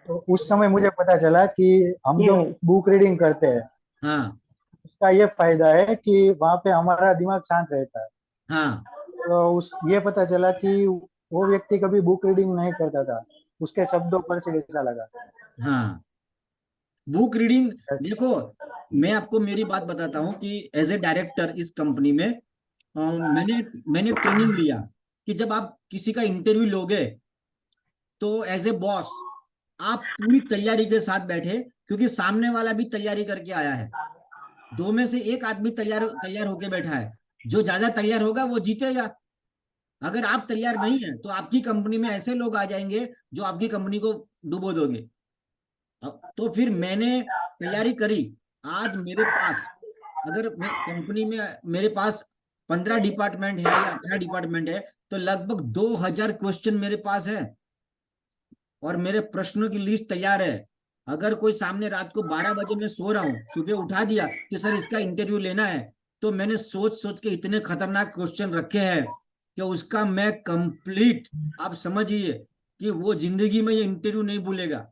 तो उस समय मुझे पता चला कि हम जो बुक रीडिंग करते हैं, हाँ. उसका ये फायदा है कि वहां पे हमारा दिमाग शांत रहता है. हाँ. तो ये पता चला कि वो व्यक्ति कभी बुक रीडिंग नहीं करता था. उसके शब्दों पर से ऐसा लगा. हाँ, बुक रीडिंग. देखो, मैं आपको मेरी बात बताता हूँ कि एज ए डायरेक्टर इस कंपनी में मैंने ट्रेनिंग लिया कि जब आप किसी का इंटरव्यू लोगे तो एज ए बॉस आप पूरी तैयारी के साथ बैठे, क्योंकि सामने वाला भी तैयारी करके आया है. दो में से एक आदमी तैयार होके बैठा है. जो ज्यादा तैयार होगा वो जीतेगा. अगर आप तैयार नहीं है तो आपकी कंपनी में ऐसे लोग आ जाएंगे जो आपकी कंपनी को डुबो दोगे. तो फिर मैंने तैयारी करी. आज मेरे पास, अगर मैं कंपनी में मेरे पास 15 डिपार्टमेंट है या 18 डिपार्टमेंट है, तो लगभग 2000 क्वेश्चन मेरे पास है और मेरे प्रश्नों की लिस्ट तैयार है. अगर कोई सामने रात को 12 बजे मैं सो रहा हूं, सुबह उठा दिया कि सर इसका इंटरव्यू लेना है, तो मैंने सोच के इतने खतरनाक क्वेश्चन रखे हैं कि उसका मैं कंप्लीट, आप समझिए कि वो जिंदगी में ये इंटरव्यू नहीं भूलेगा.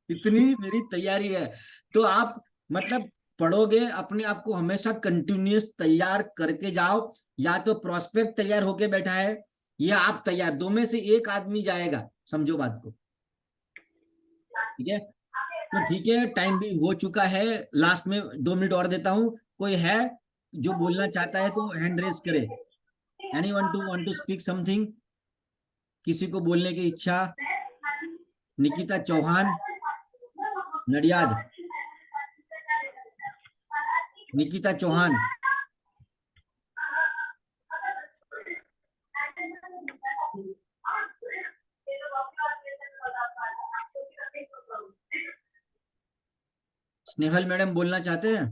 इतनी मेरी तैयारी है. तो आप मतलब पढ़ोगे, अपने आप को हमेशा कंटिन्यूअस तैयार करके जाओ. या तो प्रोस्पेक्ट तैयार होके बैठा है या आप तैयार, दो में से एक आदमी जाएगा. समझो बात को, ठीक है. तो ठीक है, टाइम भी हो चुका है. लास्ट में 2 मिनट और देता हूं. कोई है जो बोलना चाहता है तो हैंड रेज करे. Anyone want to speak something? किसी को बोलने की इच्छा? निकिता चौहान, नडियाद. निकिता चौहान. स्नेहल मैडम बोलना चाहते हैं?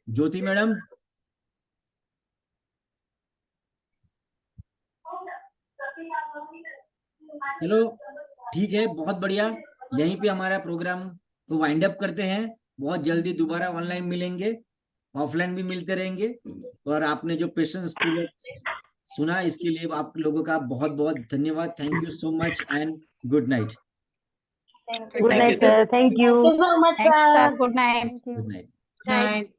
ज्योति मैडम? चलो ठीक है, बहुत बढ़िया। यहीं पे हमारा प्रोग्राम को वाइंड अप करते हैं। बहुत जल्दी दोबारा ऑनलाइन मिलेंगे, ऑफलाइन भी मिलते रहेंगे। और आपने जो पेशेंस पूर्वक सुना, इसके लिए आप लोगों का बहुत बहुत धन्यवाद। Thank you so much and good night. Good night sir, thank you so much sir, good night. Good night. Night.